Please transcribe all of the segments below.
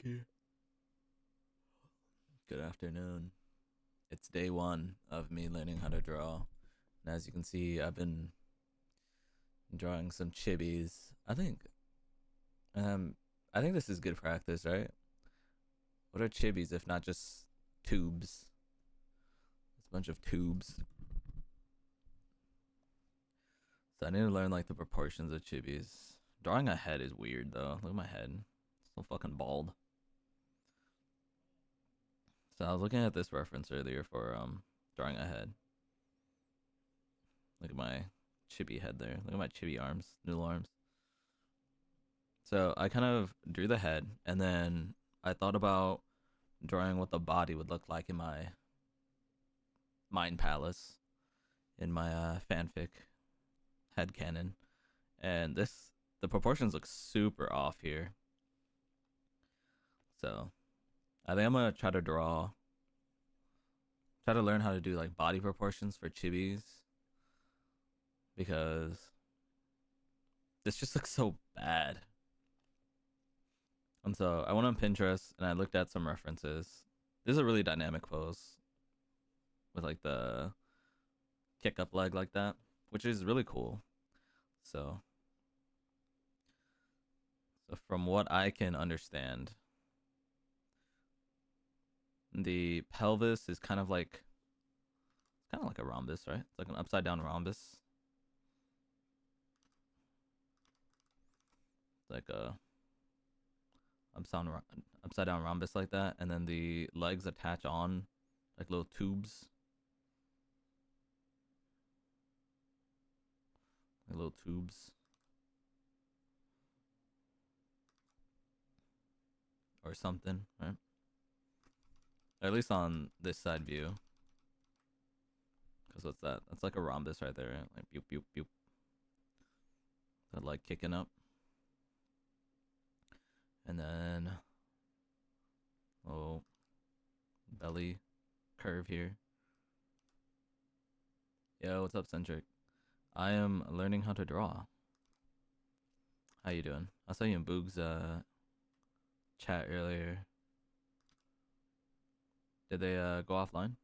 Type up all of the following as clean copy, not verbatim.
here. Good afternoon. It's day one of me learning how to draw. And as you can see, I've been drawing some chibis. Um I think this is good practice, right? What are chibis if not just tubes? It's a bunch of tubes. So I need to learn like the proportions of chibis. Drawing a head is weird though. Look at my head. It's so fucking bald. So I was looking at this reference earlier for drawing a head. Look at my chibi head there. Look at my chibi arms, noodle arms. So I kind of drew the head, and then I thought about drawing what the body would look like in my mind palace, in my fanfic head canon. And the proportions look super off here. So I think I'm gonna try to learn how to do like body proportions for chibis because this just looks so bad. And so I went on Pinterest and I looked at some references. This is a really dynamic pose with like the kick up leg like that, which is really cool. So, so from what I can understand, the pelvis is kind of like a rhombus, right? It's like an upside down rhombus. It's like a upside down rhombus like that, and then the legs attach on like little tubes, like little tubes, or something, right? Or at least on this side view. Cause what's that? That's like a rhombus right there, right? Like boop boop boop. That like kicking up, and then oh belly curve here. Yo, what's up, Centric? I am learning how to draw. How you doing? I saw you in Boog's chat earlier. Did they go offline?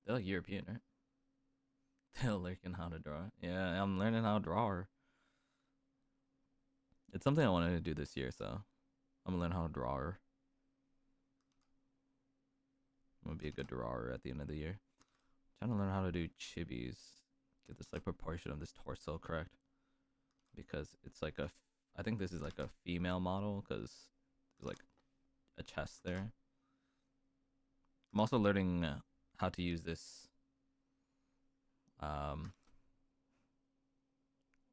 They're like European, right? They're learning how to draw. Yeah, I'm learning how to draw. It's something I wanted to do this year, so I'm gonna learn how to draw. I'm gonna be a good drawer at the end of the year. Trying to learn how to do chibis. Get this like proportion of this torso correct because it's like I think this is like a female model because there's like a chest there. I'm also learning how to use this um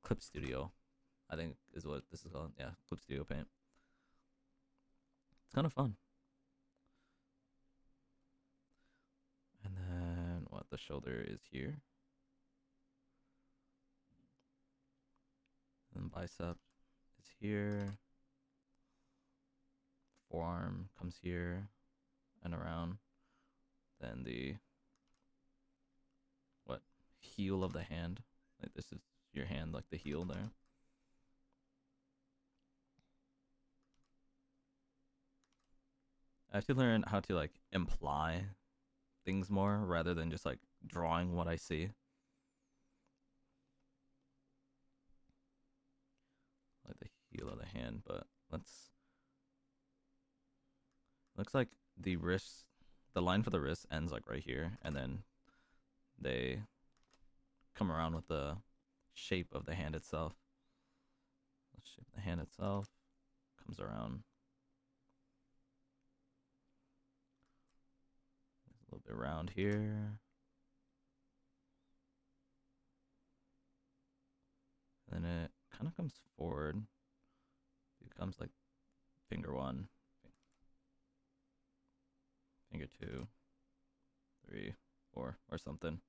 Clip Studio. I think is what this is called. Yeah, Clip Studio Paint. It's kind of fun. And then what the shoulder is here. And bicep is here. Forearm comes here and around. Then the what heel of the hand. Like this is your hand, like the heel there. I have to learn how to like imply things more rather than just like drawing what I see. Like the heel of the hand, but let's looks like the line for the wrist ends like right here, and then they come around with the shape of the hand itself. The shape of the hand itself comes around a little bit around here. And then it kind of comes forward. It becomes like finger one, finger two, three, four, or something.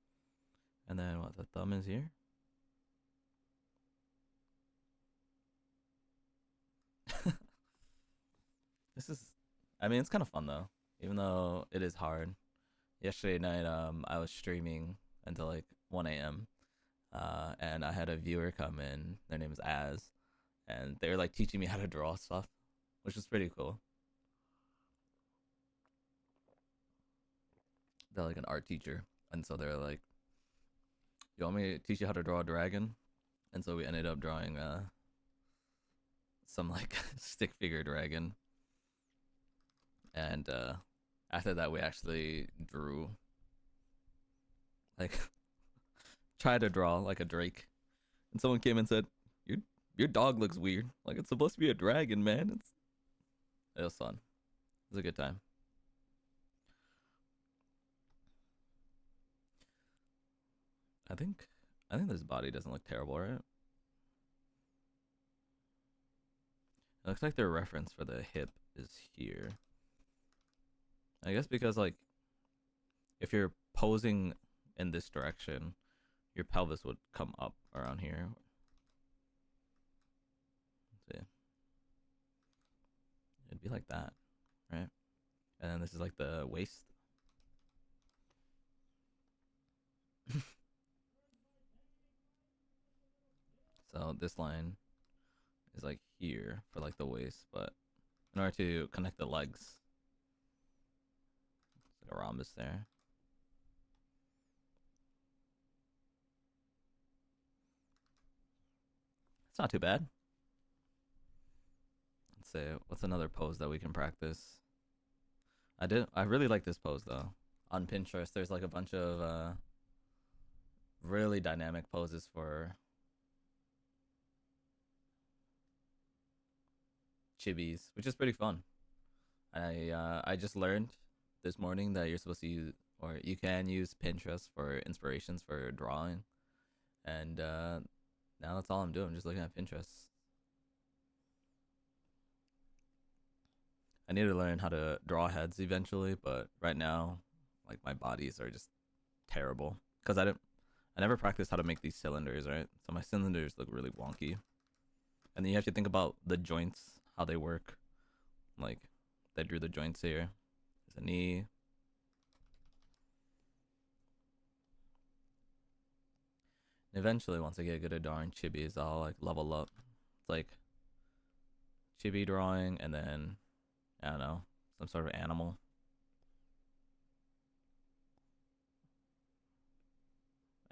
And then what the thumb is here. This is, I mean, it's kind of fun though, even though it is hard. Yesterday night, I was streaming until like 1 a.m. And I had a viewer come in. Their name is Az, and they were like teaching me how to draw stuff. which is pretty cool. They're like an art teacher, and so they're like, "You want me to teach you how to draw a dragon?" And so we ended up drawing some like stick figure dragon, and after that we actually drew like tried to draw like a drake, and someone came and said, your dog looks weird. Like it's supposed to be a dragon, man. It was fun. It was a good time. I think I think this body doesn't look terrible, right? It looks like their reference for the hip is here. I guess because like if you're posing in this direction, your pelvis would come up around here. Let's see. It'd be like that, right? And then this is like the waist. So this line is like here for like the waist, but in order to connect the legs, it's like a rhombus there. It's not too bad. Let's say what's another pose that we can practice. I really like this pose though. On Pinterest, there's like a bunch of really dynamic poses for chibis, which is pretty fun. I just learned this morning that you're supposed to use or you can use Pinterest for inspirations for drawing, and now that's all I'm doing. I'm just looking at Pinterest. I need to learn how to draw heads eventually, but right now, like my bodies are just terrible because I never practiced how to make these cylinders, right? So my cylinders look really wonky, and then you have to think about the joints, how they work. Like, they drew the joints here. There's a knee. And eventually, once I get good at drawing chibis, I'll like level up. It's like chibi drawing, and then I don't know, some sort of animal.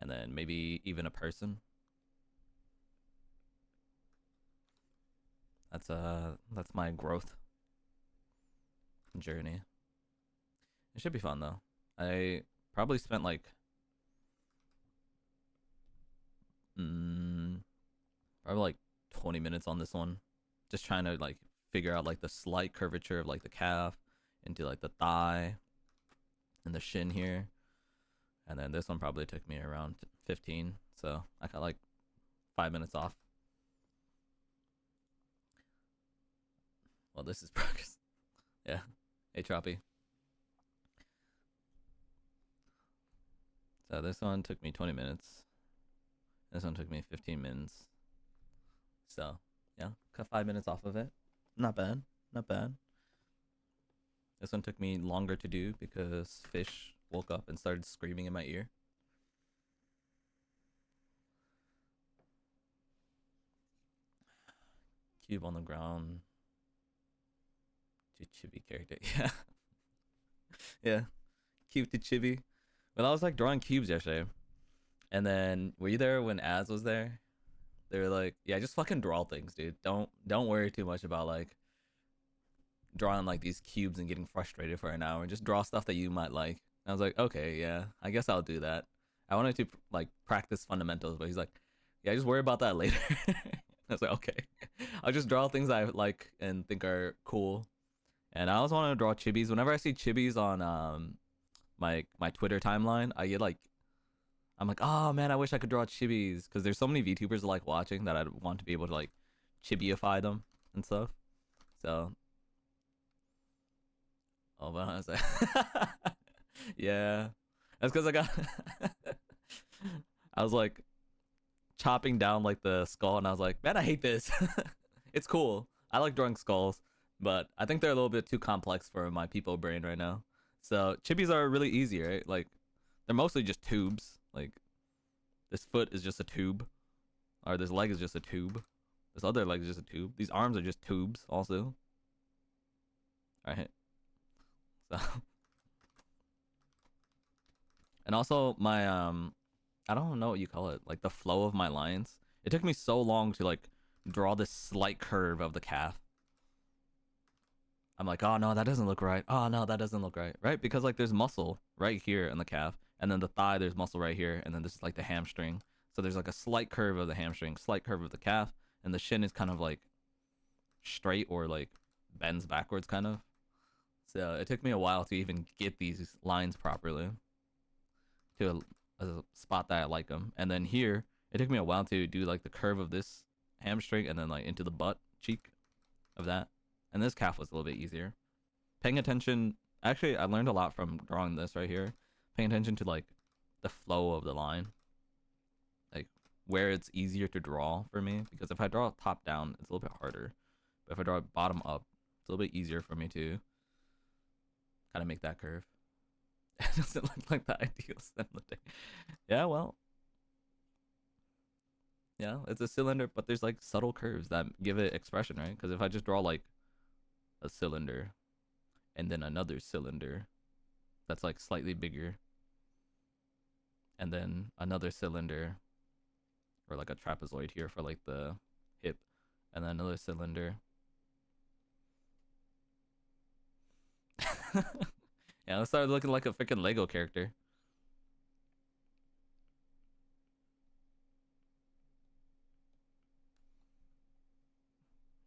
And then maybe even a person. That's my growth journey. It should be fun though. I probably spent like mm, probably like 20 minutes on this one, just trying to like figure out like the slight curvature of like the calf into like the thigh and the shin here. And then this one probably took me around 15, so I got like 5 minutes off. Well, this is progress. Yeah. Hey, Troppy. So this one took me 20 minutes. This one took me 15 minutes. So, yeah, cut 5 minutes off of it. Not bad. Not bad. This one took me longer to do because Fish woke up and started screaming in my ear. Cube on the ground. Chibi character. Yeah. Yeah. Cube to Chibi. But I was like drawing cubes yesterday. And then were you there when Az was there? They were like, yeah, just fucking draw things, dude. Don't worry too much about like drawing like these cubes and getting frustrated for an hour. Just draw stuff that you might like. And I was like, okay, yeah, I guess I'll do that. I wanted to like practice fundamentals, but he's like, yeah, just worry about that later. I was like, okay, I'll just draw things I like and think are cool. And I always want to draw chibis. Whenever I see chibis on my Twitter timeline, I get like, I'm like, oh man, I wish I could draw chibis because there's so many VTubers like watching that I'd want to be able to like chibiify them and stuff. So, oh, but I was like, yeah, that's because I got, I was like chopping down like the skull, and I was like, man, I hate this. It's cool. I like drawing skulls, but I think they're a little bit too complex for my people brain right now. So chibis are really easy, right? Like they're mostly just tubes. Like this foot is just a tube, or this leg is just a tube. This other leg is just a tube. These arms are just tubes, also. Right. So and also my I don't know what you call it, like the flow of my lines. It took me so long to like draw this slight curve of the calf. I'm like, oh no, that doesn't look right. Oh no, that doesn't look right. Right? Because like there's muscle right here in the calf, and then the thigh, there's muscle right here, and then this is like the hamstring. So there's like a slight curve of the hamstring, slight curve of the calf, and the shin is kind of like straight or like bends backwards kind of. So it took me a while to even get these lines properly to a spot that I like them. And then here, it took me a while to do like the curve of this hamstring and then like into the butt cheek of that. And this calf was a little bit easier. Paying attention, actually, I learned a lot from drawing this right here. Paying attention to like the flow of the line, like where it's easier to draw for me. Because if I draw it top down, it's a little bit harder. But if I draw it bottom up, it's a little bit easier for me to kind of make that curve. It doesn't look like the ideal cylinder. Yeah, well, yeah, it's a cylinder, but there's like subtle curves that give it expression, right? Because if I just draw like a cylinder and then another cylinder that's like slightly bigger, and then another cylinder or like a trapezoid here for like the hip, and then another cylinder. Yeah, I started looking like a freaking Lego character.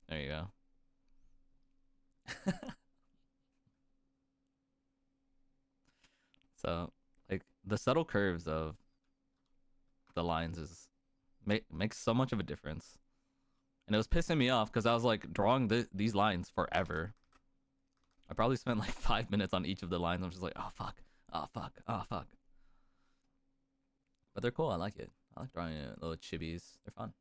There you go. So, like the subtle curves of the lines is makes so much of a difference. And it was pissing me off because I was like drawing these lines forever. I probably spent like 5 minutes on each of the lines. I'm just like, oh fuck, oh fuck, oh fuck. But they're cool. I like it. I like drawing little chibis. They're fun.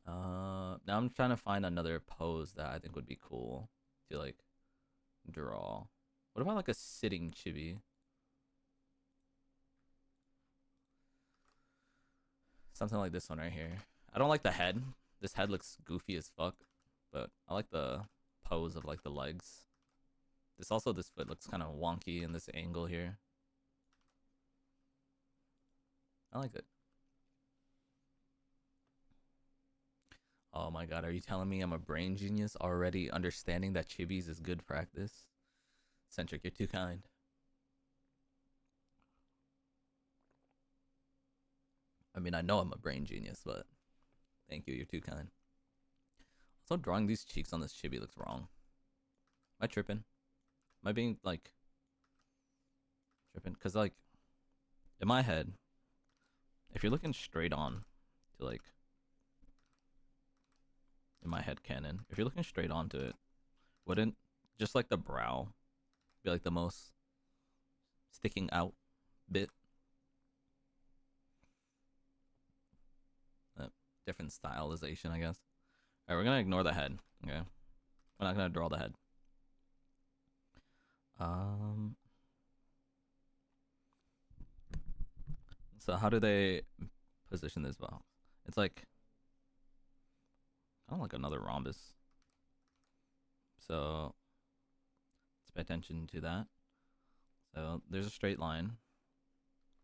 Now I'm trying to find another pose that I think would be cool to like draw. What about like a sitting chibi? Something like this one right here. I don't like the head. This head looks goofy as fuck, but I like the pose of like the legs. This foot looks kind of wonky in this angle here. I like it. Oh my god, are you telling me I'm a brain genius already understanding that chibis is good practice? Centric, you're too kind. I mean, I know I'm a brain genius, but thank you, you're too kind. Also, drawing these cheeks on this chibi looks wrong. Am I tripping? Am I being like tripping? Because like in my head, if you're looking straight on to like in my head canon, if you're looking straight onto it, wouldn't just like the brow be like the most sticking out bit? Different stylization, I guess. All right, we're gonna ignore the head. Okay, we're not gonna draw the head. Um. So how do they position this box? It's like kind of like another rhombus. So let's pay attention to that. So there's a straight line,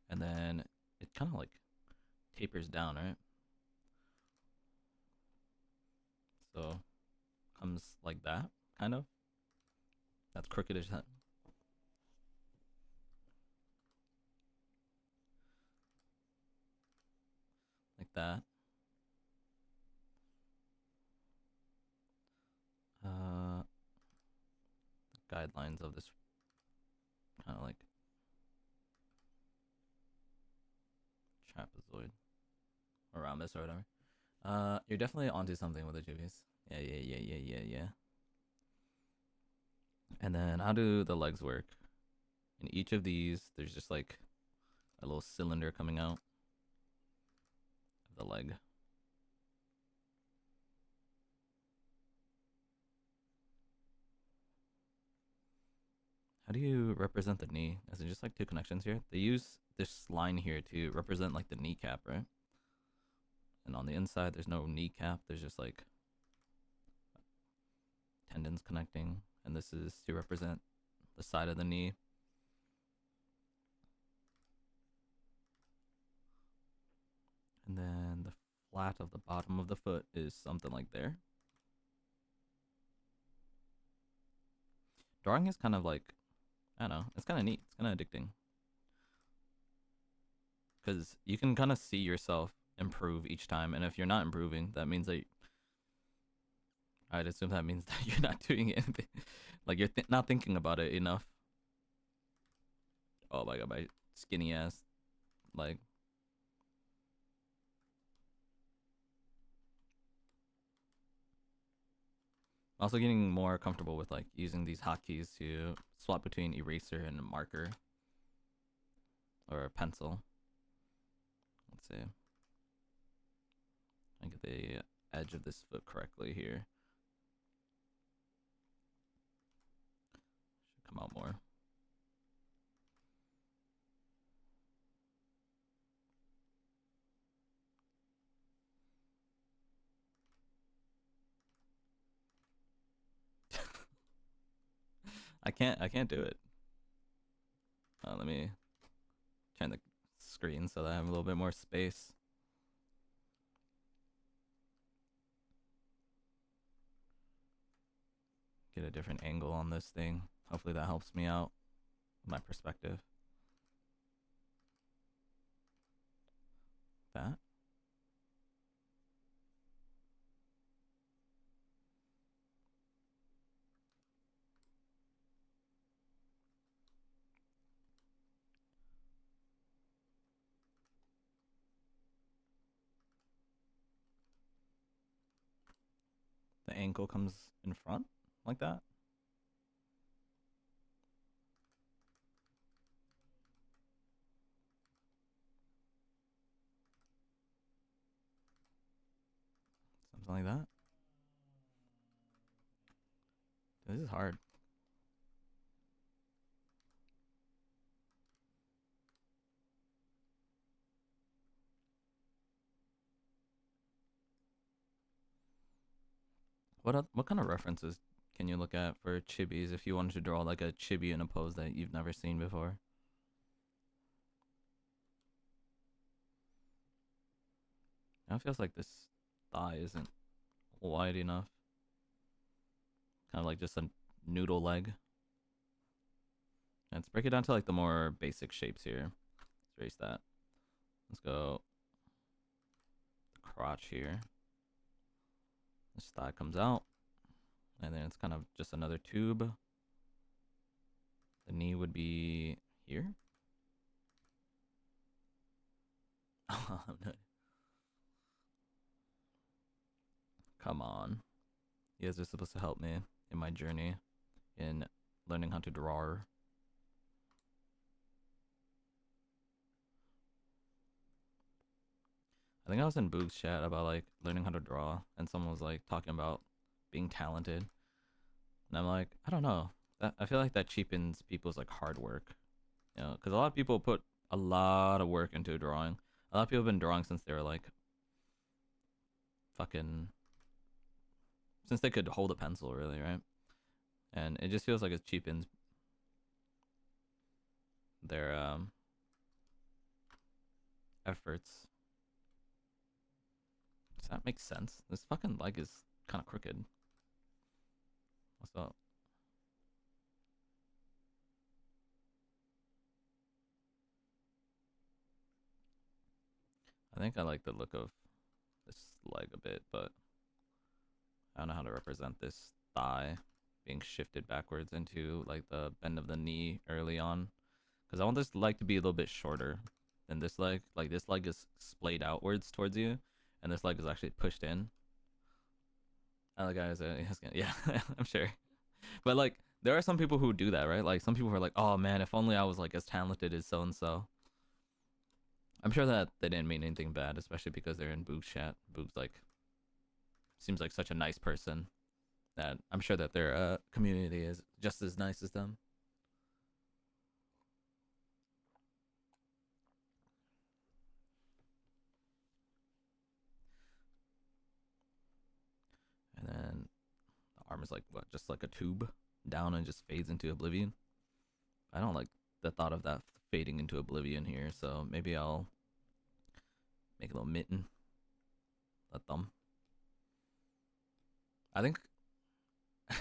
and then it kind of like tapers down, right? So comes like that, kind of. That's crooked as that. Like that. Uh, Guidelines of this kind of like trapezoid or rhombus or whatever. You're definitely onto something with the Chibis. Yeah, yeah, yeah, yeah, yeah, yeah. And then how do the legs work? In each of these, there's just like a little cylinder coming out of the leg. How do you represent the knee? Is it just like two connections here? They use this line here to represent like the kneecap, right? And on the inside, there's no kneecap. There's just like tendons connecting, and this is to represent the side of the knee. And then the flat of the bottom of the foot is something like there. Drawing is kind of like, I don't know, it's kind of neat. It's kind of addicting. Because you can kind of see yourself improve each time. And if you're not improving, that means that I'd assume that means that you're not doing anything. Like you're not thinking about it enough. Oh my god, my skinny ass leg. Also getting more comfortable with like using these hotkeys to swap between eraser and a marker or a pencil. Let's see. I get the edge of this foot correctly here. Should come out more. I can't do it. Let me turn the screen so that I have a little bit more space. Get a different angle on this thing. Hopefully that helps me out with my perspective. That. The ankle comes in front like that. Something like that. This is hard. What kind of references can you look at for chibis if you wanted to draw like a chibi in a pose that you've never seen before? Now it feels like this thigh isn't wide enough. Kind of like just a noodle leg. Let's break it down to like the more basic shapes here. Let's erase that. Let's go the crotch here. This thigh comes out. And then it's kind of just another tube. The knee would be here. Come on. You guys are supposed to help me in my journey in learning how to draw. I think I was in Boog's chat about like learning how to draw, and someone was like talking about being talented, and I'm like, I don't know. I feel like that cheapens people's like hard work, you know, because a lot of people put a lot of work into drawing. A lot of people have been drawing since they were like fucking since they could hold a pencil, really, right? And it just feels like it cheapens their efforts. Does that make sense? This fucking leg is kind of crooked. What's up? I think I like the look of this leg a bit, but I don't know how to represent this thigh being shifted backwards into like the bend of the knee early on, because I want this leg to be a little bit shorter than this leg. Like this leg is splayed outwards towards you, and this leg is actually pushed in. I like guys, yeah, I'm sure. But like, there are some people who do that, right? Like some people are like, oh man, if only I was like as talented as so and so. I'm sure that they didn't mean anything bad, especially because they're in Boog's chat. Boog's like seems like such a nice person that I'm sure that their community is just as nice as them. And then the arm is like what, just like a tube down and just fades into oblivion. I don't like the thought of that fading into oblivion here, so maybe I'll make a little mitten, a thumb. I think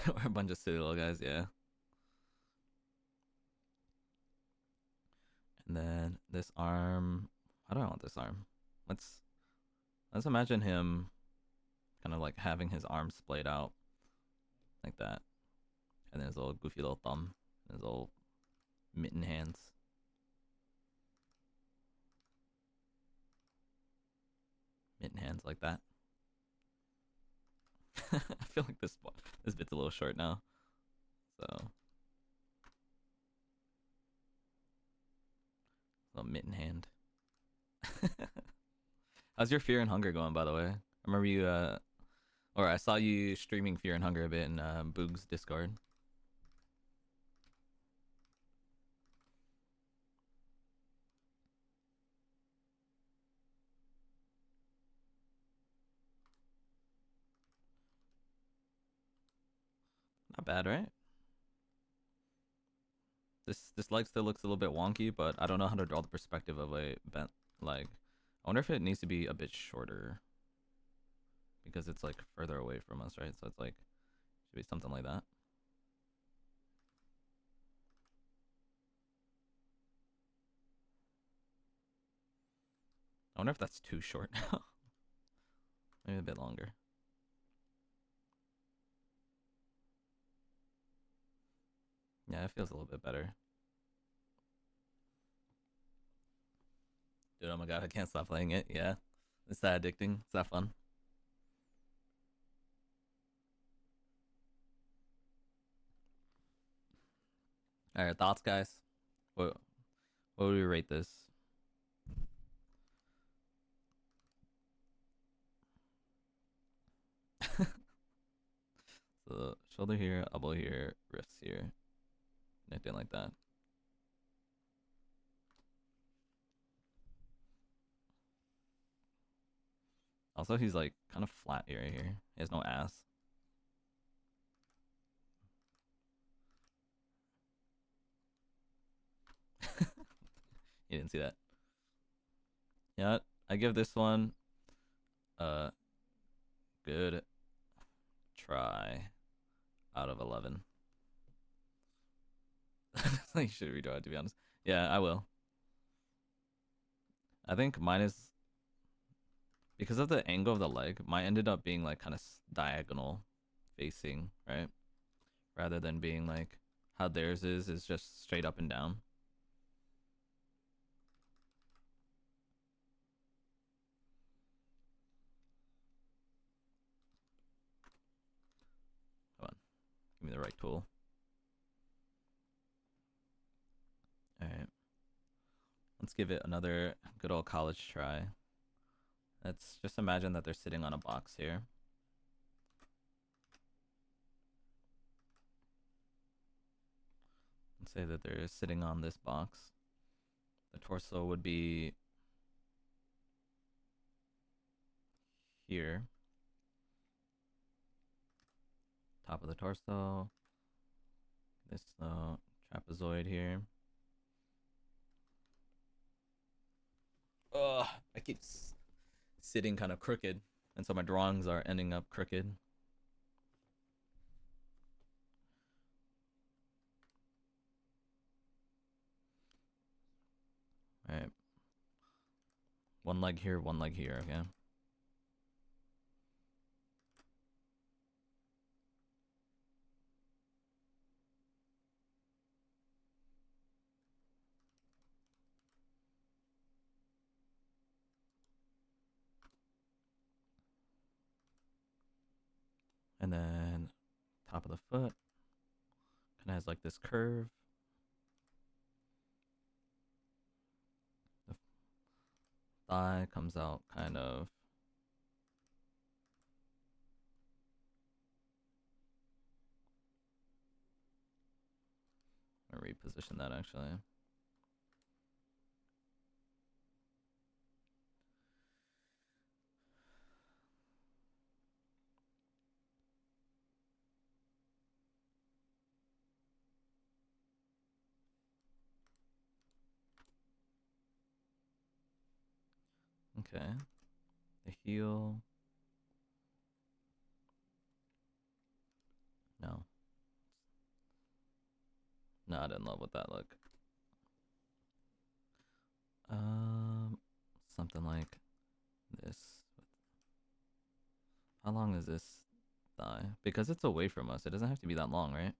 we're a bunch of silly little guys, yeah. And then this arm. How do I want this arm? Let's let's imagine him kind of like having his arms splayed out like that, and then his little goofy little thumb, and his little mitten hands. Mitten hands like that. I feel like this bit's a little short now, so little mitten hand. How's your Fear and Hunger going, by the way? I remember you, or I saw you streaming Fear and Hunger a bit in Boog's Discord. Not bad, right? This leg still looks a little bit wonky, but I don't know how to draw the perspective of a bent leg. I wonder if it needs to be a bit shorter because it's like further away from us, right? So it's like should be something like that. I wonder if that's too short now. Maybe a bit longer. Yeah, it feels a little bit better. Dude, oh my god, I can't stop playing it. Yeah. Is that addicting? Is that fun? Alright, thoughts, guys? What would we rate this? So shoulder here, elbow here, wrists here. Connecting like that. Also, he's like kind of flat right here. He has no ass. You didn't see that. Yeah, I give this one a good try out of 11. You should redraw it, to be honest. Yeah, I will. I think mine is because of the angle of the leg. Mine ended up being like kind of diagonal facing, right? Rather than being like how theirs is just straight up and down. Come on, give me the right tool. All right, let's give it another good old college try. Let's just imagine that they're sitting on a box here. Let's say that they're sitting on this box. The torso would be here. Top of the torso. This trapezoid here. Ugh, I keep sitting kind of crooked, and so my drawings are ending up crooked. All right. One leg here, okay? And then top of the foot kind of has like this curve. The thigh comes out kind of I'm gonna reposition that actually. Okay. The heel. No. Not in love with that look. Um, Something like this. How long is this thigh? Because it's away from us. It doesn't have to be that long, right?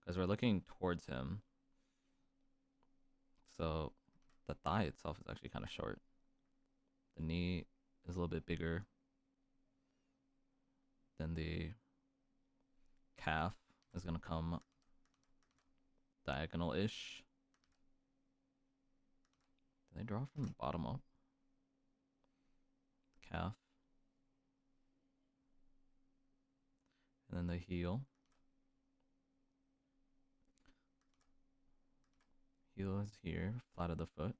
Because we're looking towards him. So the thigh itself is actually kind of short. The knee is a little bit bigger than the calf. Is going to come diagonal-ish. Did they draw from the bottom up? Calf. And then the heel. Heel is here, flat of the foot.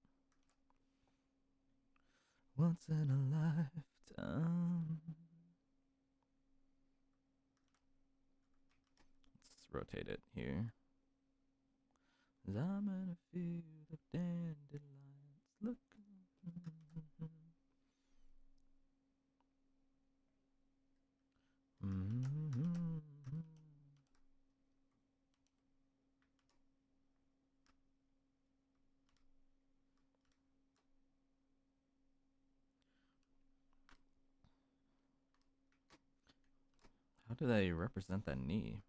Once in a lifetime. Let's rotate it here. I'm in a field of dandelions. Look. How do they represent that knee?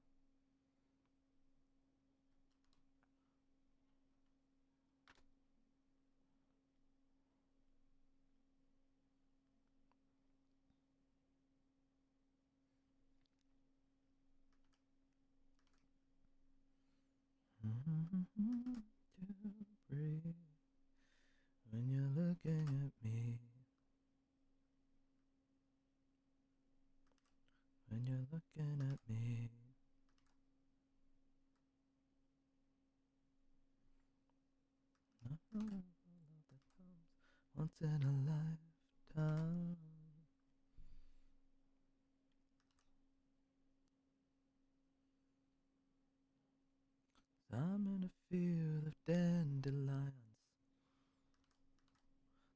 To breathe when you're looking at me. When you're looking at me. Once in a lifetime. I'm in a field of dandelions.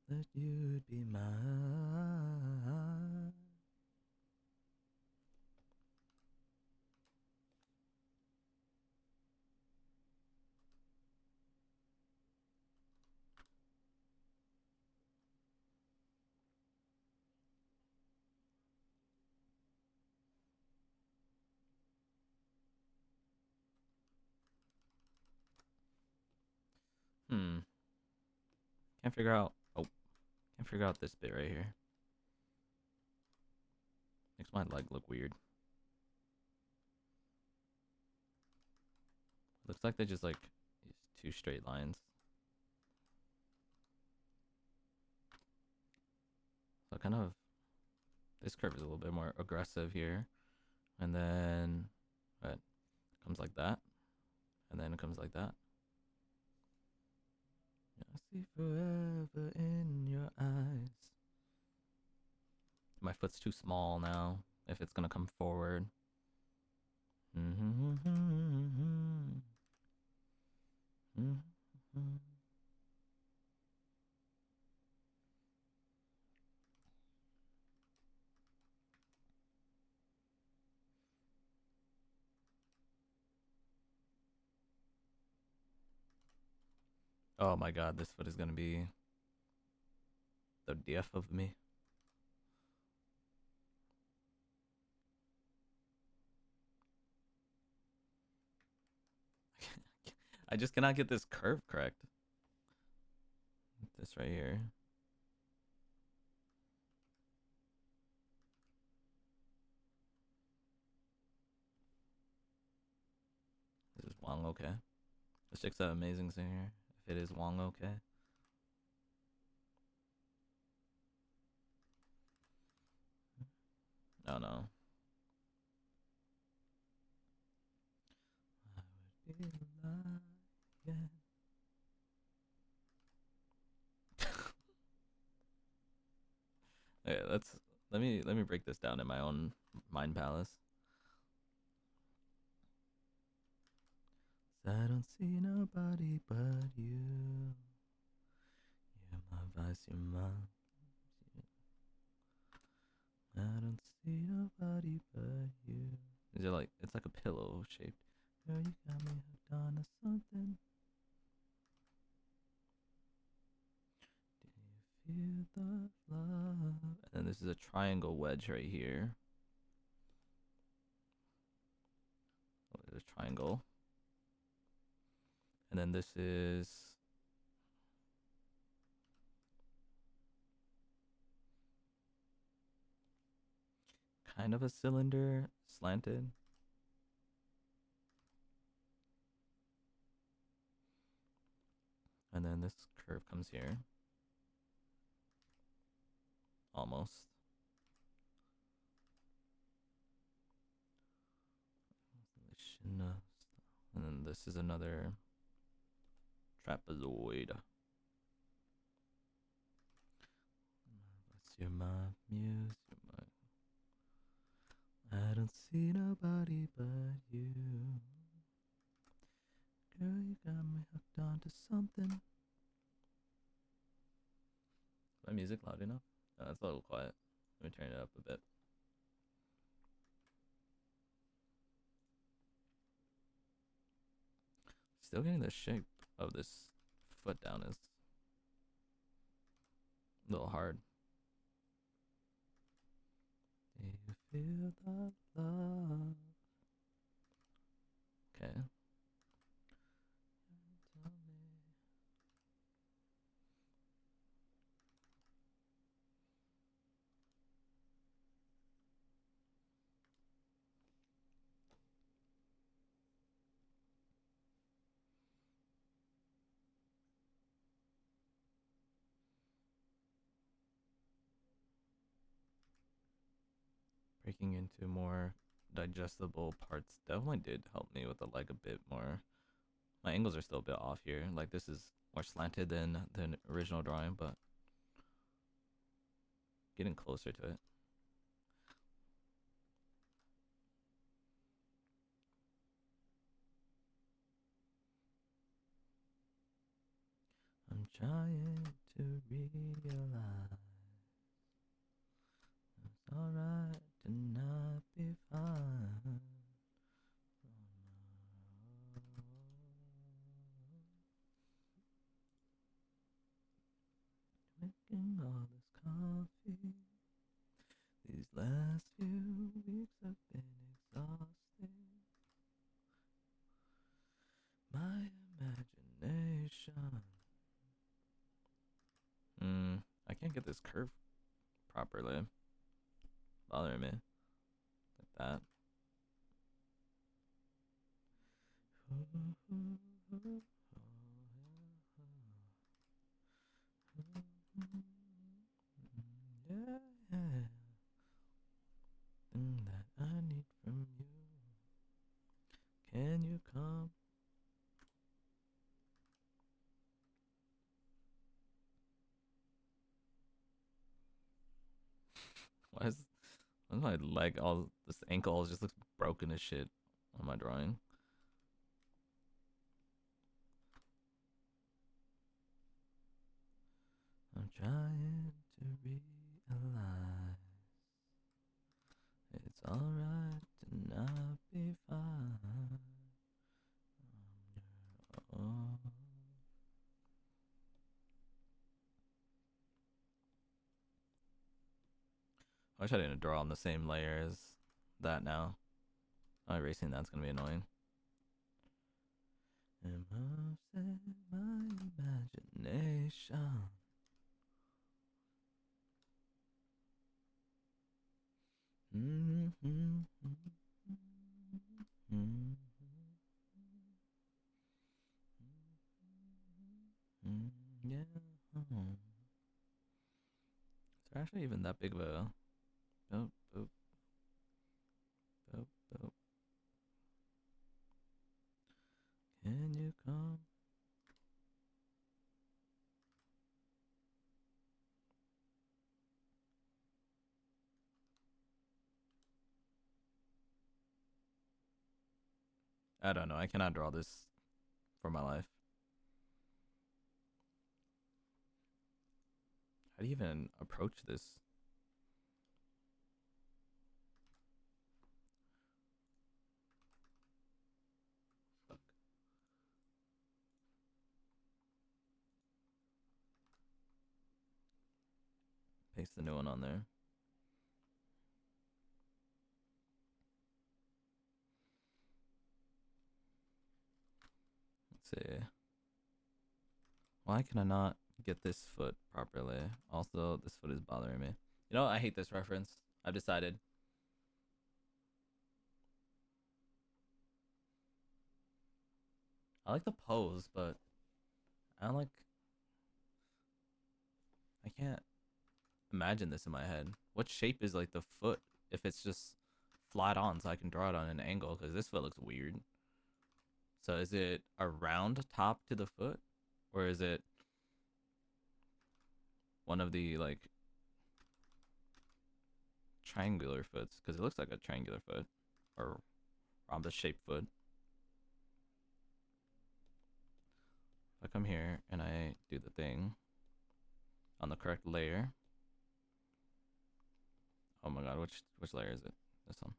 That you'd be mine. Can't figure out. Oh, can't figure out this bit right here. Makes my leg look weird. Looks like they just like two straight lines. So kind of this curve is a little bit more aggressive here, and then it comes like that, and then it comes like that. I see forever in your eyes. My foot's too small now if it's gonna come forward. Oh my god, this foot is gonna be the death of me. I just cannot get this curve correct. This right here. This is Wong okay. This chick's an amazing singer. If it is Wong okay. Oh no. I would be lying. Okay, let me break this down in my own mind palace. I don't see nobody but you. You're my vice, you're my I don't see nobody but you. Is it like, it's like a pillow shaped? Girl, you got me hooked on to something. Do you feel the love? And then this is a triangle wedge right here. Oh, there's a triangle. And then this is kind of a cylinder, slanted. And then this curve comes here. Almost. And then this is another trapezoid. You're my muse. I don't see nobody but you. Girl, you got me hooked onto something. Is my music loud enough? No, it's a little quiet. Let me turn it up a bit. Still getting the shape of this foot down is a little hard. Do you feel the love? Okay. Tell me. Breaking into more digestible parts definitely did help me with the leg a bit more. My angles are still a bit off here. Like this is more slanted than the original drawing, but getting closer to it. I'm trying to realize it's alright to not be fine. Making all this coffee. These last few weeks have been exhausting. My imagination. I can't get this curve properly. Bothering me. Like that. Yeah, yeah. Thing that I need from you. Can you come? Why is my leg all this ankle all just looks broken as shit on my drawing? I'm trying to realize it's alright to not be fine. Oh. I wish I didn't draw on the same layer as that now. Erasing that's gonna be annoying. Am I upset? My imagination. Yeah. Is there actually even that big of a? Boop, boop, boop, boop. Can you come? I don't know. I cannot draw this for my life. How do you even approach this? paste the new one on there. Let's see. Why can I not get this foot properly? Also, this foot is bothering me. You know, I hate this reference. I've decided. I like the pose, but I don't like. I can't imagine this in my head. What shape is like the foot if it's just flat on so I can draw it on an angle? Because this foot looks weird. So is it a round top to the foot? Or is it one of the like triangular foots? Because it looks like a triangular foot. Or rhombus shaped foot. If I come here and I do the thing on the correct layer. Oh my god, which layer is it? This one.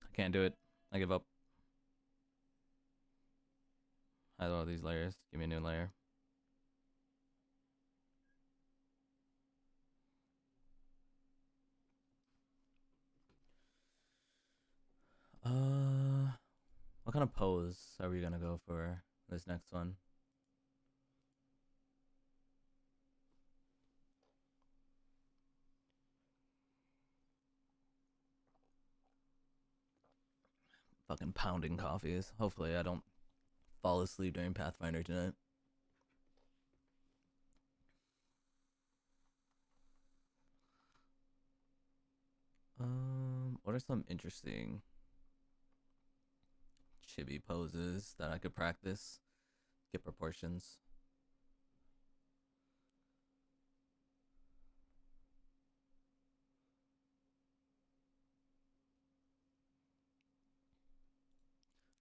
I can't do it. I give up. I love these layers. Give me a new layer. What kind of pose are we gonna go for this next one? Fucking pounding coffees. Hopefully I don't fall asleep during Pathfinder tonight. What are some interesting chibi poses that I could practice? Get proportions.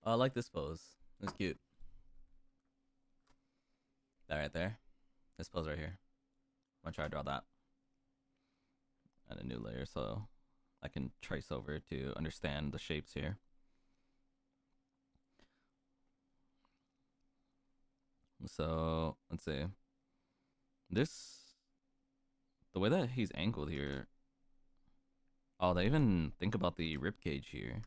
Oh, I like this pose. It's cute. That right there. This pose right here. I'm gonna try to draw that. Add a new layer so I can trace over to understand the shapes here. So let's see. This, the way that he's angled here. Oh, they even think about the rib cage here,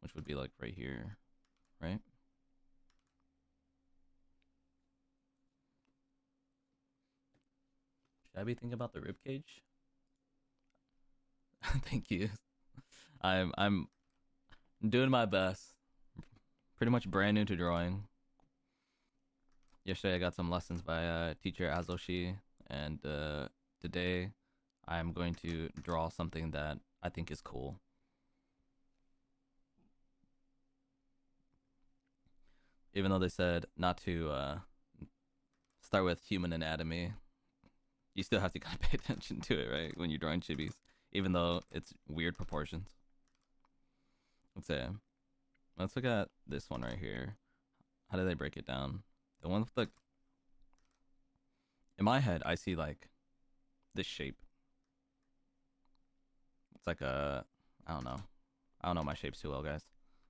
which would be like right here, right? Should I be thinking about the rib cage? Thank you. I'm doing my best. Pretty much brand new to drawing. Yesterday I got some lessons by teacher Azoshi, and today I'm going to draw something that I think is cool. Even though they said not to start with human anatomy, you still have to kind of pay attention to it, right? When you're drawing chibis, even though it's weird proportions. Let's say, let's look at this one right here. How do they break it down? The one with the, in my head, I see like this shape. It's like a, I don't know. I don't know my shapes too well, guys.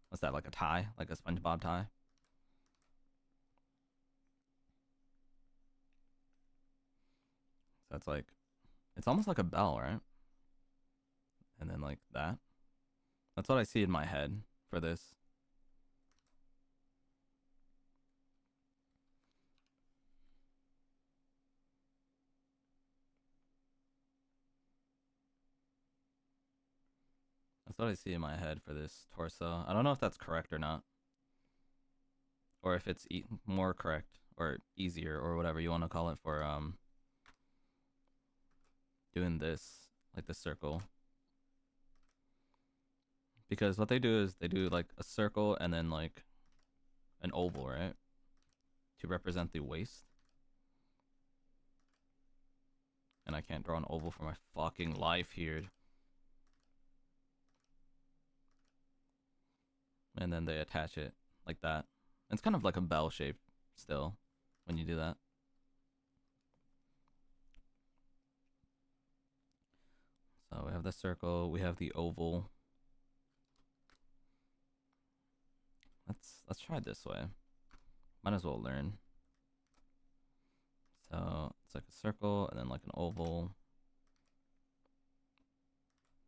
What's that, like a tie? Like a SpongeBob tie? So that's like, it's almost like a bell, right? And then like that. That's what I see in my head for this. That's what I see in my head for this torso. I don't know if that's correct or not. Or if it's more correct or easier or whatever you want to call it for doing this, like the circle. Because what they do is they do like a circle and then like an oval, right? To represent the waist. And I can't draw an oval for my fucking life here. And then they attach it like that. It's kind of like a bell shape still when you do that. So we have the circle, we have the oval. Let's try it this way. Might as well learn. So it's like a circle and then like an oval.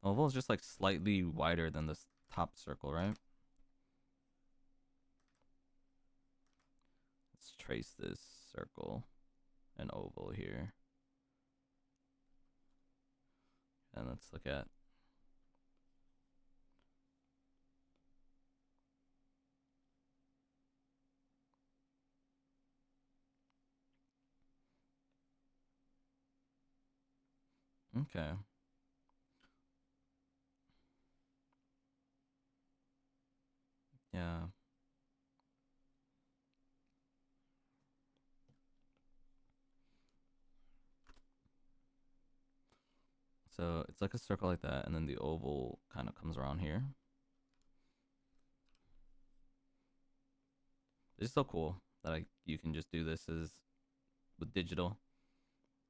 Oval is just like slightly wider than this top circle, right? Let's trace this circle and oval here. And let's look at okay. Yeah. So it's like a circle like that, and then the oval kind of comes around here. It's so cool that you can just do this as with digital.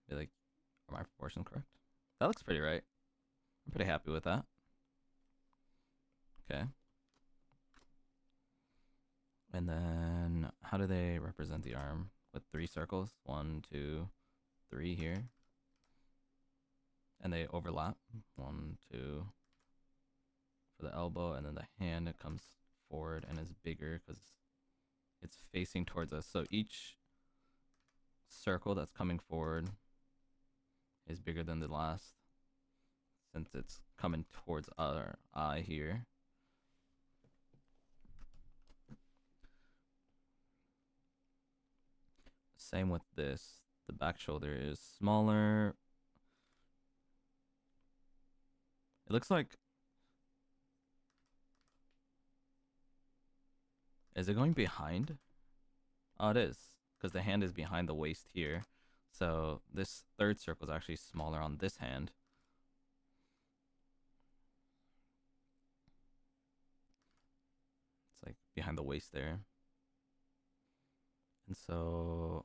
Be like, are my proportions correct? That looks pretty right. I'm pretty happy with that. Okay. And then how do they represent the arm? With 3 circles? 1, 2, 3 here. And they overlap. 1, 2 for the elbow, and then the hand, it comes forward and is bigger because it's facing towards us. So each circle that's coming forward is bigger than the last since it's coming towards our eye here. Same with this. The back shoulder is smaller. It looks like... Is it going behind? Oh, it is. Because the hand is behind the waist here. So this third circle is actually smaller on this hand. It's like behind the waist there. And so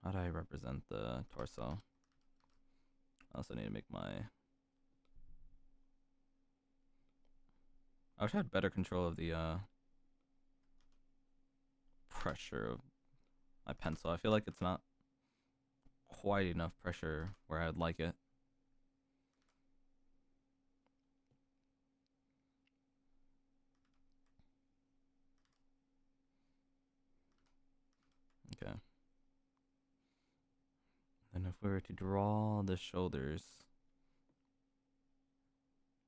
how do I represent the torso? I also need to make my... I wish I had better control of the pressure of my pencil. I feel like it's not quite enough pressure where I'd like it. Okay. And if we were to draw the shoulders,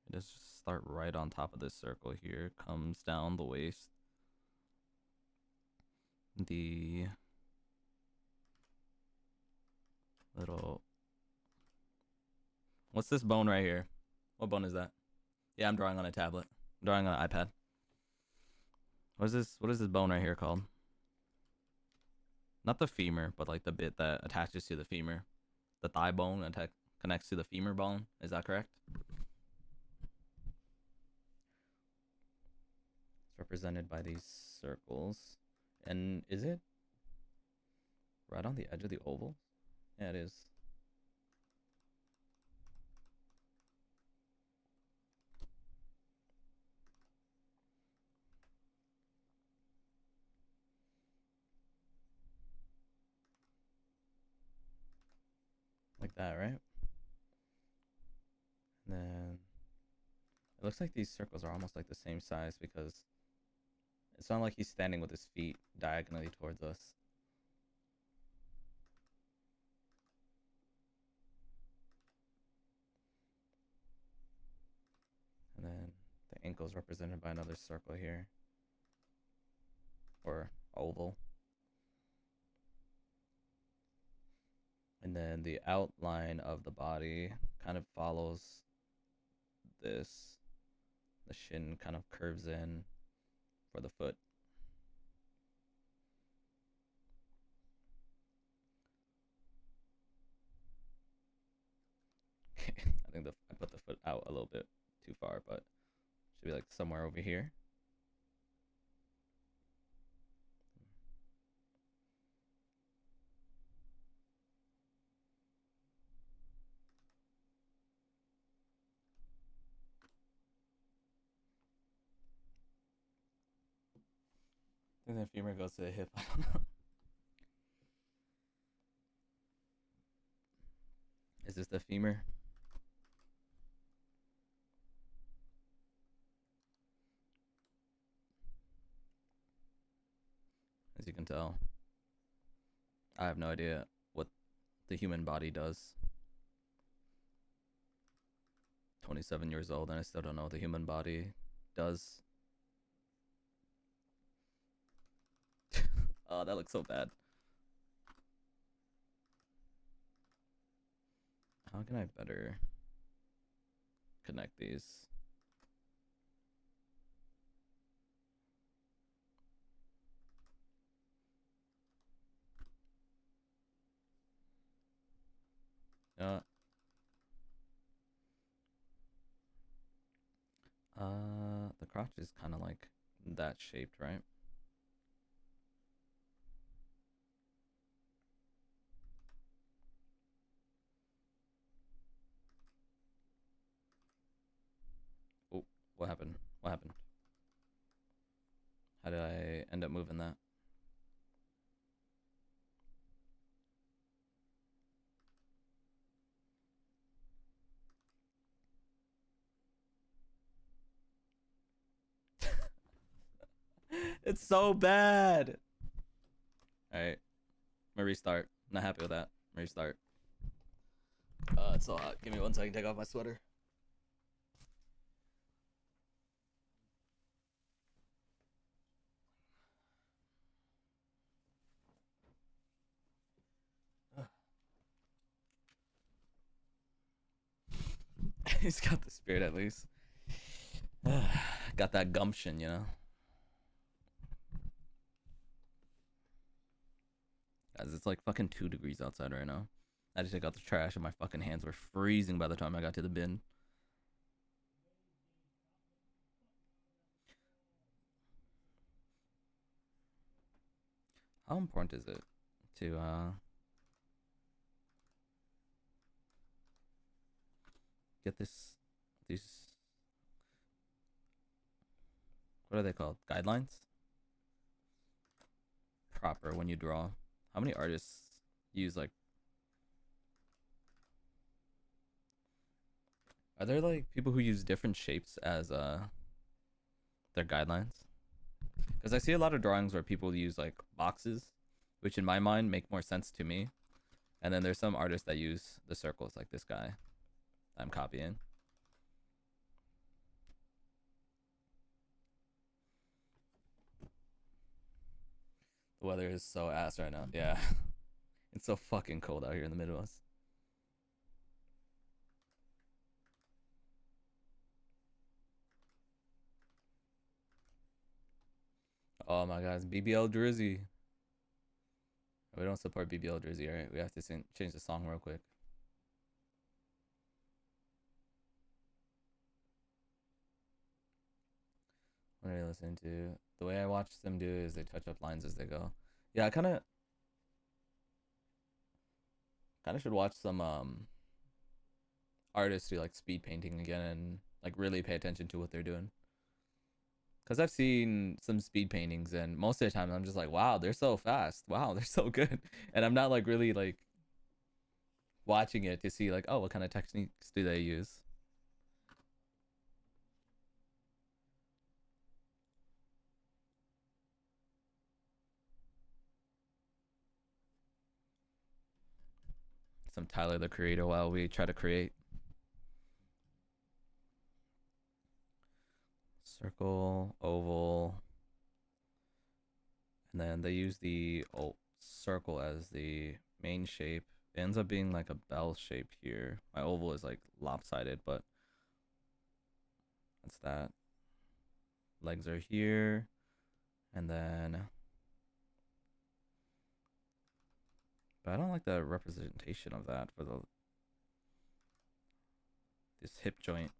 it does just start right on top of this circle here, comes down the waist. The little... What's this bone right here? What bone is that? Yeah, I'm drawing on a tablet. I'm drawing on an iPad. What is this bone right here called? Not the femur, but like the bit that attaches to the femur. The thigh bone connects to the femur bone. Is that correct? It's represented by these circles. And is it right on the edge of the oval? Yeah, it is. Like that, right? And then it looks like these circles are almost like the same size because it's not like he's standing with his feet diagonally towards us. And then the ankle is represented by another circle here. Or oval. And then the outline of the body kind of follows this. The shin kind of curves in for the foot. I think I put the foot out a little bit too far, but should be like somewhere over here. I think the femur goes to the hip. I don't know. Is this the femur? As you can tell, I have no idea what the human body does. 27 years old and I still don't know what the human body does. Oh, that looks so bad. How can I better connect these? Uh, the crotch is kind of like that shaped, right? Oh, what happened? What happened? How did I end up moving that? It's so bad. All right, I'm gonna restart. I'm not happy with that. Restart. It's so hot. Give me 1 second. Take off my sweater. He's got the spirit at least. Got that gumption, you know. Guys, it's like fucking 2 degrees outside right now. I just took out the trash and my fucking hands were freezing by the time I got to the bin. How important is it to get these, what are they called? Guidelines? Proper when you draw. How many artists use like, are there like people who use different shapes as their guidelines? Because I see a lot of drawings where people use like boxes, which in my mind make more sense to me. And then there's some artists that use the circles, like this guy I'm copying. The weather is so ass right now. Yeah. It's so fucking cold out here in the Midwest. Oh my god, it's BBL Drizzy. We don't support BBL Drizzy, alright? We have to change the song real quick. What are you listening to? The way I watch them do is they touch up lines as they go. Yeah, I kind of should watch some artists do like speed painting again and like really pay attention to what they're doing. Cause I've seen some speed paintings and most of the time I'm just like, wow, they're so fast. Wow, they're so good. And I'm not like really like watching it to see like, oh, what kind of techniques do they use? Some Tyler the Creator while we try to create. Circle, oval, and then they use the circle as the main shape. It ends up being like a bell shape here. My oval is like lopsided, but that's that. Legs are here, and then, but I don't like the representation of that for this hip joint.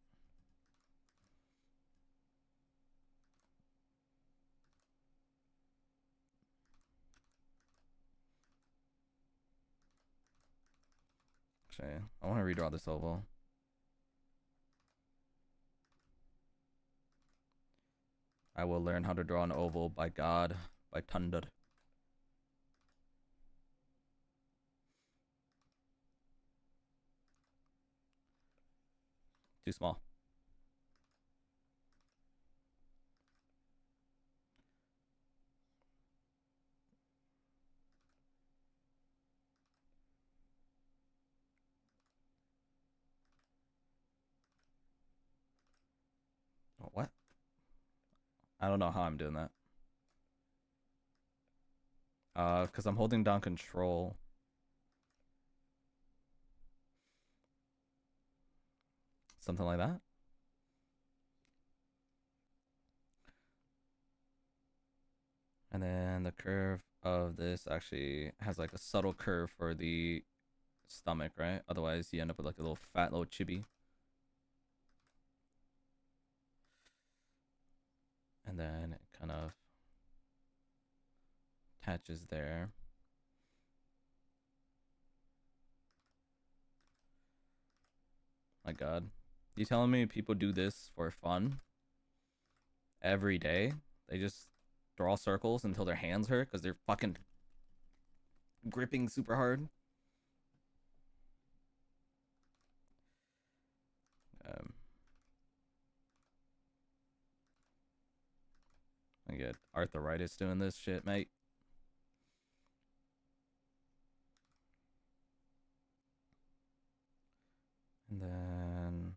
Actually, I want to redraw this oval. I will learn how to draw an oval by God, by thunder. Too small. Oh, what? I don't know how I'm doing that. Because I'm holding down control. Something like that. And then the curve of this actually has like a subtle curve for the stomach, right? Otherwise, you end up with like a little fat little chibi. And then it kind of attaches there. My God. You telling me people do this for fun every day? They just draw circles until their hands hurt because they're fucking gripping super hard. I get arthritis doing this shit, mate. And then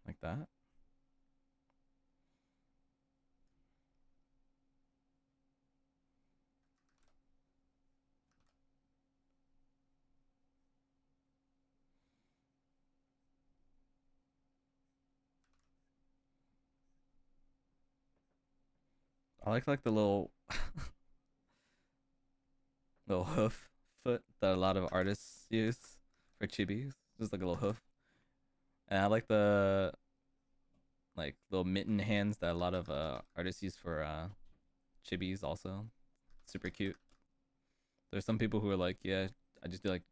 like that. I like the little little hoof foot that a lot of artists use for chibis. Just like a little hoof. And I like the like little mitten hands that a lot of artists use for chibis also. Super cute. There's some people who are like, yeah, I just do like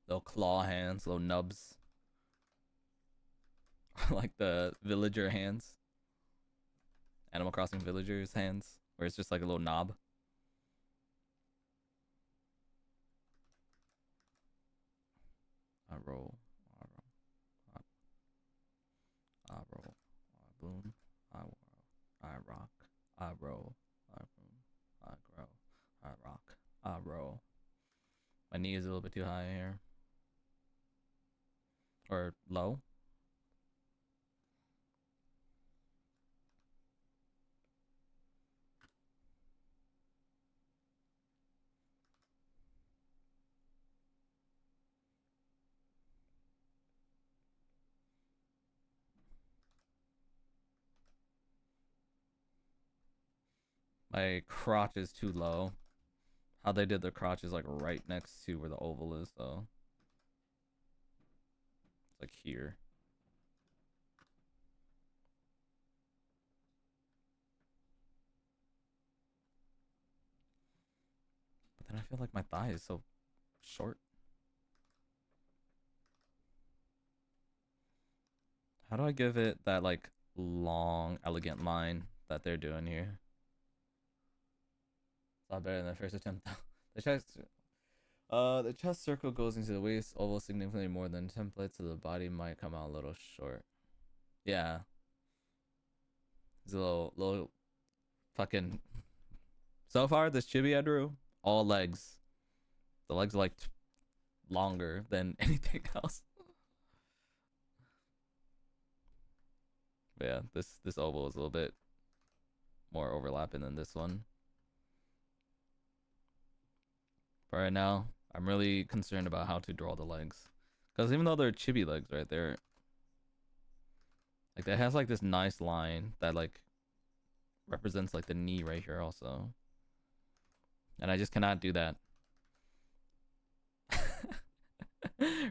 little claw hands, little nubs. Like the villager hands. Animal Crossing villagers hands, where it's just like a little knob. I roll, I roll, I roll, I boom, I rock, I roll, I boom, I grow, I rock, I roll. My knee is a little bit too high here, or low. My crotch is too low. How they did the crotch is like right next to where the oval is, though. It's like here. But then I feel like my thigh is so short. How do I give it that like long, elegant line that they're doing here? It's a lot better than the first attempt. The chest circle goes into the waist oval significantly more than template, so the body might come out a little short. Yeah, it's a little fucking. So far, this chibi I drew, all legs. The legs are like longer than anything else. But yeah, this oval is a little bit more overlapping than this one. But right now, I'm really concerned about how to draw the legs, because even though they're chibi legs, right, they're like, it has like this nice line that like represents like the knee right here also, and I just cannot do that.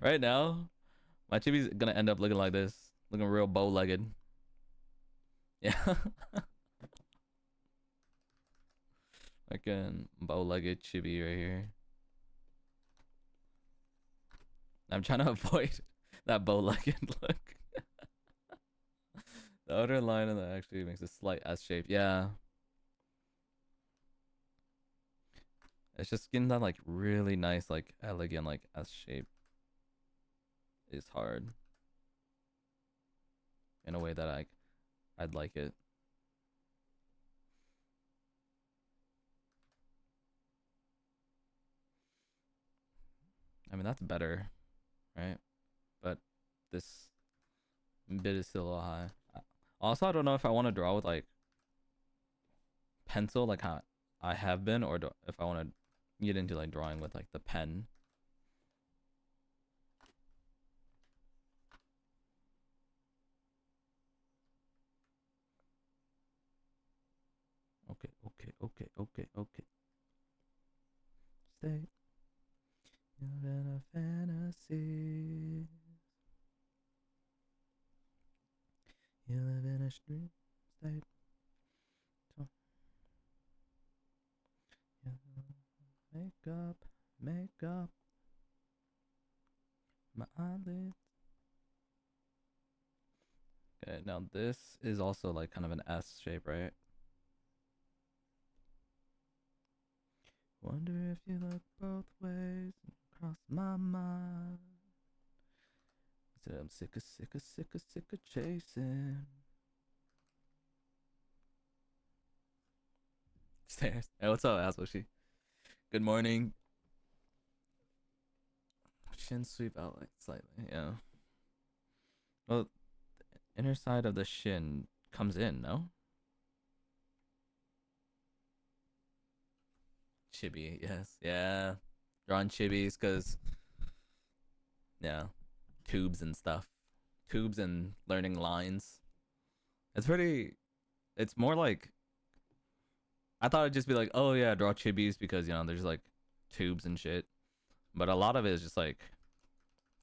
Right now, my chibi's gonna end up looking like this, looking real bow-legged. Yeah. Like a bow-legged chibi right here. I'm trying to avoid that bow-legged look. The outer line of that actually makes a slight S shape. Yeah. It's just getting that like really nice, like elegant, like S shape is hard in a way that I'd like it. I mean that's better, right? But this bit is still a little high. Also, I don't know if I want to draw with like pencil, like how I have been, or if I want to get into like drawing with like the pen. Okay. Stay. You live in a fantasy. You live in a dream state. Make up my eyelids. Okay, now this is also like kind of an S shape, right? Wonder if you look both ways and cross my mind. Said I'm sick of chasing. Stairs. Hey, what's up, Aswoshi? Good morning. Shin sweep out like slightly, yeah. Well, the inner side of the shin comes in, no? Chibi, yes. Yeah. Drawing chibis because, yeah, tubes and stuff. Tubes and learning lines. It's pretty, it's more like, I thought it'd just be like, oh yeah, draw chibis because, you know, there's like tubes and shit. But a lot of it is just like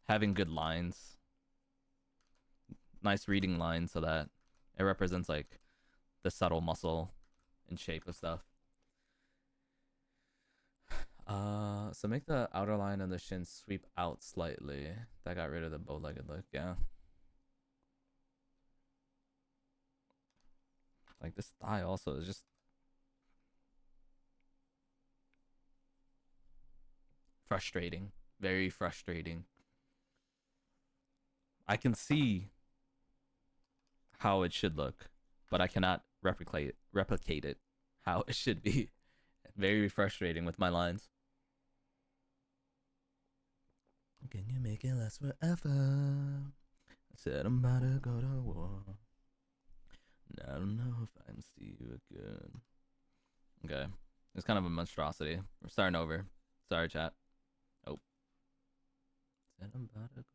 having good lines, nice reading lines so that it represents like the subtle muscle and shape of stuff. So make the outer line of the shin sweep out slightly. That got rid of the bow-legged look, yeah. Like this thigh also is just frustrating. Very frustrating. I can see how it should look, but I cannot replicate it how it should be. Very frustrating with my lines. Can you make it last forever? I said I'm about to go to war. I don't know if I can see you again. Okay. It's kind of a monstrosity. We're starting over. Sorry, chat. Oh. Said I'm about to go to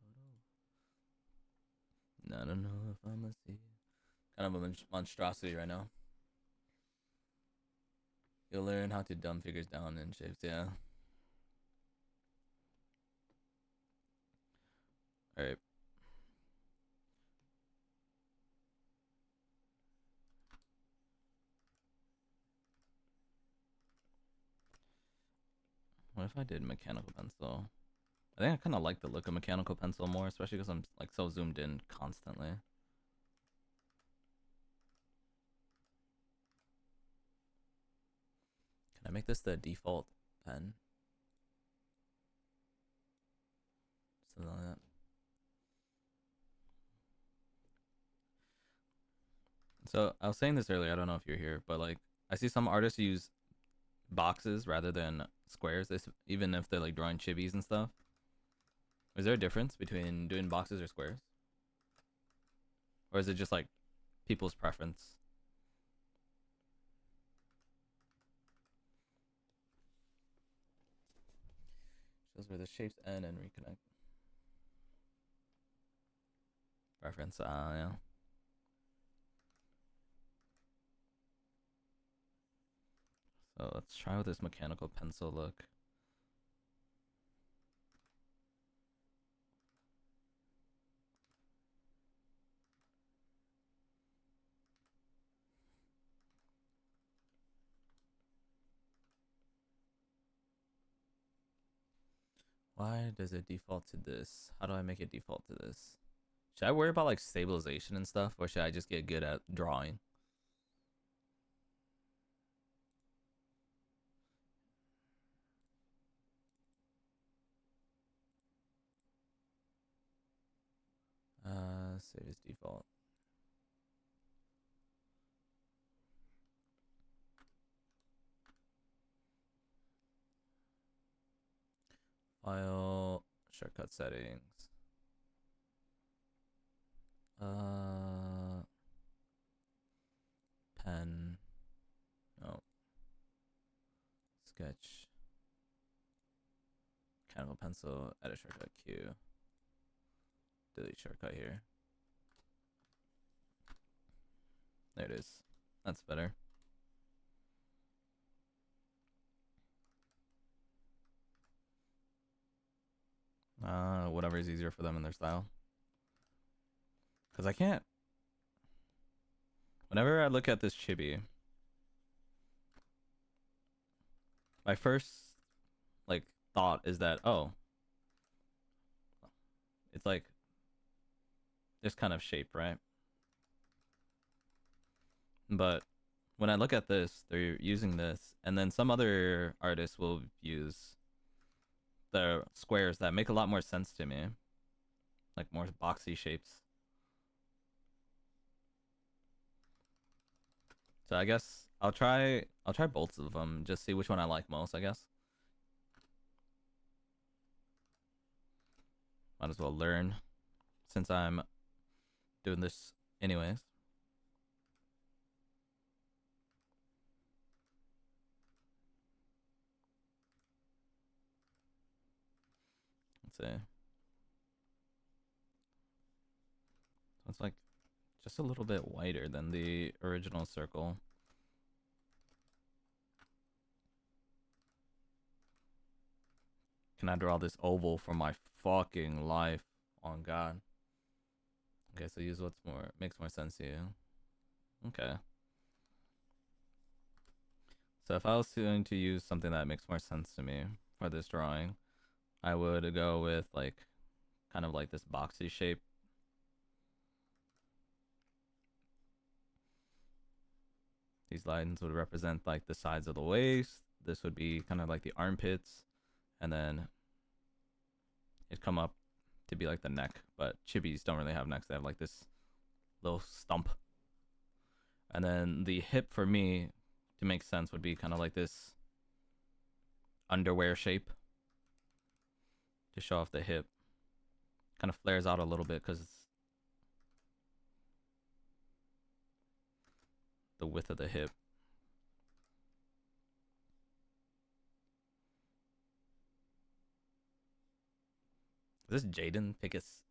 war. I don't know if I'm gonna see you. Kind of a monstrosity right now. You'll learn how to dumb figures down in shapes, yeah. Alright. What if I did mechanical pencil? I think I kind of like the look of mechanical pencil more, especially because I'm like so zoomed in constantly. Can I make this the default pen? Something like that. So I was saying this earlier. I don't know if you're here, but like I see some artists use boxes rather than squares. Even if they're like drawing chibis and stuff. Is there a difference between doing boxes or squares, or is it just like people's preference? Shows where the shapes end and reconnect. Preference. Yeah. So let's try with this mechanical pencil look. Why does it default to this? How do I make it default to this? Should I worry about like stabilization and stuff, or should I just get good at drawing? Save as default. File, shortcut settings. Pen. No. Sketch. Mechanical pencil. Edit shortcut Q. Delete shortcut here. There it is. That's better. Whatever is easier for them in their style. Because I can't. Whenever I look at this chibi, my first like thought is that, oh, it's like this kind of shape, right? But when I look at this, they're using this, and then some other artists will use the squares that make a lot more sense to me, like more boxy shapes. So I guess I'll try both of them, just see which one I like most, I guess. Might as well learn since I'm doing this anyways. Let's see. It's like just a little bit wider than the original circle. Can I draw this oval for my fucking life? On God. Okay, so use what's more makes more sense to you. Okay. So if I was going to use something that makes more sense to me for this drawing, I would go with like kind of like this boxy shape. These lines would represent like the sides of the waist. This would be kind of like the armpits, and then it'd come up to be like the neck. But chibis don't really have necks; they have like this little stump. And then the hip for me to make sense would be kind of like this underwear shape to show off the hip. Kind of flares out a little bit because the width of the hip. Is this Jaden Pickus?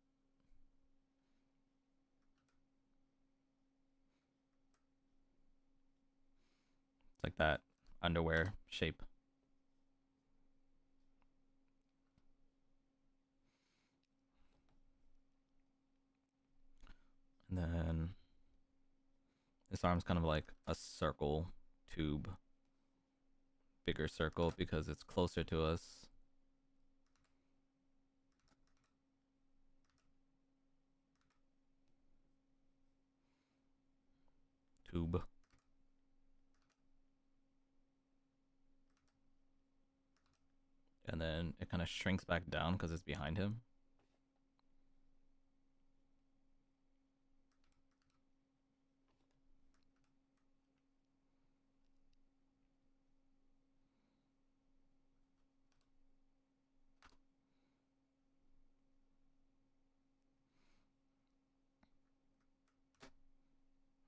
It's like that underwear shape. And then this arm's kind of like a circle tube. Bigger circle because it's closer to us. Tube. And then it kind of shrinks back down because it's behind him.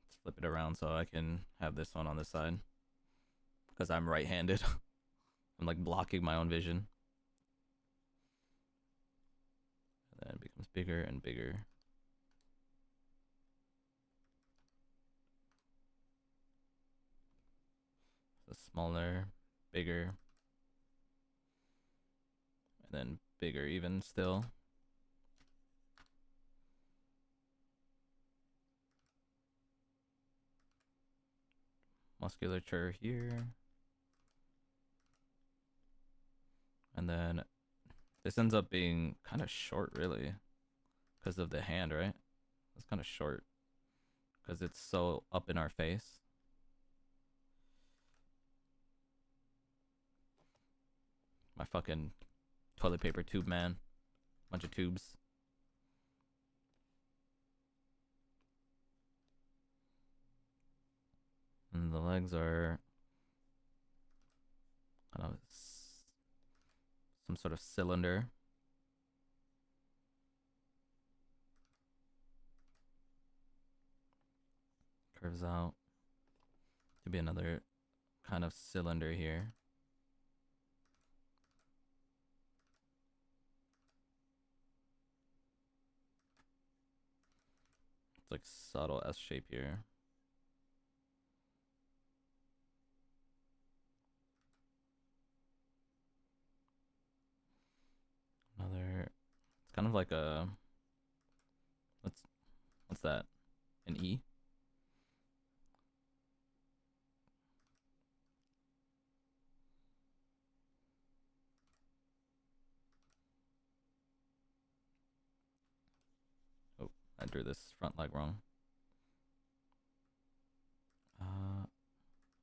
Let's flip it around so I can have this one on this side because I'm right-handed. I'm like blocking my own vision. And then it becomes bigger and bigger. So smaller, bigger, and then bigger even still. Musculature here. And then this ends up being kind of short, really, because of the hand, right? It's kind of short because it's so up in our face. My fucking toilet paper tube man. Bunch of tubes. And the legs are kind of some sort of cylinder. Curves out to be another kind of cylinder here. It's like subtle S shape here. Another, it's kind of like a, what's that? An E? Oh, I drew this front leg wrong.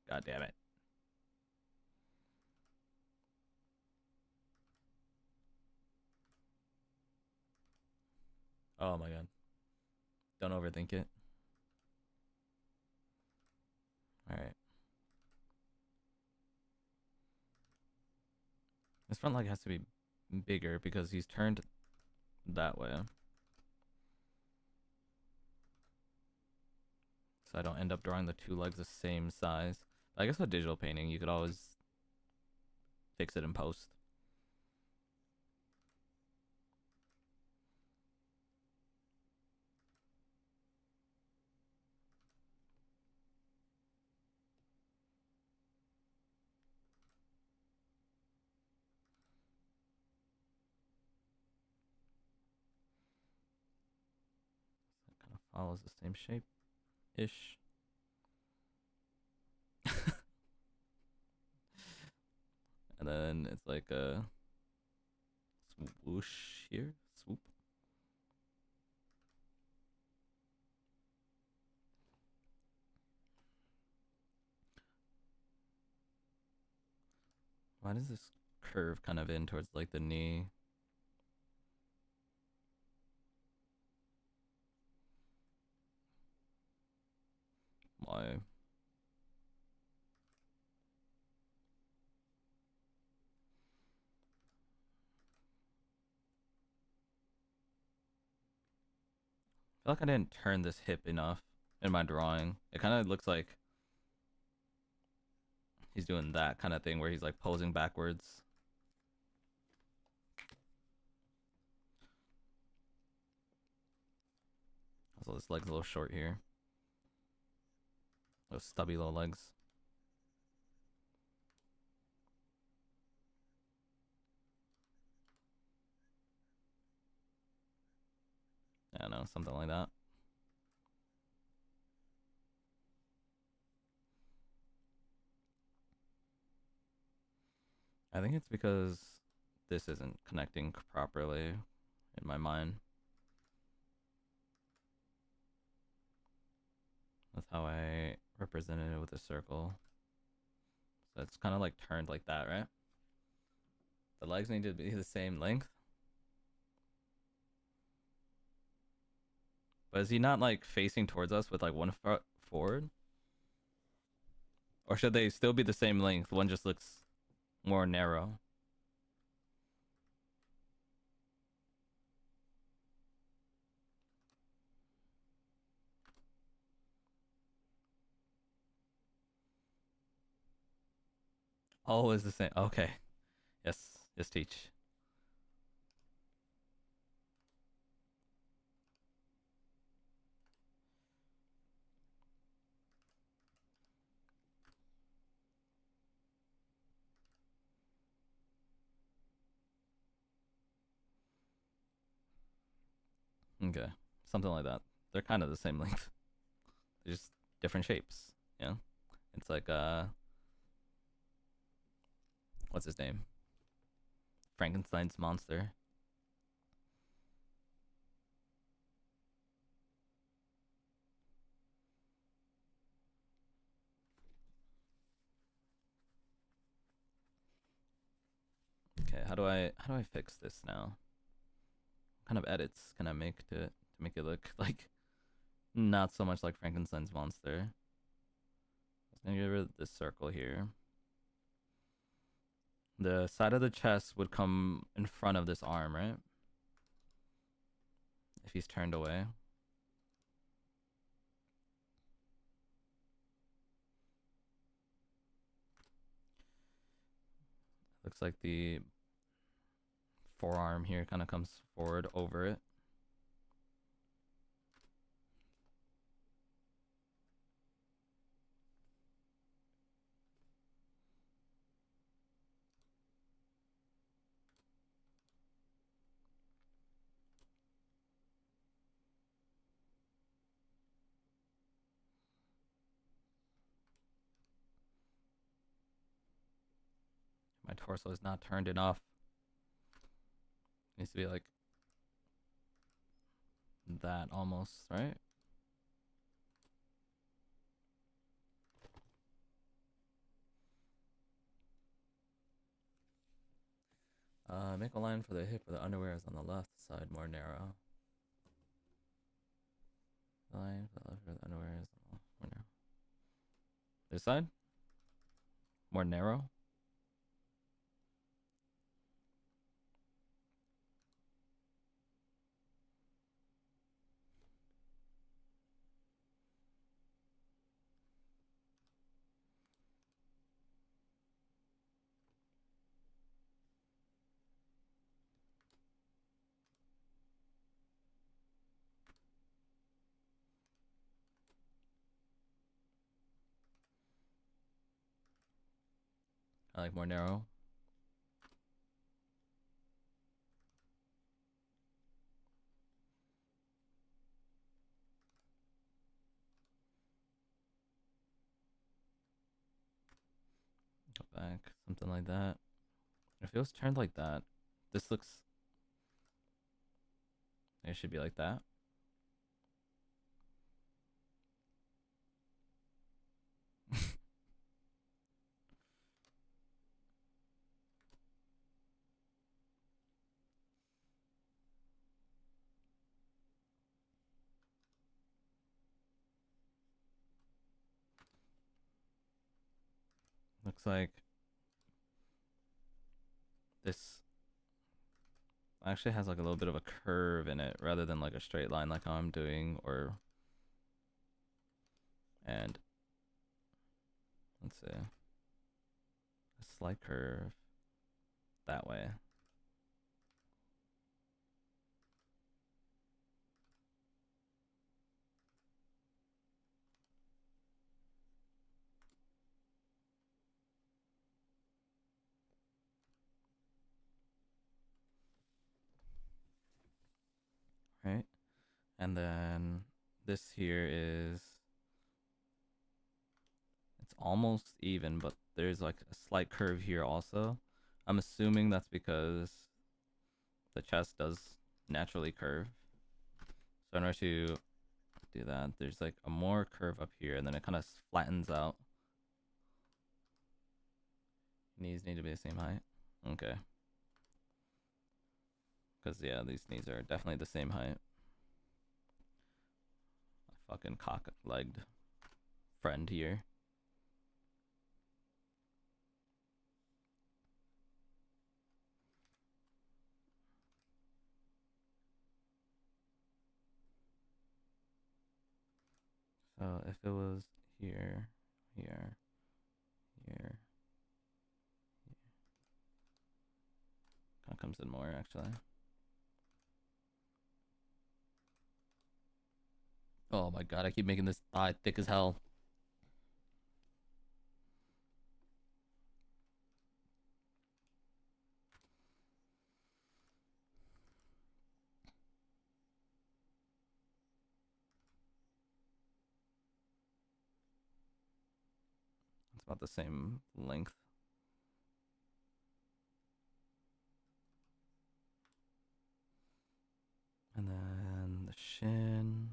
God damn it. Oh my god. Don't overthink it. Alright. This front leg has to be bigger because he's turned that way. So I don't end up drawing the two legs the same size. But I guess with digital painting, you could always fix it in post. It kind of follows the same shape-ish. And then it's like a swoosh here. Swoop. Why does this curve kind of in towards like the knee? Why? I feel like I didn't turn this hip enough in my drawing. It kind of looks like he's doing that kind of thing where he's like posing backwards. Also, this leg's a little short here. Those stubby little legs. I don't know, something like that. I think it's because this isn't connecting properly in my mind. That's how I represented it with a circle. So it's kind of like turned like that, right? The legs need to be the same length. But is he not like facing towards us with like one foot forward? Or should they still be the same length? One just looks more narrow. Always the same. Okay. Yes. Yes, teach. Okay. Something like that. They're kind of the same length. They're just different shapes. Yeah. It's like what's his name? Frankenstein's monster. Okay, how do I fix this now? What kind of edits can I make to make it look like not so much like Frankenstein's monster? Let's gonna get rid of this circle here. The side of the chest would come in front of this arm, right? If he's turned away. Looks like the forearm here kind of comes forward over it. My torso is not turned enough. Needs to be like that almost, right? Make a line for the hip where the underwear is on the left side, more narrow. Line for the left where the underwear is more narrow. This side? More narrow? I like more narrow. Go back, something like that. If it was turned like that, this looks. It should be like that. Looks like this actually has like a little bit of a curve in it rather than like a straight line like how I'm doing, or and let's see, a slight curve that way. Right? And then this here is, it's almost even, but there's like a slight curve here also. I'm assuming that's because the chest does naturally curve. So in order to do that, there's like a more curve up here, and then it kind of flattens out. Knees need to be the same height. Okay. Because, yeah, these knees are definitely the same height. My fucking cock-legged friend here. So if it was here, here, here, kind of comes in more, actually. Oh my god, I keep making this thigh thick as hell. It's about the same length. And then the shin.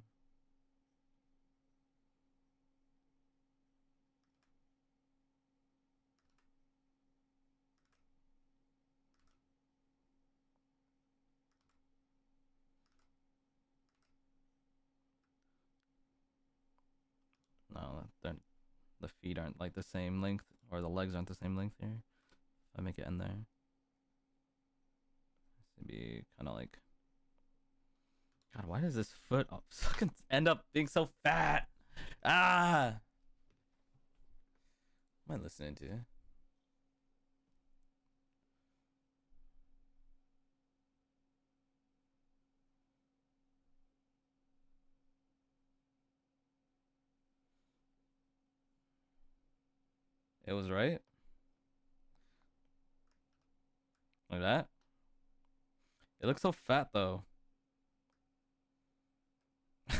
the feet aren't like the same length, or the legs aren't the same length here. I make it in there. It'd be kind of like, God, why does this foot fucking end up being so fat? Ah, what am I listening to? It was right. Like that. It looks so fat though.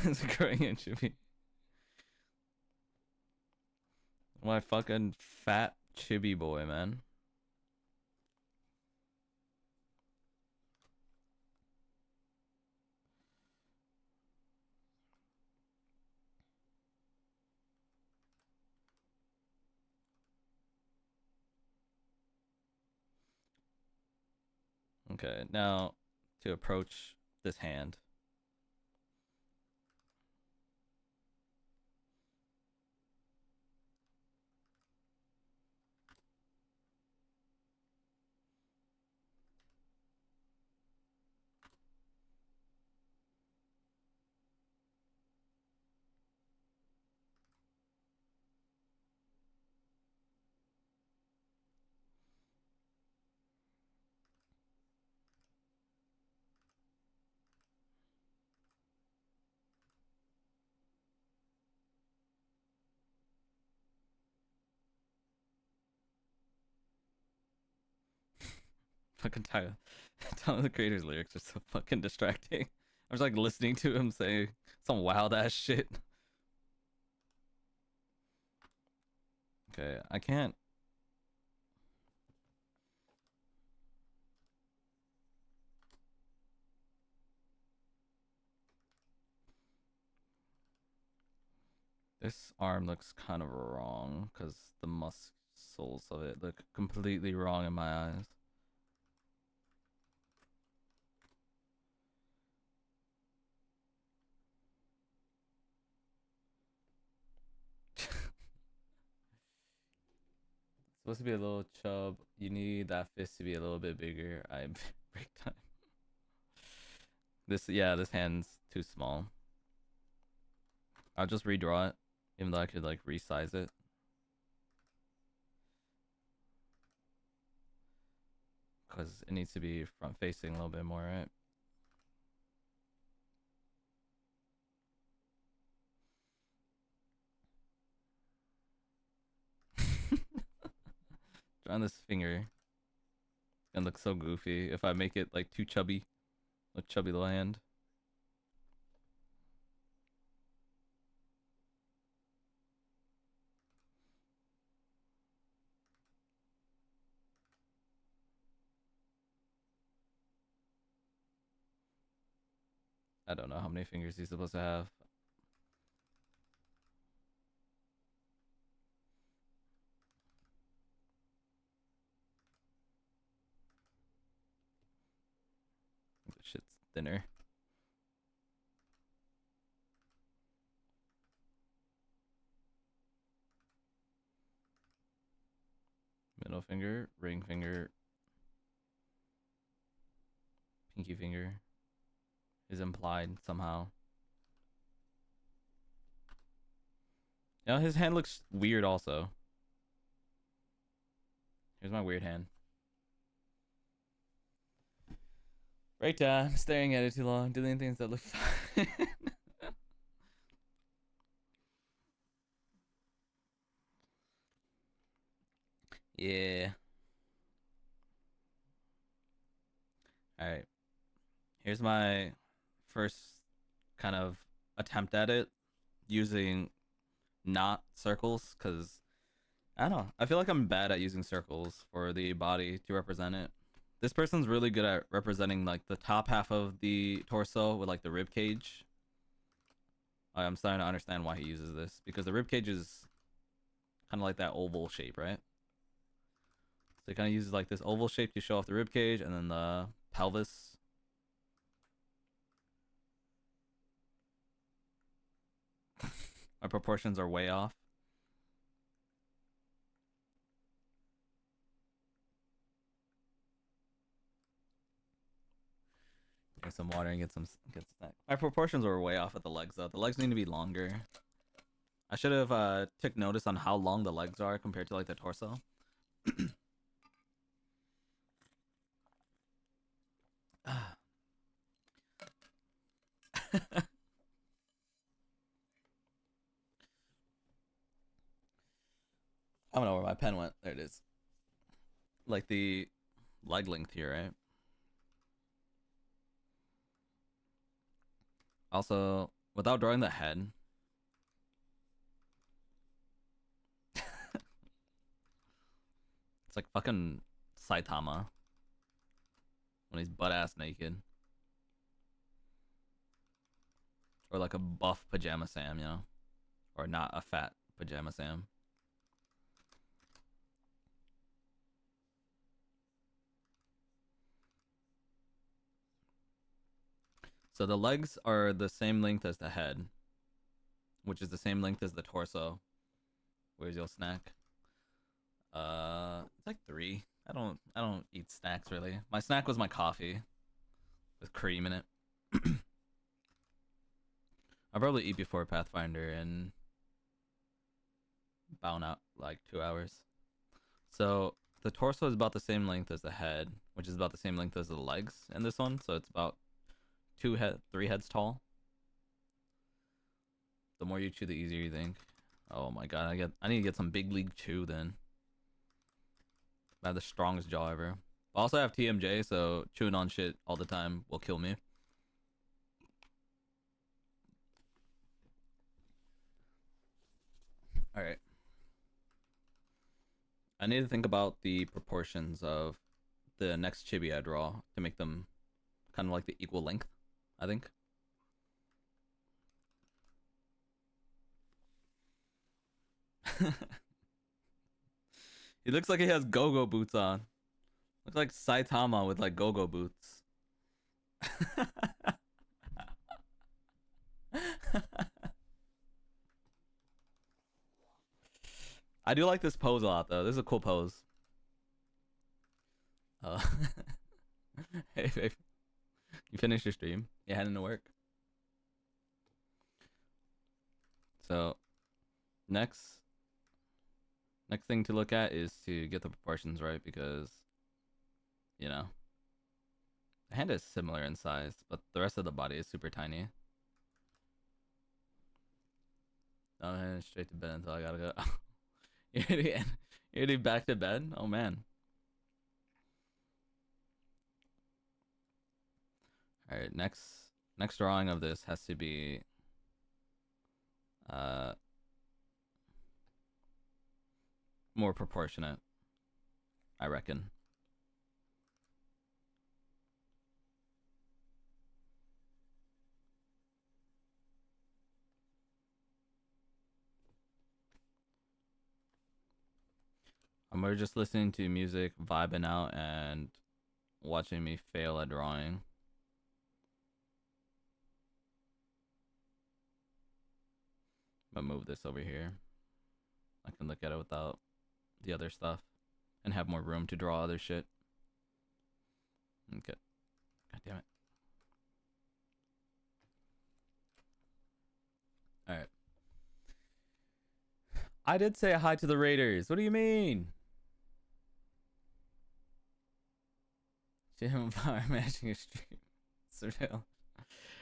It's growing in Chibi. My fucking fat Chibi boy, man. Okay, now to approach this hand. Fucking Tyler. Tyler the Creator's lyrics are so fucking distracting. I was like listening to him say some wild ass shit. Okay, I can't. This arm looks kind of wrong because the muscles of it look completely wrong in my eyes. Supposed to be a little chub. You need that fist to be a little bit bigger. I break time. This hand's too small. I'll just redraw it, even though I could like resize it. Because it needs to be front facing a little bit more, right? Drawing this finger and look so goofy if I make it like too chubby, a chubby little hand. I don't know how many fingers he's supposed to have. This shit's thinner. Middle finger, ring finger, pinky finger is implied somehow. You know, his hand looks weird also. Here's my weird hand. Break time, staring at it too long, doing things that look fine. Yeah. Alright. Here's my first kind of attempt at it using not circles, because I don't know. I feel like I'm bad at using circles for the body to represent it. This person's really good at representing like the top half of the torso with like the rib cage. I'm starting to understand why he uses this, because the rib cage is kind of like that oval shape, right? So he kind of uses like this oval shape to show off the rib cage, and then the pelvis. My proportions are way off. Drink some water and get some snack. My proportions were way off at the legs though. The legs need to be longer. I should have took notice on how long the legs are compared to like the torso. I don't know where my pen went. There it is. Like the leg length here, right? Also, without drawing the head. It's like fucking Saitama when he's butt ass naked. Or like a buff Pajama Sam, you know? Or not a fat Pajama Sam. So the legs are the same length as the head, which is the same length as the torso. Where's your snack? It's like 3. I don't eat snacks really. My snack was my coffee with cream in it. I'll probably eat before Pathfinder and bound out like 2 hours. So the torso is about the same length as the head, which is about the same length as the legs in this one. So it's about 3 heads tall. The more you chew, the easier you think. Oh my god, I need to get some big league chew then. I have the strongest jaw ever. I also have TMJ, so chewing on shit all the time will kill me. Alright. I need to think about the proportions of the next chibi I draw to make them kind of like the equal length, I think. He looks like he has go-go boots on. Looks like Saitama with like go-go boots. I do like this pose a lot though. This is a cool pose. Hey babe. You finished your stream? You heading to work? So next thing to look at is to get the proportions right, because you know the hand is similar in size, but the rest of the body is super tiny. I'm heading straight to bed until I gotta go. You're already back to bed? Oh man. Alright, next drawing of this has to be more proportionate, I reckon. We're just listening to music, vibing out, and watching me fail at drawing. But move this over here. I can look at it without the other stuff and have more room to draw other shit. Okay. God damn it. Alright. I did say hi to the Raiders. What do you mean? Jim Power matching a stream. Surveil.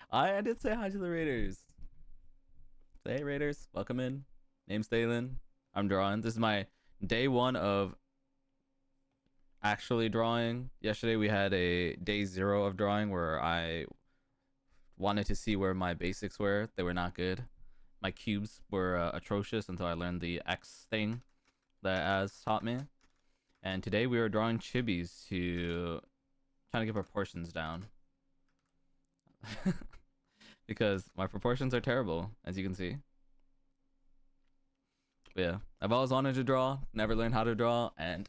I did say hi to the Raiders. Say hey Raiders, welcome in. Name's Thaelinn. I'm drawing. This is my day 1 of actually drawing. Yesterday we had a day 0 of drawing where I wanted to see where my basics were. They were not good. My cubes were atrocious until I learned the X thing that Az taught me. And today we were drawing chibis to trying to get proportions down. Because my proportions are terrible, as you can see. But yeah, I've always wanted to draw, never learned how to draw, and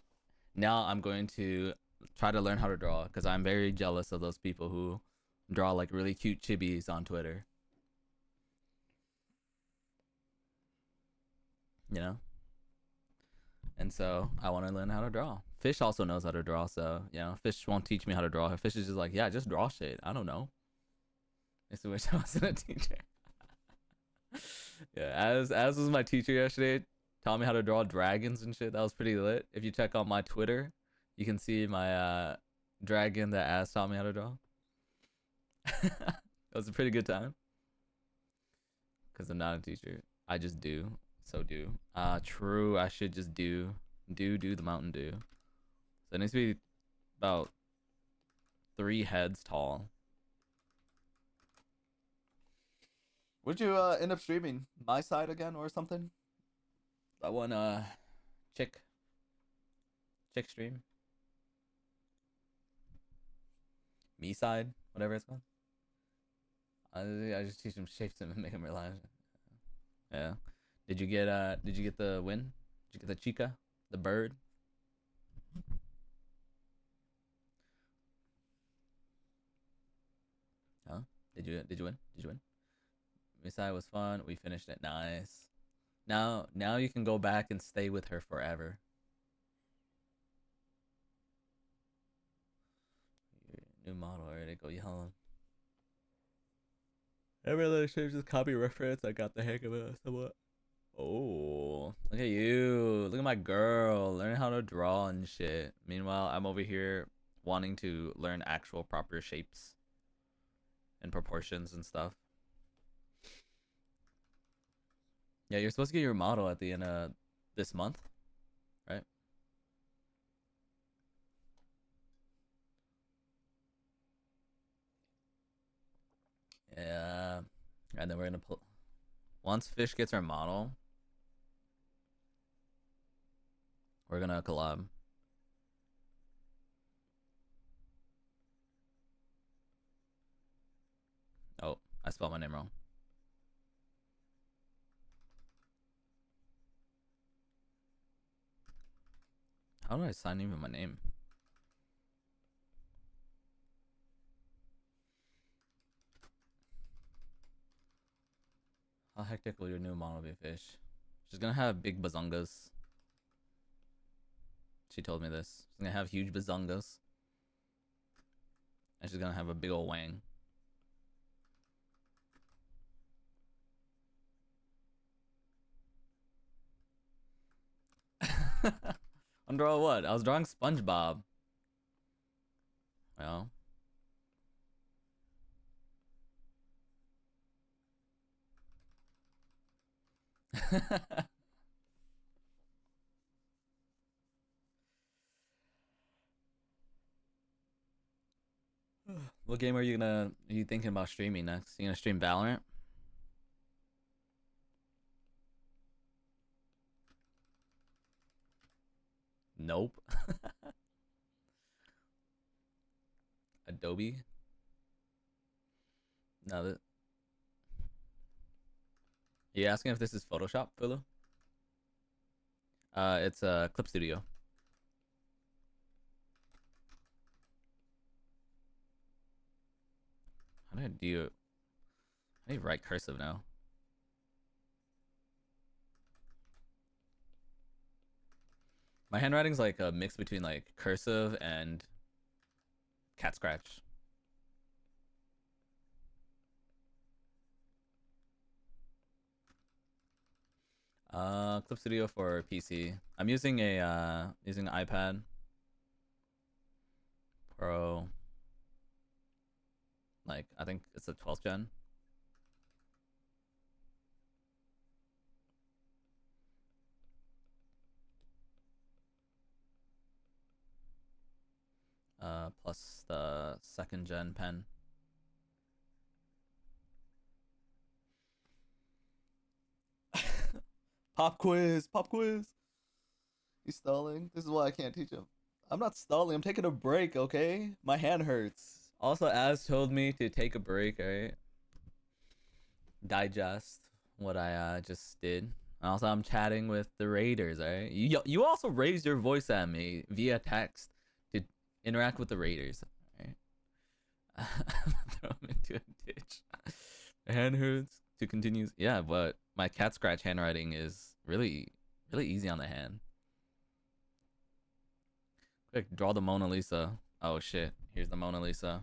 now I'm going to try to learn how to draw, because I'm very jealous of those people who draw like really cute chibis on Twitter. You know? And so I want to learn how to draw. Fish also knows how to draw, so you know, Fish won't teach me how to draw. Fish is just like, yeah, just draw shit. I don't know. I wish I wasn't a teacher. Yeah, as was my teacher yesterday, taught me how to draw dragons and shit. That was pretty lit. If you check on my Twitter, you can see my dragon that Az taught me how to draw. It was a pretty good time. Cause I'm not a teacher. I just do. So do. True. I should just do the Mountain Dew. So it needs to be about 3 heads tall. Would you end up streaming my side again or something? That one chick stream. Me side, whatever it's called. I just teach them shapes and make them realize. Yeah. Did you get the win? Did you get the chica? The bird? Huh? Did you win? Did you win? Misai was fun. We finished it. Nice. Now you can go back and stay with her forever. New model already go yelling. Every little shit just copy reference. I got the hang of it somewhat. Oh, look at you. Look at my girl. Learning how to draw and shit. Meanwhile, I'm over here wanting to learn actual proper shapes and proportions and stuff. Yeah, you're supposed to get your model at the end of this month, right? Yeah. And then we're gonna pull. Once Fish gets our model, we're gonna collab. Oh, I spelled my name wrong. How do I sign even my name? How hectic will your new model be, Fish? She's gonna have big bazongas. She told me this. She's gonna have huge bazongas. And she's gonna have a big old wang. I'm drawing what? I was drawing SpongeBob. Well. What game are you thinking about streaming next? You gonna stream Valorant? Nope. Adobe? No, that. Are you asking if this is Photoshop, Philo? It's Clip Studio. How do I do? How do you write cursive now? My handwriting's like a mix between like cursive and cat scratch. Clip Studio for PC. I'm using a using an iPad Pro. Like I think it's a 12th gen. Plus the 2nd gen pen. Pop quiz, pop quiz. He's stalling. This is why I can't teach him. I'm not stalling. I'm taking a break. Okay, my hand hurts. Also, Az told me to take a break. Alright, digest what I just did. Also, I'm chatting with the raiders. Alright, you also raised your voice at me via text to interact with the raiders. Alright, throw him into a ditch. Hand hurts to continue. Yeah, but my cat scratch handwriting is really easy on the hand. Quick, draw the Mona Lisa. Oh shit, here's the Mona Lisa.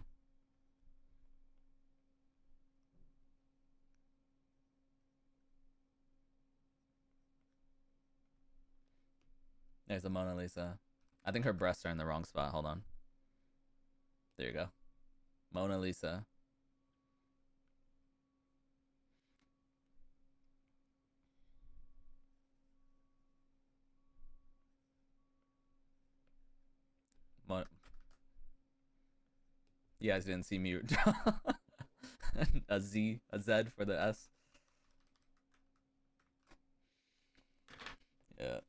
There's a Mona Lisa. I think her breasts are in the wrong spot. Hold on. There you go. Mona Lisa. Mon- you guys didn't see me draw a Z for the S. Yeah.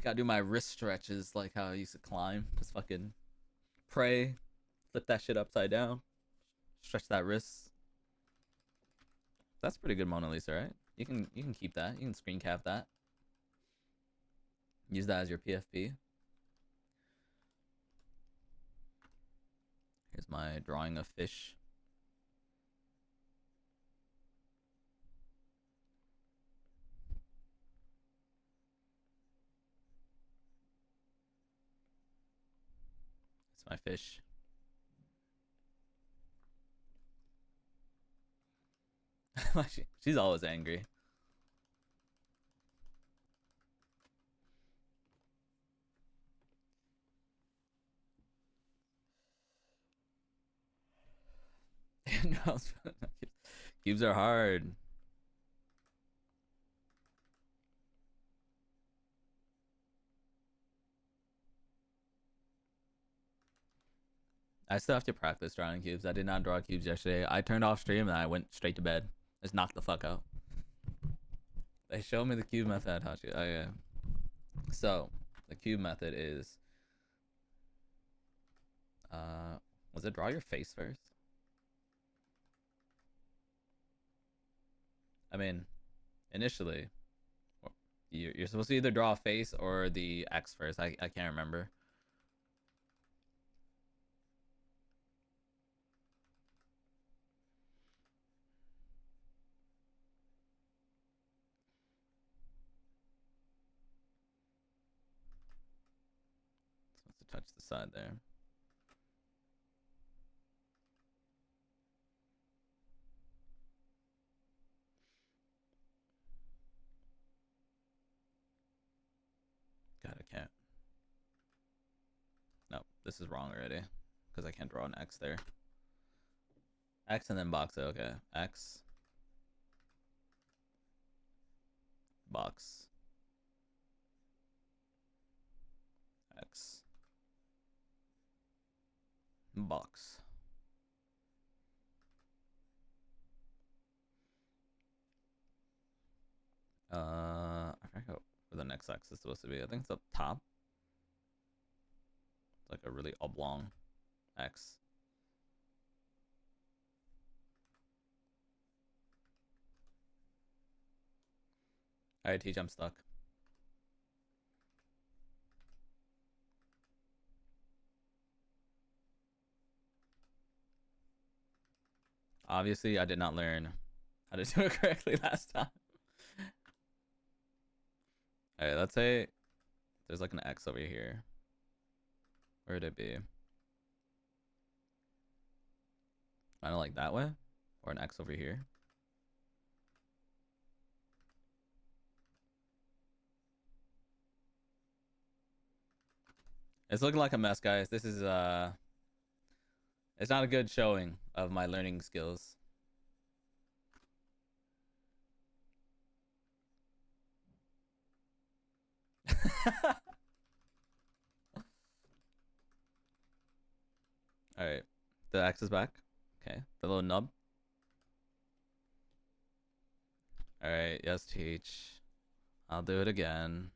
Gotta do my wrist stretches like how I used to climb. Just fucking pray, flip that shit upside down, stretch that wrist. That's pretty good Mona Lisa, right? You can keep that. You can screen cap that. Use that as your PFP. Here's my drawing of fish. It's my fish. She's always angry. No, cubes are hard. I still have to practice drawing cubes. I did not draw cubes yesterday. I turned off stream and I went straight to bed. Just knocked the fuck out. They showed me the cube method, Hachi. Oh yeah. So the cube method is was it draw your face first? I mean, initially you're supposed to either draw a face or the X first. I can't remember. Supposed to touch the side there. God, I can't. No, this is wrong already. Because I can't draw an X there. X and then box it. Okay. X. Box. X. Box. I forgot where the next X is supposed to be. I think it's up top. It's like a really oblong X. Alright, Teach, I'm stuck. Obviously, I did not learn how to do it correctly last time. Alright, let's say there's like an X over here. Where would it be? Kind of like that way? Or an X over here? It's looking like a mess, guys. This is it's not a good showing of my learning skills. All right, the X is back. Okay, the little nub. All right, yes, Teach. I'll do it again.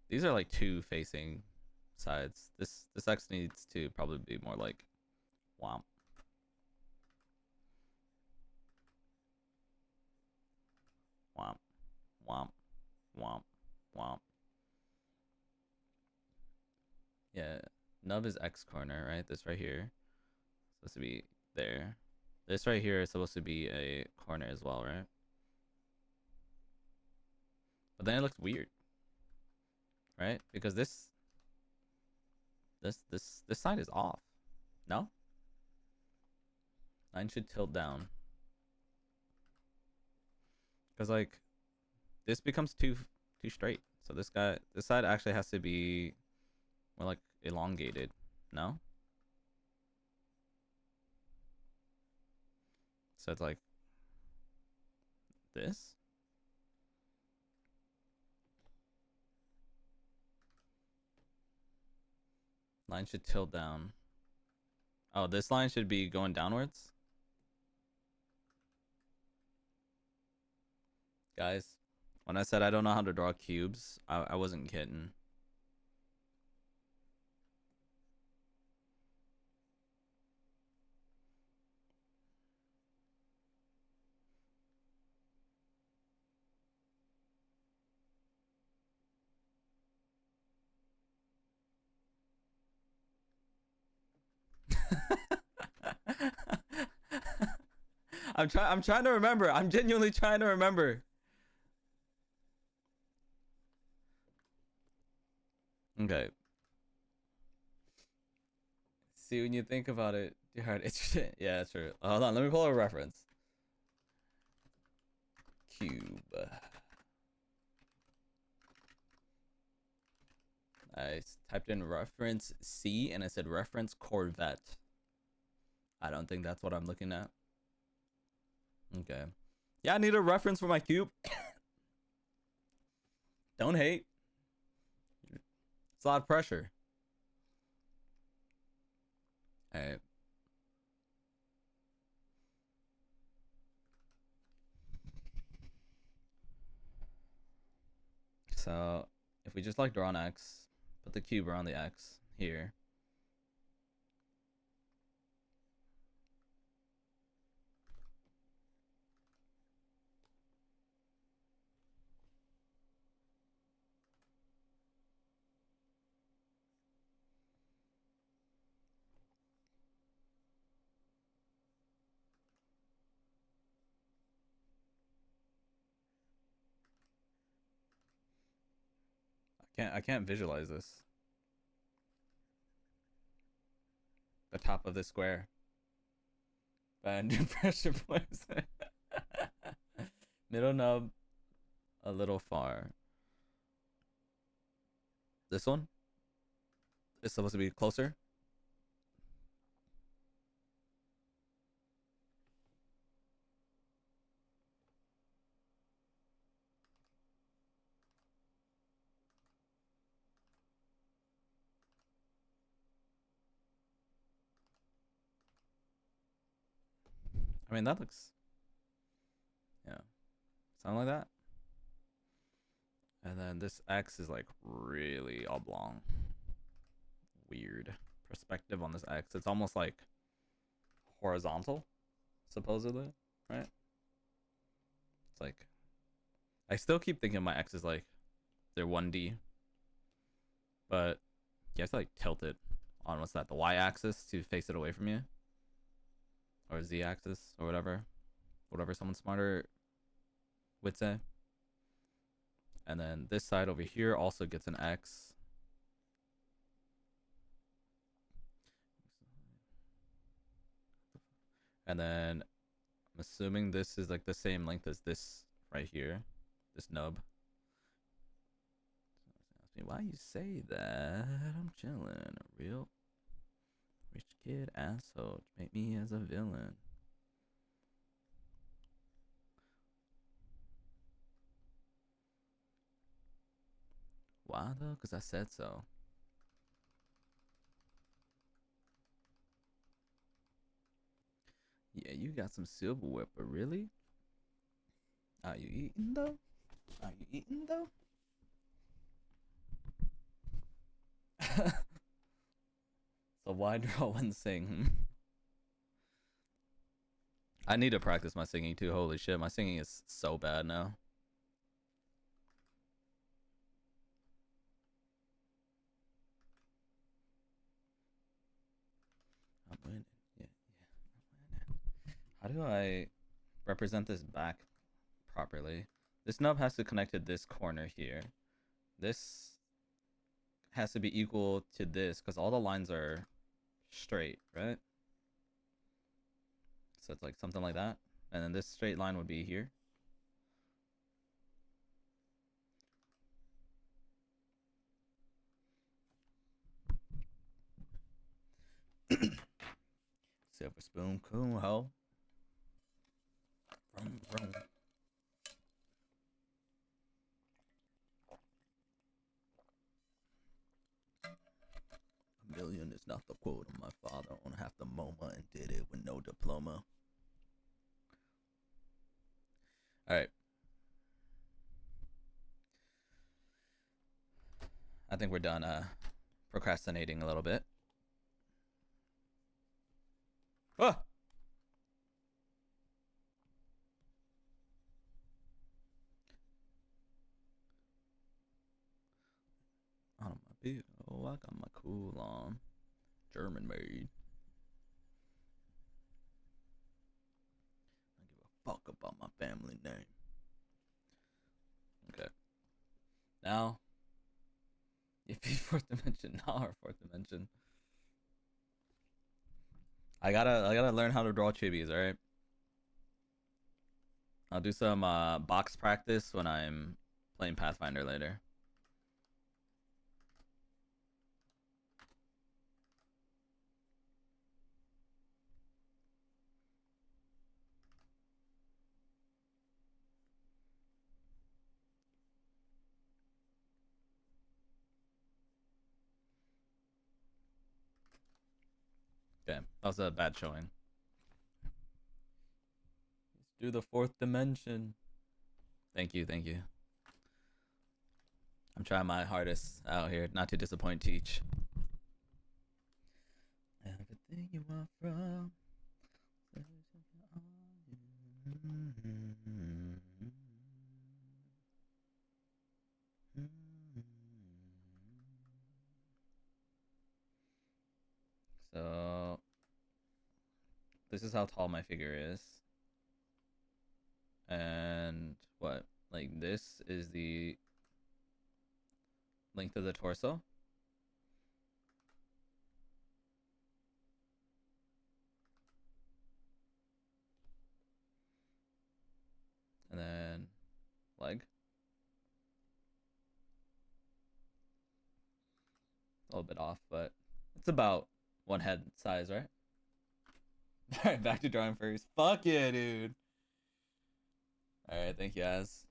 These are like two facing sides. This X needs to probably be more like womp. Womp. Womp. Womp. Womp. Yeah. Nub is X corner, right? This right here. Supposed to be there. This right here is supposed to be a corner as well, right? But then it looks weird. Right? Because this This side is off. No? Line should tilt down. Cause like this becomes too straight. So this side actually has to be more like elongated. No? So it's like this. Line should tilt down. Oh, this line should be going downwards. Guys, when I said I don't know how to draw cubes, I wasn't kidding. I'm trying to remember. I'm genuinely trying to remember. Okay. See, when you think about it, it's yeah, it's true. Hold on, let me pull a reference. Cube. I typed in reference C and I said reference Corvette. I don't think that's what I'm looking at. Okay. Yeah, I need a reference for my cube. Don't hate. It's a lot of pressure. Alright. So if we just like draw an X, put the cube around the X here. I can't visualize this. The top of the square. And pressure points. Middle nub a little far. This one is supposed to be closer. I mean, that looks, yeah, something like that. And then this X is like really oblong. Weird perspective on this X. It's almost like horizontal, supposedly, right? It's like, I still keep thinking my X is like, they're 1D. But you have to like tilt it on what's that, the Y axis to face it away from you. Or Z axis or whatever. Whatever someone smarter would say. And then this side over here also gets an X. And then I'm assuming this is like the same length as this right here. This nub. Ask me why you say that. I'm chilling. A real rich kid asshole. Make me as a villain. Why though? Because I said so. Yeah, you got some silverware, but really? Are you eating though? Are you eating though? So why draw when sing? I need to practice my singing too. Holy shit, my singing is so bad now. I'm winning. Yeah, yeah. I'm winning. How do I represent this back properly? This nub has to connect to this corner here. This has to be equal to this because all the lines are straight, right? So it's like something like that. And then this straight line would be here. Silver spoon, cool ho. Vroom, vroom. A million is not the quote of my father on half the MoMA and did it with no diploma. All right. I think we're done procrastinating a little bit. Ah! On my beat. Oh, I got my cool on. German made. I give a fuck about my family name. Okay. Now, if you fourth dimension, now our fourth dimension. I gotta learn how to draw chibis, alright? I'll do some box practice when I'm playing Pathfinder later. Okay, that was a bad showing. Let's do the fourth dimension. Thank you, thank you. I'm trying my hardest out here not to disappoint Teach. Everything you want from. So this is how tall my figure is. And what? Like this is the length of the torso. And then leg. A little bit off, but it's about one head size, right? Alright, back to drawing first. Fuck yeah, dude. Alright, thank you guys.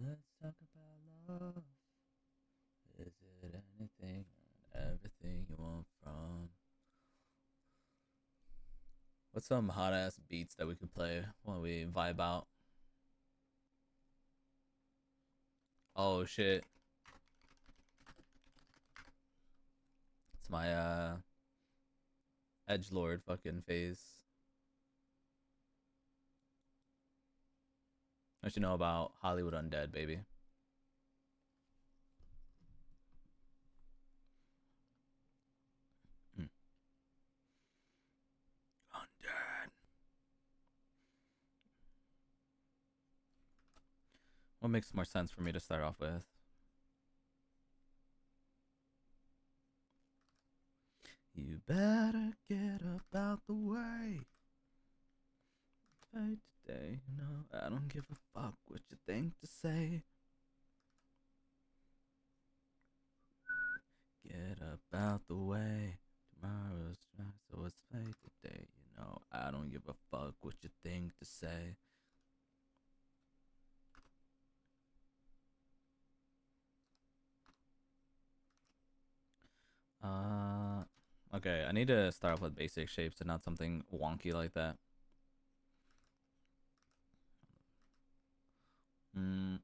Let's talk about love. Is it anything and everything you want from? What's some hot ass beats that we could play when we vibe out? Oh shit. It's my edgelord fucking phase. What you know about Hollywood Undead, baby? Undead. What makes more sense for me to start off with? You better get up out the way. Right today, you know, I don't give a fuck what you think to say. Get up out the way. Tomorrow's trying, so it's late today, you know, I don't give a fuck what you think to say. Okay, I need to start off with basic shapes and not something wonky like that. Hmm.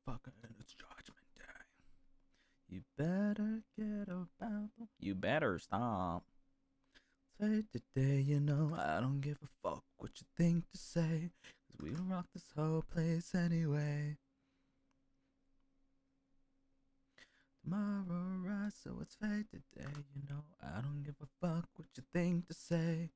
motherfucker, and it's Judgment Day. You better get about them. You better stop. Say today, you know, I don't give a fuck what you think to say, 'cause we rock this whole place anyway. Tomorrow rise, so it's fate today, you know, I don't give a fuck what you think to say.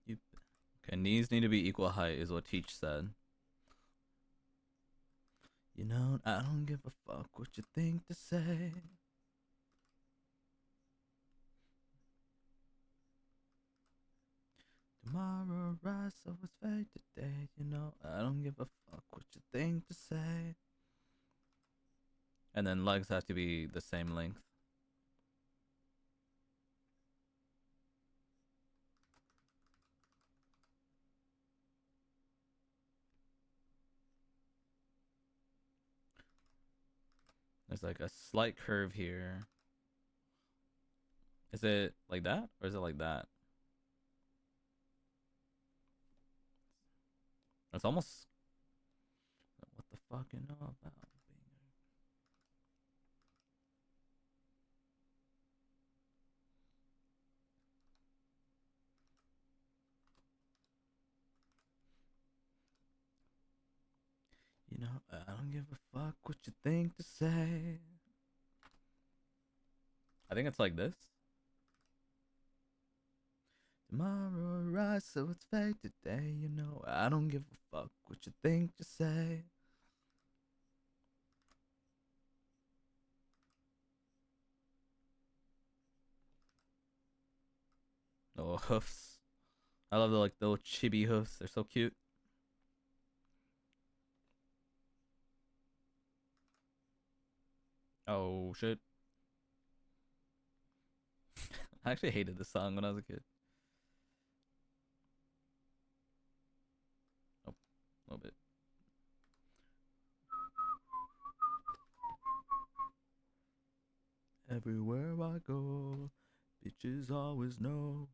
You Okay, knees need to be equal height, is what Teach said. You know, I don't give a fuck what you think to say. Tomorrow rise, so it's fate today, you know, I don't give a fuck what you think to say. And then legs have to be the same length. There's like a slight curve here. Is it like that? Or is it like that? It's almost... What the fuck you know about being... You know, I don't give a fuck what you think to say. I think it's like this. Tomorrow rise, so it's fate today, you know, I don't give a fuck what you think to say. Oh, hoofs. I love the like the little chibi hoofs. They're so cute. Oh shit. I actually hated this song when I was a kid. Oh, a little bit. Everywhere I go, bitches always know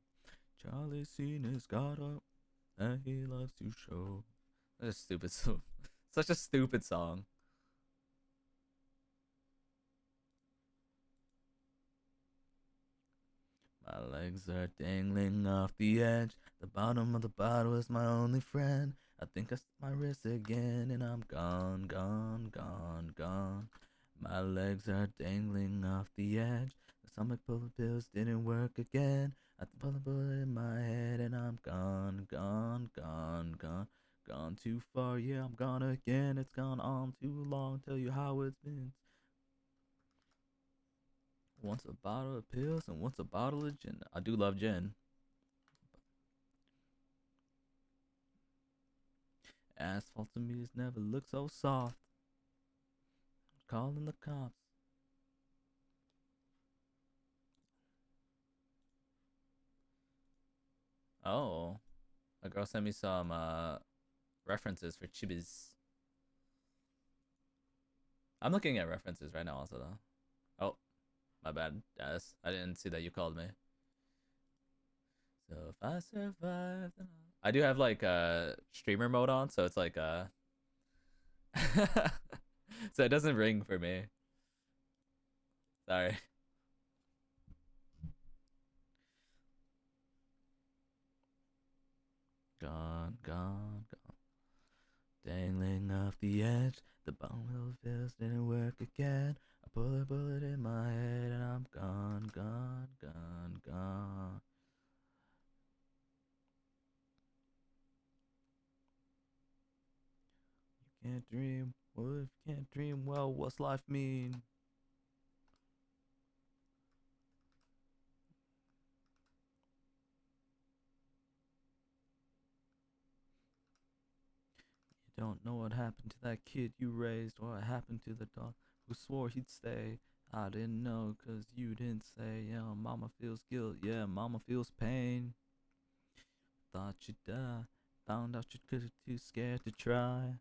Charlie Cena's got up and he loves to show. That's a stupid song. Such a stupid song. My legs are dangling off the edge. The bottom of the bottle is my only friend. I think I snapped my wrist again and I'm gone, gone, gone, gone. My legs are dangling off the edge. The stomach full of pills didn't work again. I put a bullet in my head and I'm gone, gone, gone, gone. Gone too far, yeah, I'm gone again. It's gone on too long. Tell you how it's been. Once a bottle of pills and once a bottle of gin. I do love gin. Asphalt to me has never looked so soft. Calling the cops. Oh, a girl sent me some references for Chibis. I'm looking at references right now also though. Oh, my bad, Daz. I didn't see that you called me. So if I survive, then I do have like streamer mode on, so it's like so it doesn't ring for me. Sorry. Gone, gone, gone. Dangling off the edge, the bone of pills didn't work again. I pull a bullet in my head and I'm gone, gone, gone, gone. can't dream, what if you can't dream? Well, what's life mean? You don't know what happened to that kid you raised, or what happened to the dog who swore he'd stay. I didn't know, cause you didn't say. Yeah, mama feels guilt, yeah, mama feels pain. Thought you'd die, found out you're too scared to try.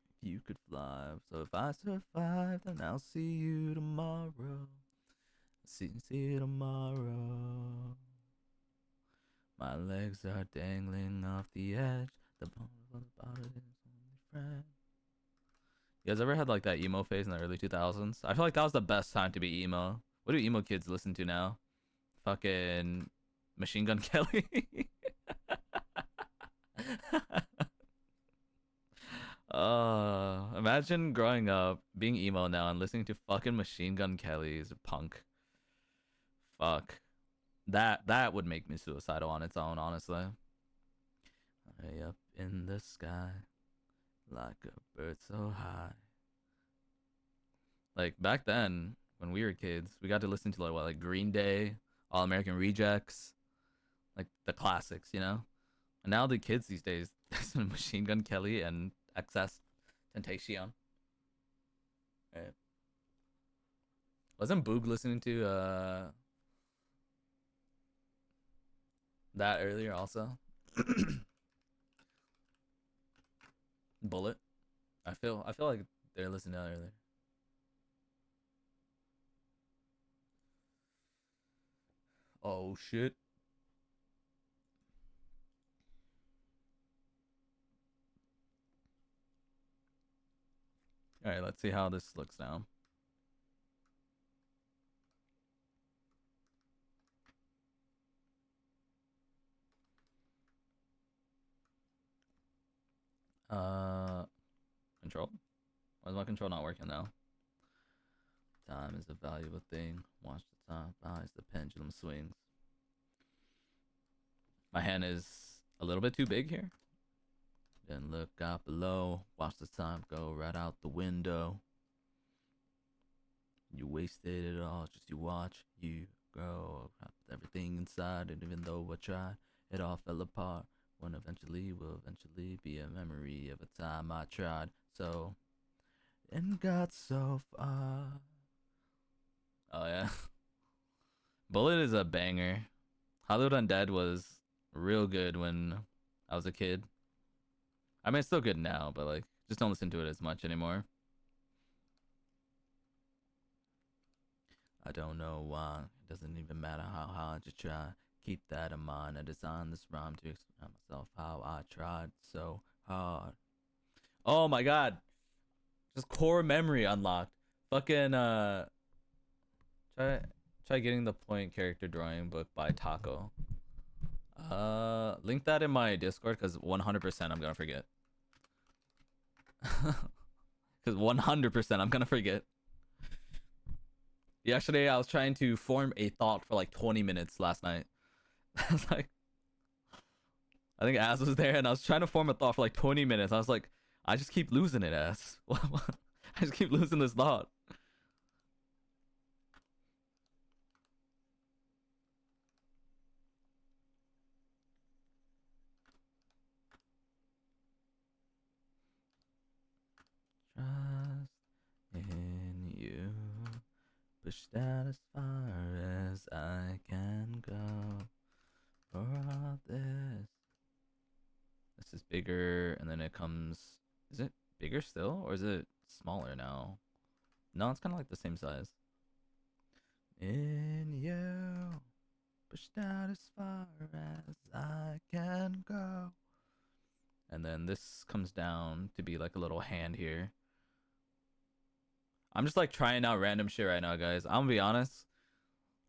If you could fly, so if I survive, then I'll see you tomorrow. See you tomorrow. My legs are dangling off the edge. The bone of the bottom is only friend. You guys ever had like that emo phase in the early 2000s? I feel like that was the best time to be emo. What do emo kids listen to now? Fucking Machine Gun Kelly. Imagine growing up, being emo now, and listening to fucking Machine Gun Kelly's punk. Fuck. That would make me suicidal on its own, honestly. Way up in the sky, like a bird so high. Like back then, when we were kids, we got to listen to like what, like Green Day, All American Rejects, like the classics, you know. And now the kids these days, listen to Machine Gun Kelly and XS Temptation. Right. Wasn't Boog listening to that earlier also? Bullet. I feel like they're listening to that earlier. Oh shit. All right, let's see how this looks now. Control. Why is my control not working now? Time is a valuable thing. Watch the time as the pendulum swings. My hand is a little bit too big here. Then look out below. Watch the time go right out the window. You wasted it all just to watch you grow. Everything inside, and even though I tried, it all fell apart. When eventually will eventually be a memory of a time I tried so and got so far. Oh yeah. Bullet is a banger. Hollywood Undead was real good when I was a kid. I mean, it's still good now, but like, just don't listen to it as much anymore. I don't know why. It doesn't even matter how hard you try. Keep that in mind. I designed this rhyme to explain myself how I tried so hard. Oh my god. Just core memory unlocked. Fucking try try getting the point character drawing book by Taco. Link that in my Discord because 100% I'm gonna forget. Because 100% I'm gonna forget. Yesterday I was trying to form a thought for like 20 minutes last night. I was like, I think Az was there and I was trying to form a thought for like 20 minutes. I was like, I just keep losing it, Az. I just keep losing this thought. Trust in you. Push that as far as I can go. For all this. This is bigger, and then it comes. Is it bigger still, or is it smaller now? No, it's kind of like the same size. In you, push that as far as I can go. And then this comes down to be like a little hand here. I'm just like trying out random shit right now, guys. I'm gonna be honest.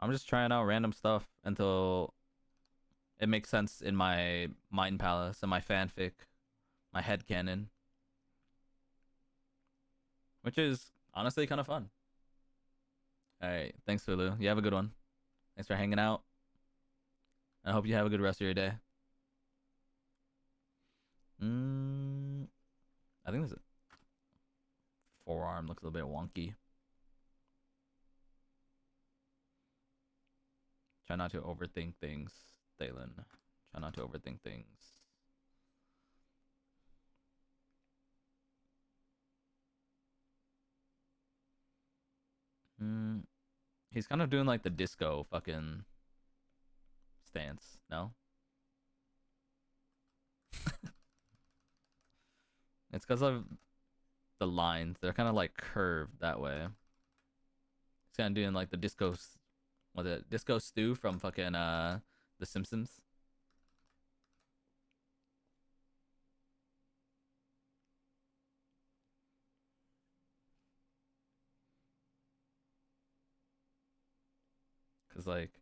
I'm just trying out random stuff until it makes sense in my mind palace and my fanfic, my headcanon. Which is honestly kind of fun. Alright, thanks, Lulu. You have a good one. Thanks for hanging out. I hope you have a good rest of your day. Mm, I think this forearm looks a little bit wonky. Try not to overthink things, Thaelinn. Try not to overthink things. Mm, he's kind of doing like the disco fucking stance, no? It's because of the lines. They're kind of like curved that way. He's kind of doing like the disco, what is it? Disco stew from fucking The Simpsons. Cause like,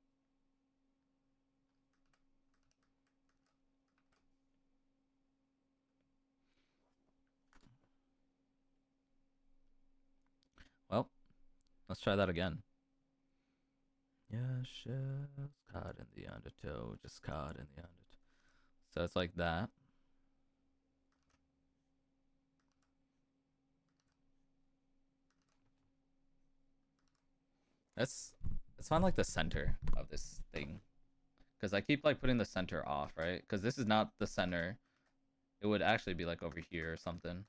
well, let's try that again. Yeah, shells caught in the undertow, just caught in the undertow. So it's like that. That's let's find like the center of this thing, because I keep like putting the center off, right? Because this is not the center. It would actually be like over here or something.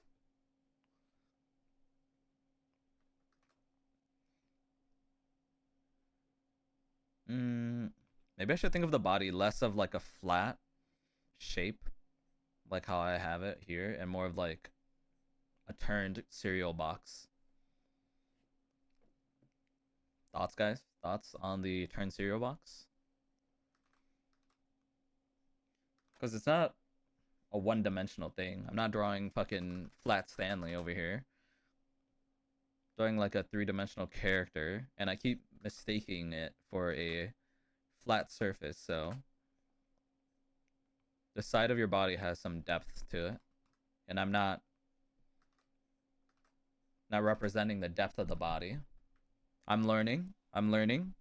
Mm, maybe I should think of the body less of like a flat shape, like how I have it here, and more of like a turned cereal box. Thoughts, guys? Thoughts on the turned cereal box? Because it's not a one-dimensional thing. I'm not drawing fucking flat Stanley over here. Drawing like a three-dimensional character, and I keep mistaking it for a flat surface. So the side of your body has some depth to it, and I'm not representing the depth of the body. I'm learning. I'm learning.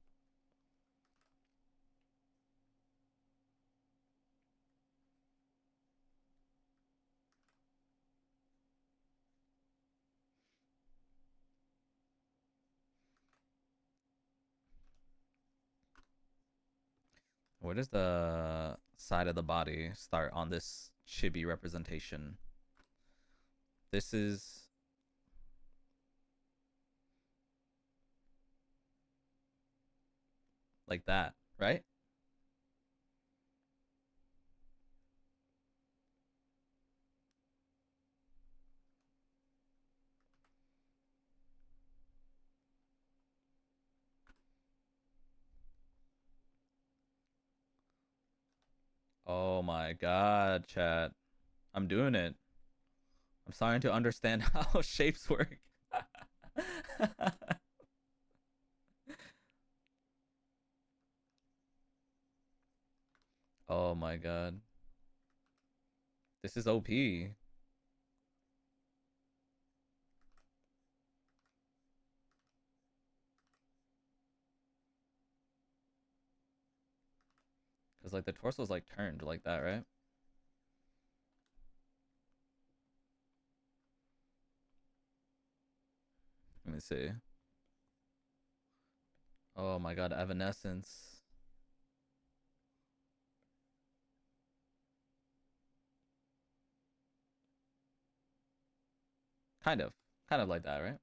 Where does the side of the body start on this chibi representation? This is like that, right? Oh my god, chat. I'm doing it. I'm starting to understand how shapes work. Oh my god. This is OP. Cause like the torso's like turned like that, right? Let me see. Oh my god, Evanescence. Kind of. Kind of like that, right?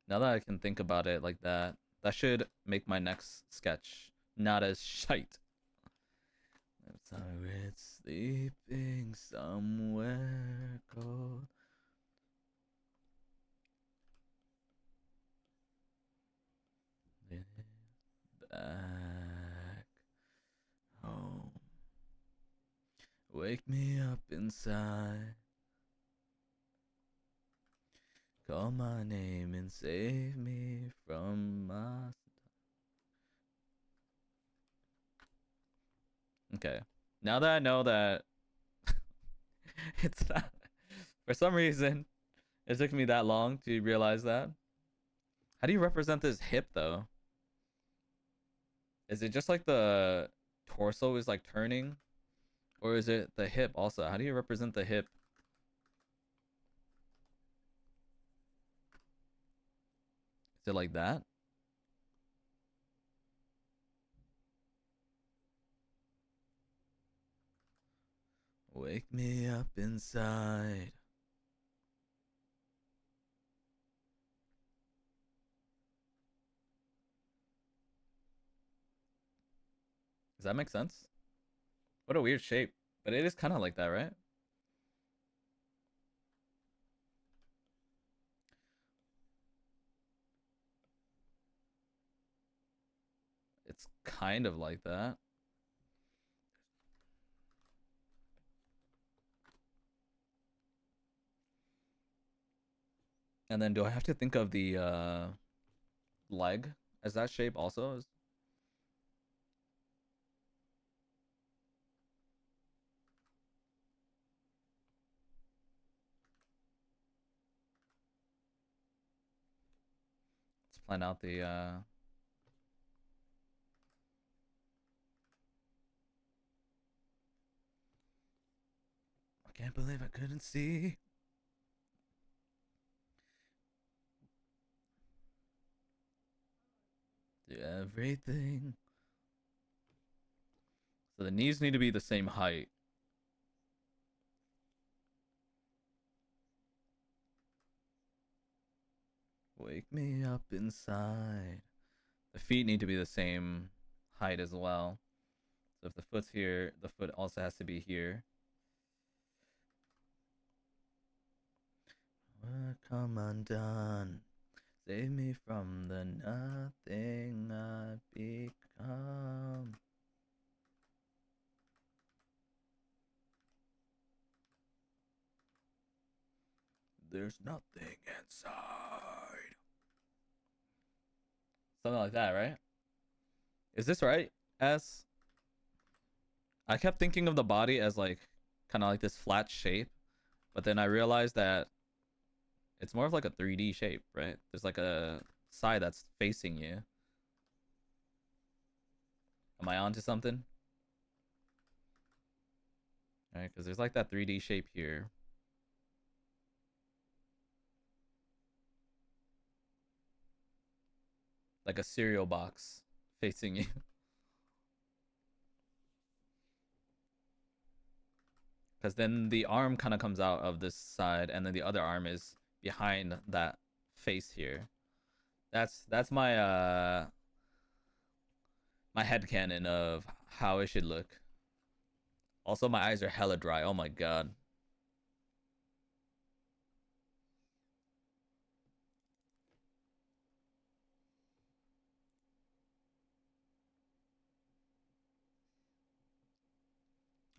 Now that I can think about it like that, that should make my next sketch not as shite. I'm sorry, it's sleeping somewhere cold. Back home. Wake me up inside. Call my name and save me from my. Okay. Now that I know that it's not. For some reason, it took me that long to realize that. How do you represent this hip though? Is it just like the torso is like turning, or is it the hip also? How do you represent the hip? Is it like that? Wake me up inside. Does that make sense? What a weird shape. But it is kind of like that, right? It's kind of like that. And then do I have to think of the leg as that shape also? Let's plan out the I can't believe I couldn't see. Do everything. So the knees need to be the same height. Wake me up inside. The feet need to be the same height as well. So if the foot's here, the foot also has to be here. Come undone. Save me from the nothing I become. There's nothing inside. Something like that, right? Is this right? S. I kept thinking of the body as like kind of like this flat shape, but then I realized that it's more of like a 3D shape, right? There's like a side that's facing you. Am I onto something? All right, because there's like that 3D shape here, like a cereal box facing you. Because then the arm kind of comes out of this side, and then the other arm is behind that face here. That's my headcanon of how it should look. Also, my eyes are hella dry. Oh my god.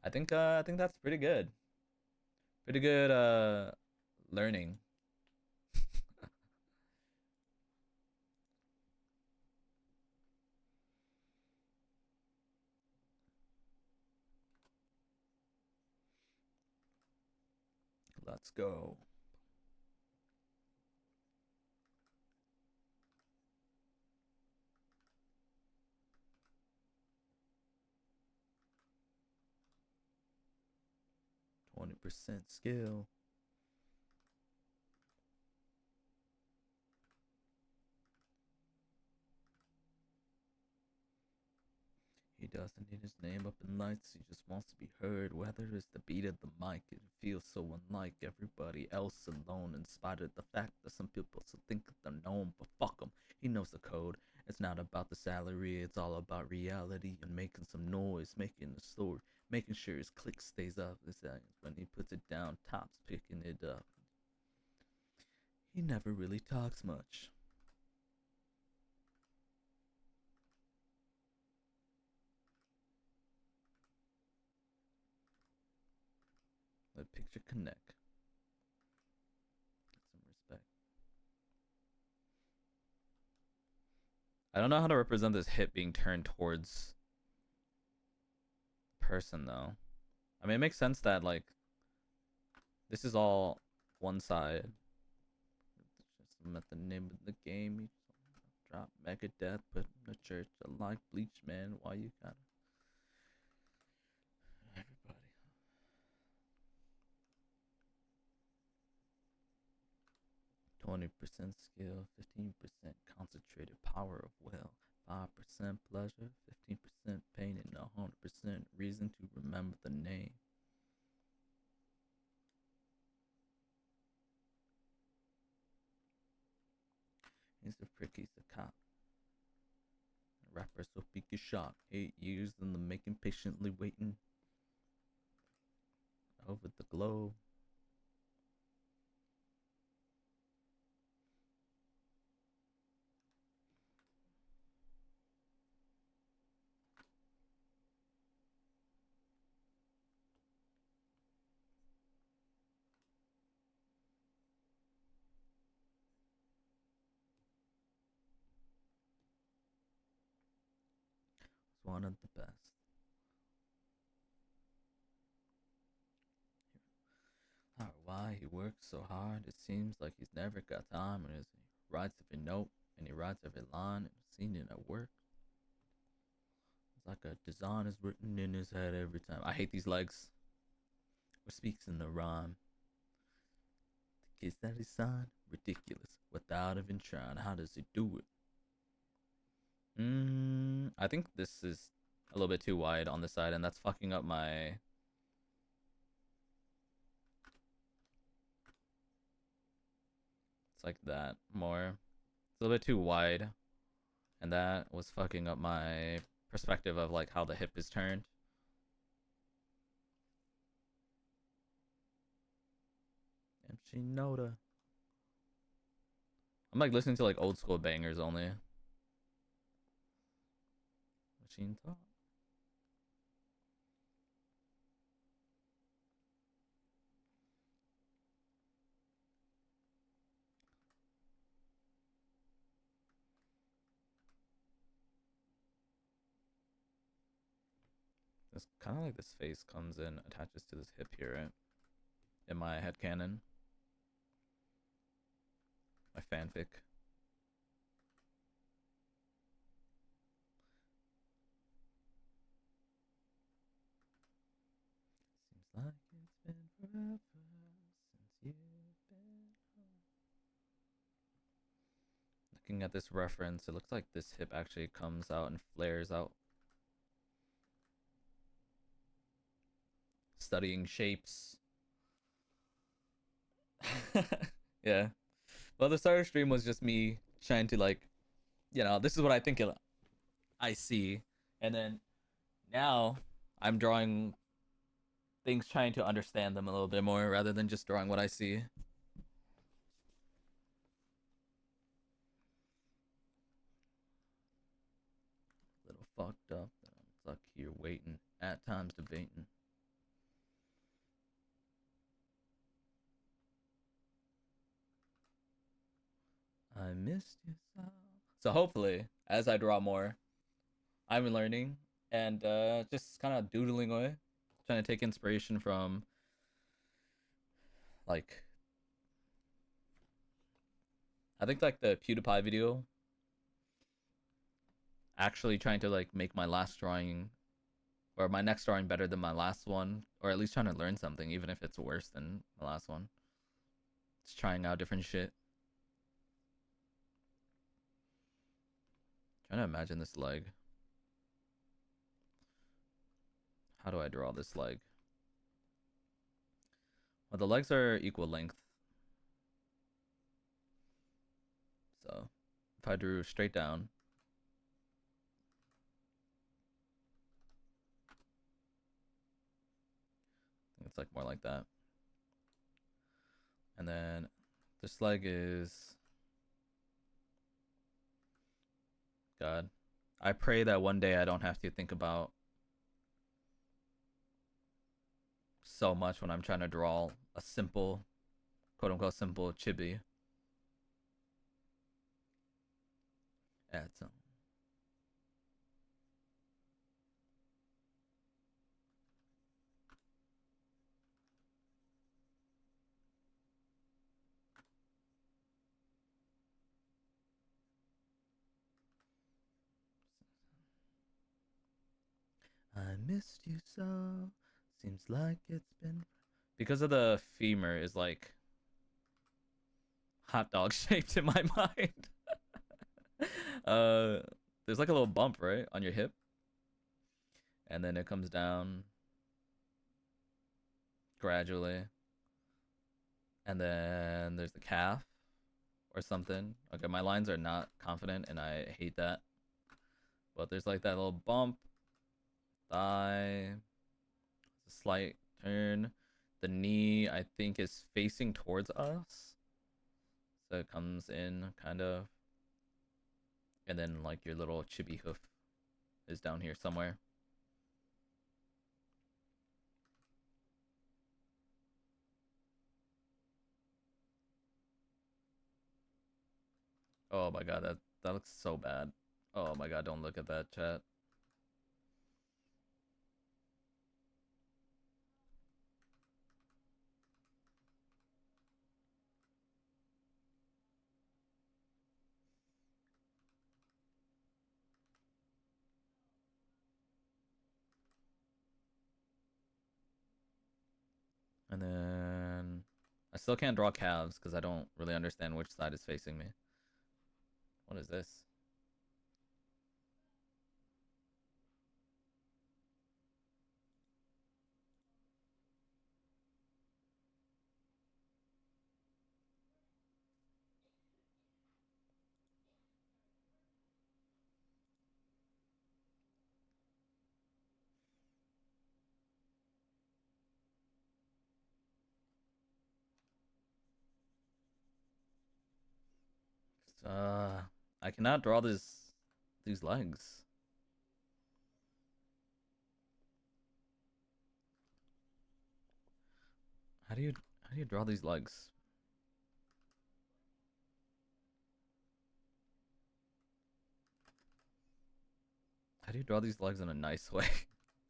I think that's pretty good. Pretty good learning. Let's go. %, skill. He doesn't need his name up in lights, he just wants to be heard. Whether it's the beat of the mic, it feels so unlike everybody else alone. In spite of the fact that some people still think they're known, but fuck him, he knows the code. It's not about the salary, it's all about reality and making some noise, making the story, making sure his click stays up. When he puts it down, Top's picking it up. He never really talks much. Let picture connect. Some respect. I don't know how to represent this hip being turned towards person though. I mean, it makes sense that like this is all one side. Just at the name of the game. You drop Megadeth, but in the church I like Bleach, man. Why you gotta? 20% skill, 15% concentrated power of will, 5% pleasure, 15% pain, and 100% reason to remember the name. He's a prick, he's a cop. Rapper so peak is shocked. 8 years in the making, patiently waiting over the globe. It's one of the best. Why he works so hard. It seems like he's never got time, and he writes every note and he writes every line and seen it at work. It's like a design is written in his head every time. I hate these legs. Or speaks in the rhyme. The kiss that he signed, ridiculous. Without even trying, how does he do it? I think this is a little bit too wide on the side, and that's fucking up my. It's like that more. It's a little bit too wide, and that was fucking up my perspective of like how the hip is turned. MC Noda. I'm like listening to like old school bangers only. Machine Talk. This kind of like this face comes in, attaches to this hip here, right? In my head canon, my fanfic. Seems like it's been forever since you've been home. Looking at this reference, it looks like this hip actually comes out and flares out. Studying shapes. Yeah. Well, the starter stream was just me trying to like, this is what I think I see, and then now I'm drawing things, trying to understand them a little bit more rather than just drawing what I see. A little fucked up. I'm stuck here waiting, at times debating. I missed you so. So hopefully, as I draw more, I'm learning and just kind of doodling away, trying to take inspiration from like I think like the PewDiePie video. Actually, trying to like make my last drawing or my next drawing better than my last one, or at least trying to learn something, even if it's worse than the last one. Just trying out different shit. Trying to imagine this leg. How do I draw this leg? Well, the legs are equal length. So if I drew straight down, I think it's like more like that. And then this leg is God. I pray that one day I don't have to think about so much when I'm trying to draw a simple, quote unquote, simple chibi. Add some. I missed you so. Seems like it's been because of the femur is like hot dog shaped in my mind. uh, there's like a little bump right on your hip, and then it comes down gradually, and then there's the calf or something. Okay, my lines are not confident, and I hate that. But there's like that little bump, thigh, a slight turn. The knee, I think, is facing towards us, so it comes in kind of, and then like your little chibi hoof is down here somewhere. Oh my god, that looks so bad. Oh my god, don't look at that, chat. And then I still can't draw calves because I don't really understand which side is facing me. What is this? Uh, I cannot draw these legs. How do you draw these legs? How do you draw these legs in a nice way?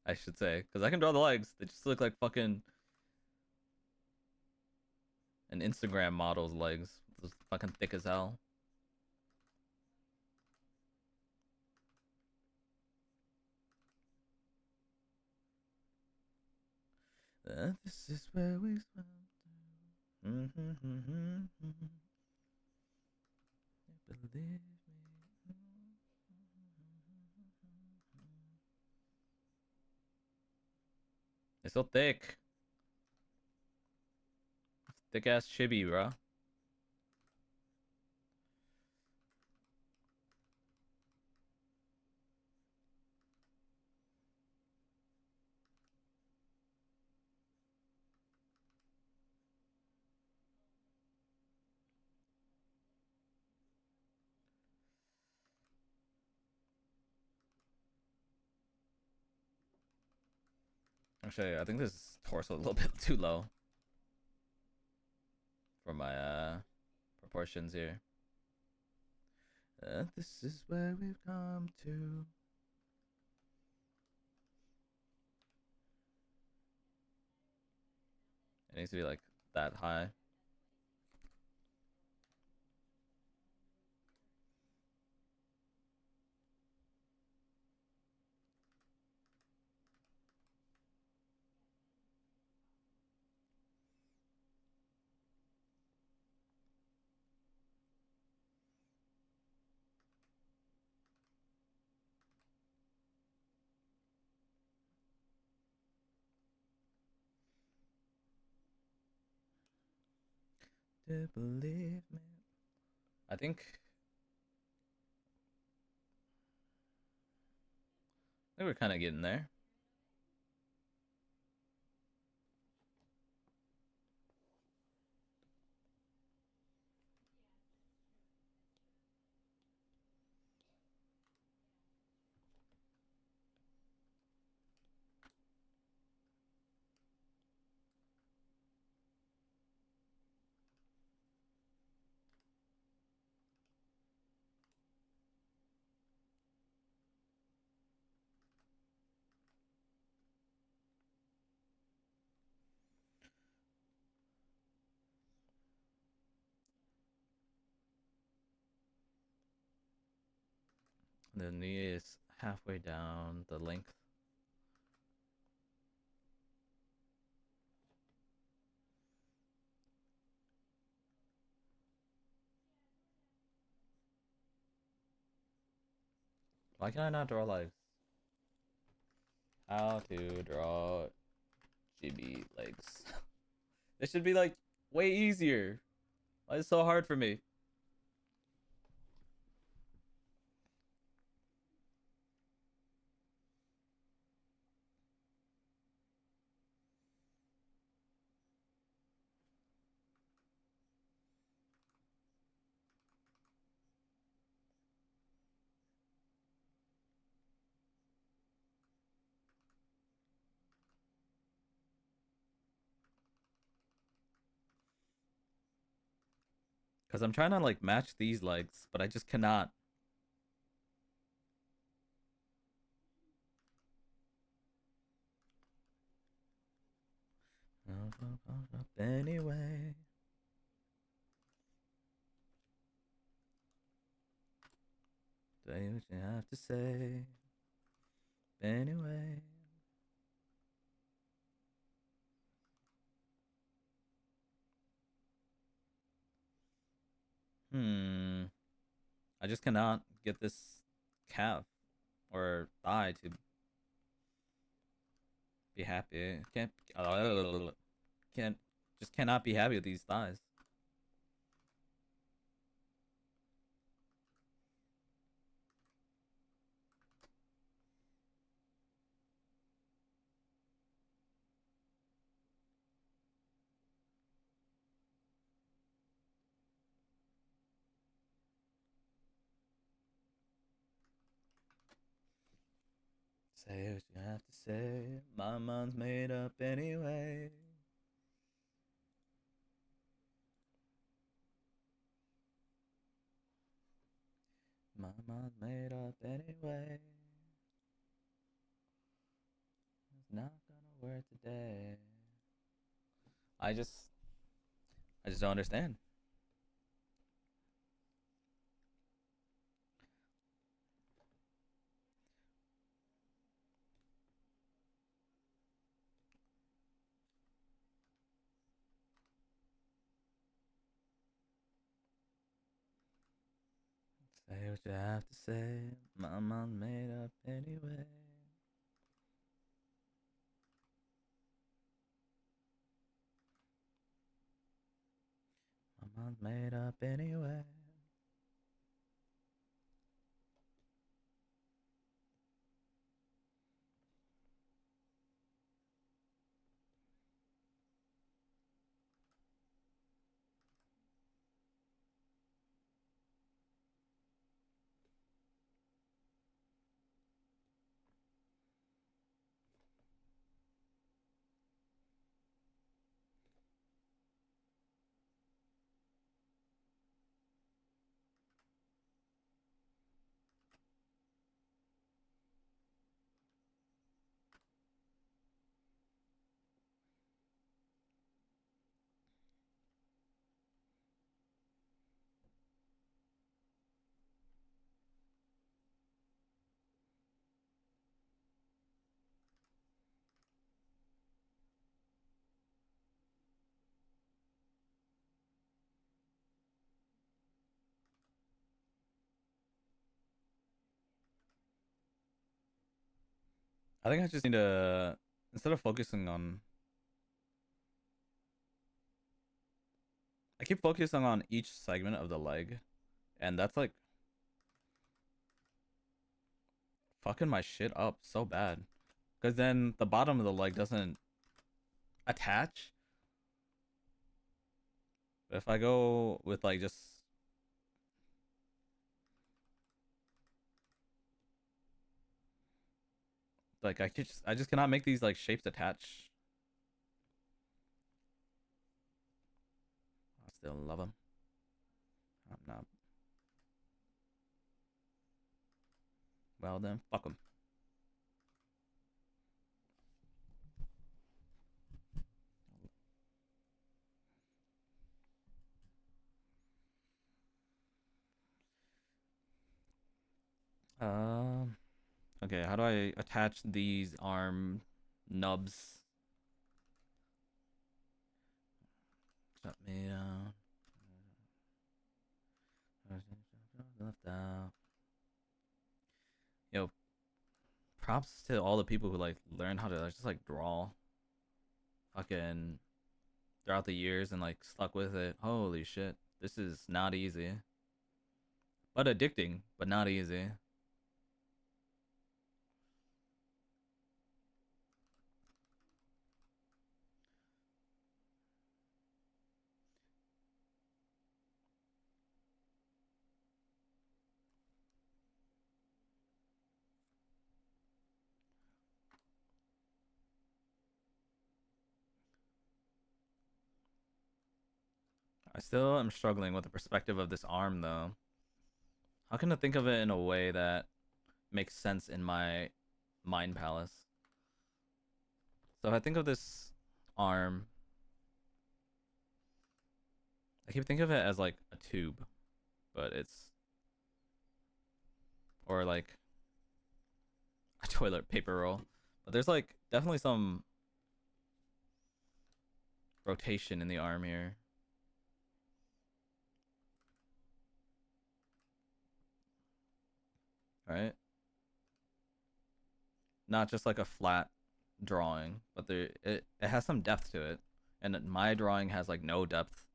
I should say, because I can draw the legs. They just look like fucking an Instagram model's legs. Those fucking thick as hell. This is where we spent. Believe me. It's so thick. Thick ass chibi, bro. Actually, I think this torso a little bit too low for my proportions here. This is where we've come to. It needs to be like that high. To believe me. I think we're kind of getting there. The knee is halfway down the length. Why can I not draw legs? How to draw chibi legs. This should be like way easier. Why is it so hard for me? Because I'm trying to like match these legs, but I just cannot. Anyway. Say what you have to say. Anyway. I just cannot get this calf or thigh to be happy. Can't just cannot be happy with these thighs. Say what you have to say. My mind's made up anyway. My mind's made up anyway. It's not gonna work today. I just I just don't understand. Say what you have to say. My mind's made up anyway. My mind's made up anyway. I think I just need to, instead of focusing on, I keep focusing on each segment of the leg, and that's like fucking my shit up so bad. Because then the bottom of the leg doesn't attach. But if I go with like just like I just cannot make these like shapes attach. I still love them. I'm not. Well then, fuck them. Um. Okay, how do I attach these arm nubs? Shut me down. Left out. props to all the people who like learn how to like, just like draw fucking throughout the years and like stuck with it. Holy shit. This is not easy. But addicting, but not easy. I still am struggling with the perspective of this arm though. How can I think of it in a way that makes sense in my mind palace? So if I think of this arm, I keep thinking of it as like a tube, but it's or like a toilet paper roll. But there's like definitely some rotation in the arm here. Right? Not just like a flat drawing, but it has some depth to it. And my drawing has like no depth.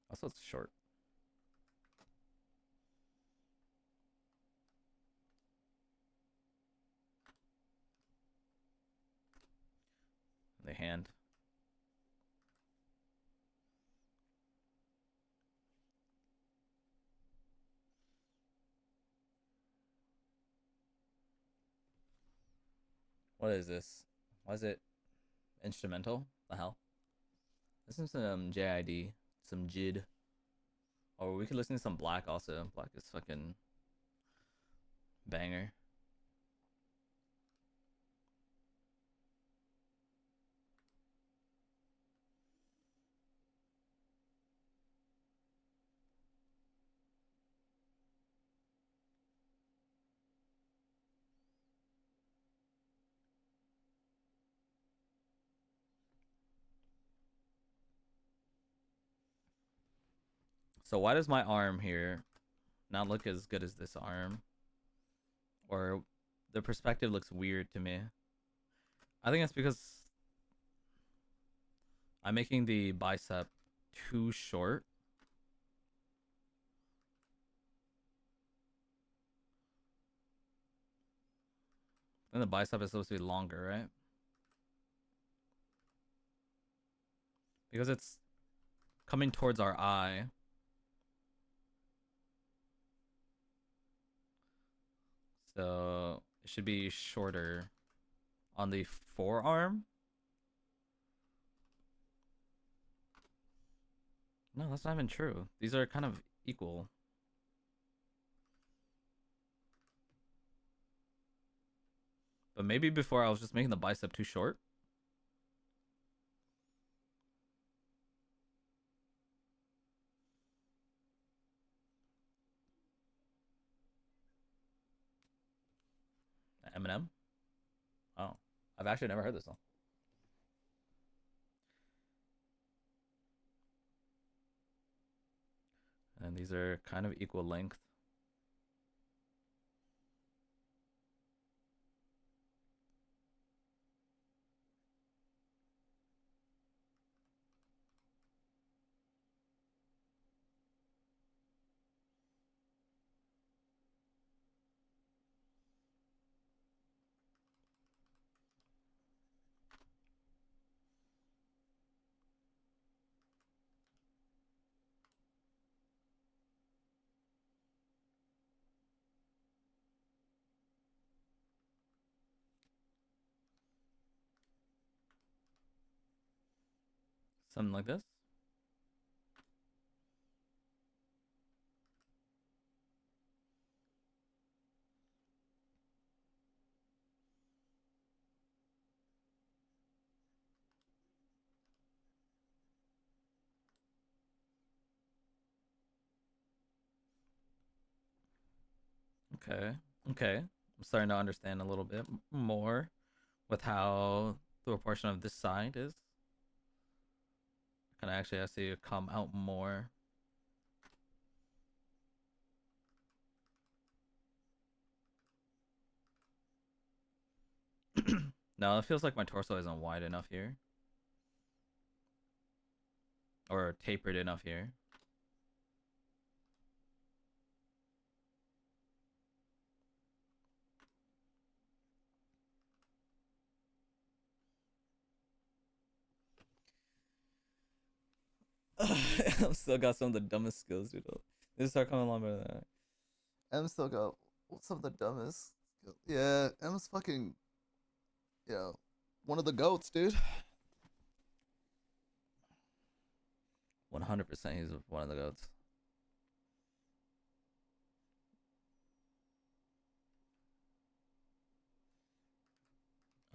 Also, it's short. The hand. What is this? Why is it instrumental? The hell? This is some JID, some JID. Or we could listen to some Black also. Black is fucking banger. So why does my arm here not look as good as this arm? Or the perspective looks weird to me. I think it's because I'm making the bicep too short. And the bicep is supposed to be longer, right? Because it's coming towards our eye. So it should be shorter on the forearm. No, that's not even true. These are kind of equal. But maybe before I was just making the bicep too short. Eminem. Oh, I've actually never heard this song. And these are kind of equal length. Something like this. Okay. Okay. I'm starting to understand a little bit more with how the proportion of this side is. Kind of actually I see it come out more. No, it feels like my torso isn't wide enough here. Or tapered enough here. I'm still got some of the dumbest skills, dude. This start coming along better than that. I'm still got some of the dumbest. Yeah, M's fucking, you know, one of the goats, dude. 100% he's one of the goats.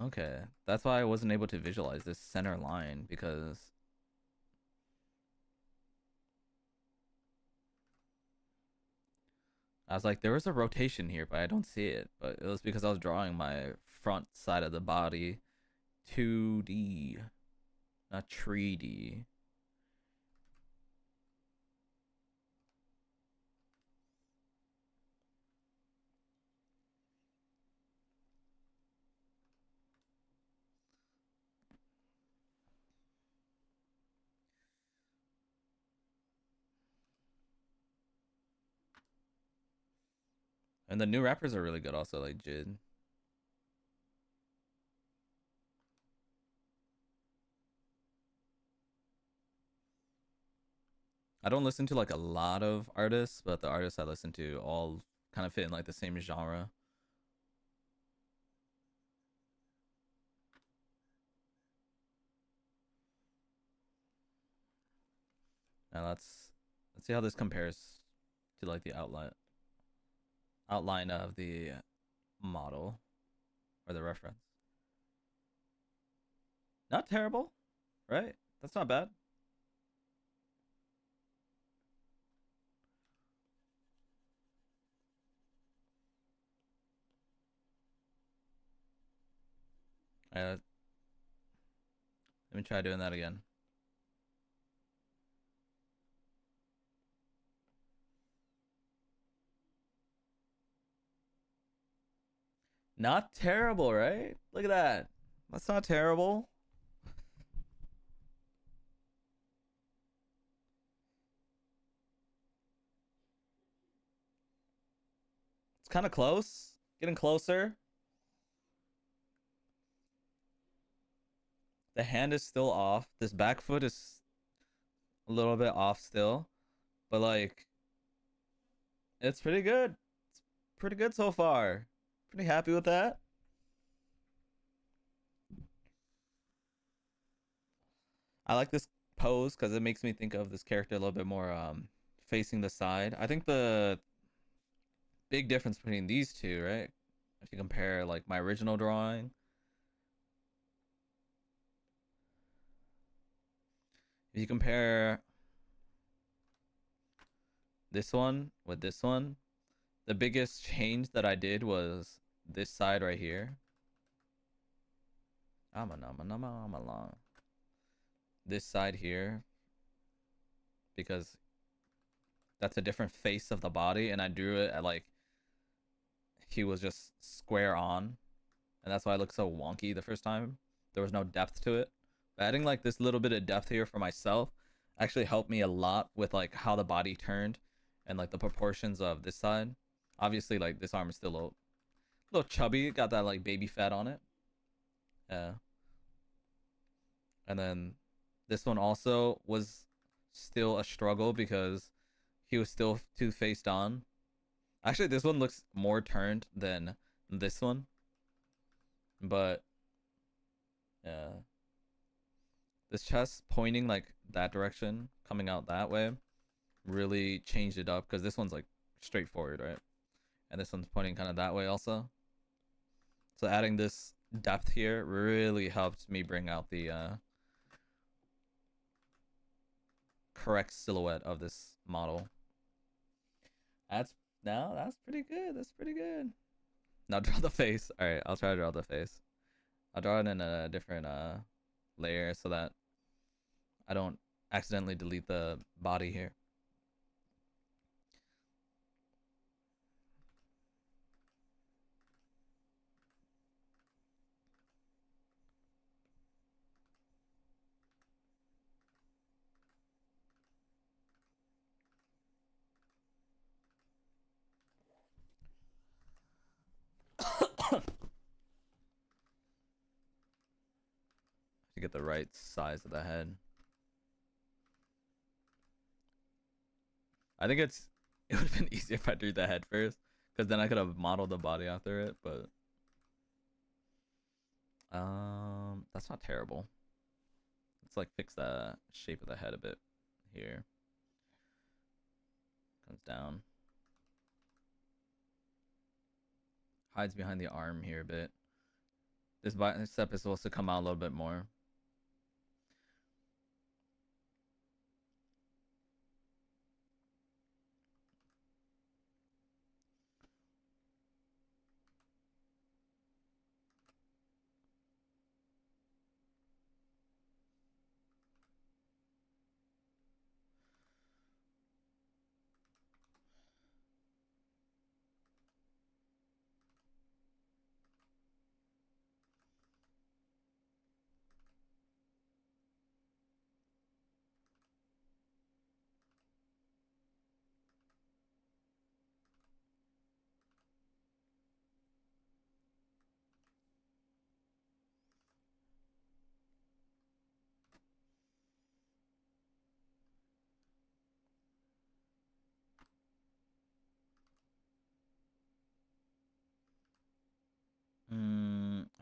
Okay, that's why I wasn't able to visualize this center line because I was like, there was a rotation here, but I don't see it. But it was because I was drawing my front side of the body 2D, not 3D. And the new rappers are really good also, like Jid. I don't listen to like a lot of artists, but the artists I listen to all kind of fit in like the same genre. Now let's see how this compares to like the outline of the model or the reference. Not terrible, right? That's not bad. Let me try doing that again. Not terrible, right? Look at that. That's not terrible. It's kind of close. Getting closer. The hand is still off. This back foot is a little bit off still. But like it's pretty good. It's pretty good so far. Pretty happy with that. I like this pose because it makes me think of this character a little bit more facing the side. I think the big difference between these two, right? If you compare like my original drawing, if you compare this one with this one, the biggest change that I did was this side right here. This side here, because that's a different face of the body, and I drew it at like he was just square on, and that's why it looked so wonky the first time. There was no depth to it. But adding like this little bit of depth here for myself actually helped me a lot with like how the body turned and like the proportions of this side. Obviously, like this arm is still a little chubby, got that like baby fat on it. Yeah. And then this one also was still a struggle because he was still two faced on. Actually, this one looks more turned than this one, but yeah, this chest pointing like that direction, coming out that way, really changed it up because this one's like straightforward, right? And this one's pointing kind of that way also. So adding this depth here really helped me bring out the correct silhouette of this model. That's Now that's pretty good. That's pretty good. Now draw the face. All right, I'll try to draw the face. I'll draw it in a different layer so that I don't accidentally delete the body here. To get the right size of the head. I think it would have been easier if I drew the head first, because then I could have modeled the body after it. But that's not terrible. Let's like fix the shape of the head a bit here. Comes down. Hides behind the arm here a bit. This bicep is supposed to come out a little bit more.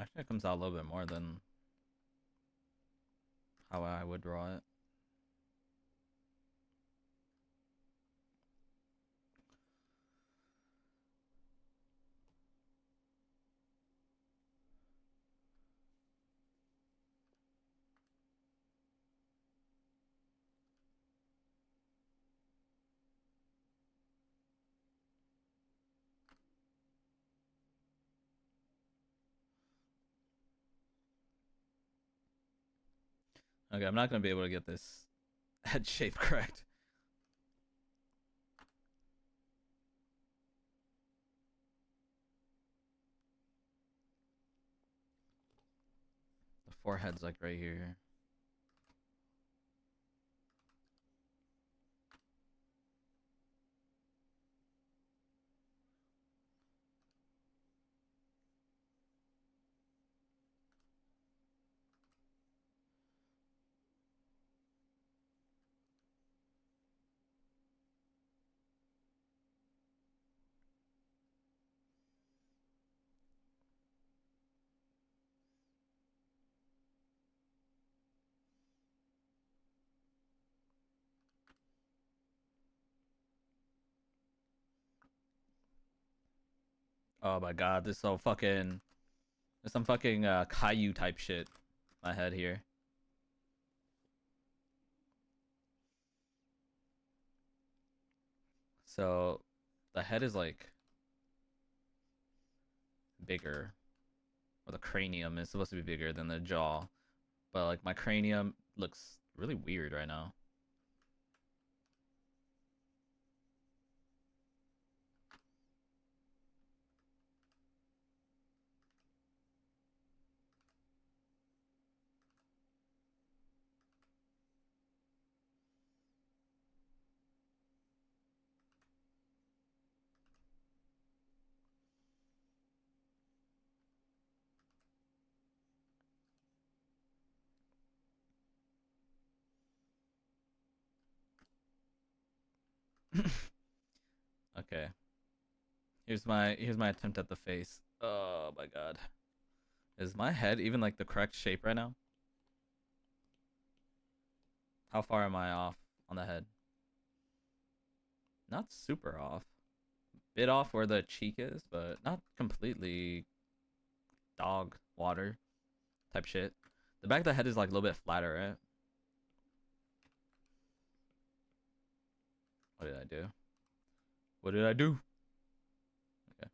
Actually, it comes out a little bit more than how I would draw it. Okay, I'm not gonna be able to get this head shape correct. The forehead's like right here. Oh my god, this is so fucking. There's some fucking Caillou type shit. My head here. So, the head is like bigger, or the cranium is supposed to be bigger than the jaw, but like my cranium looks really weird right now. Okay. Here's my attempt at the face. Oh my god. Is my head even like the correct shape right now? How far am I off on the head? Not super off. Bit off where the cheek is, but not completely dog water type shit. The back of the head is like a little bit flatter, right? What did I do? What did I do? Okay.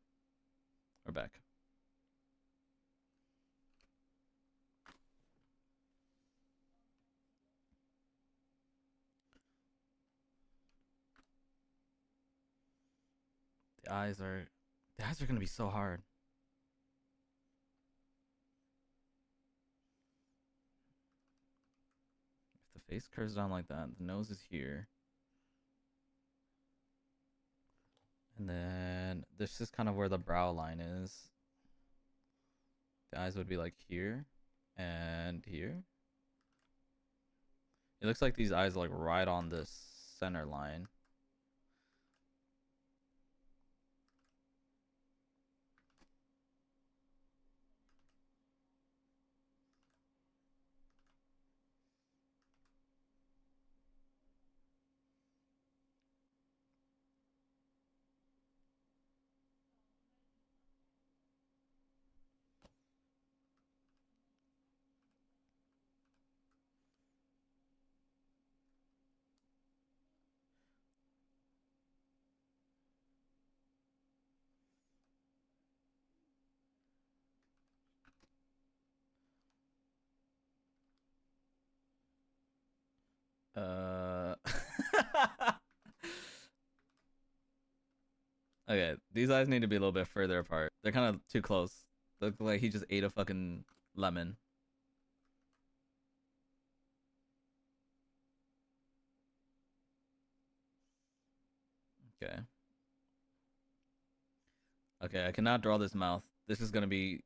We're back. The eyes are gonna be so hard. If the face curves down like that, the nose is here. And then this is kind of where the brow line is. The eyes would be like here and here. It looks like these eyes are like right on this center line. Uh Okay, these eyes need to be a little bit further apart. They're kind of too close. Look like he just ate a fucking lemon. Okay. Okay, I cannot draw this mouth. This is gonna be.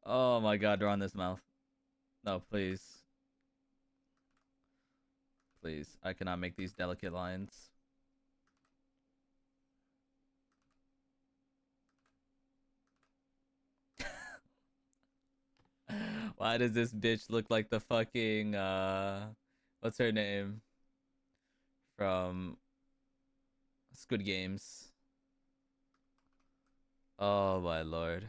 Oh my god, drawing this mouth. No, please. Please. I cannot make these delicate lines. Why does this bitch look like the fucking what's her name? From Squid Games. Oh my lord.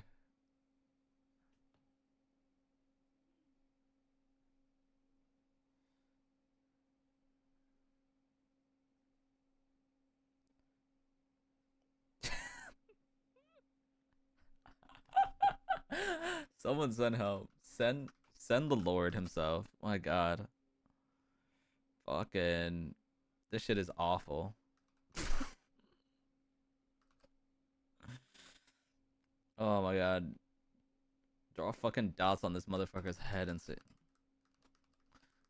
Someone send help. Send the Lord himself. My god. Fucking this shit is awful. Oh my god. Draw fucking dots on this motherfucker's head and sit.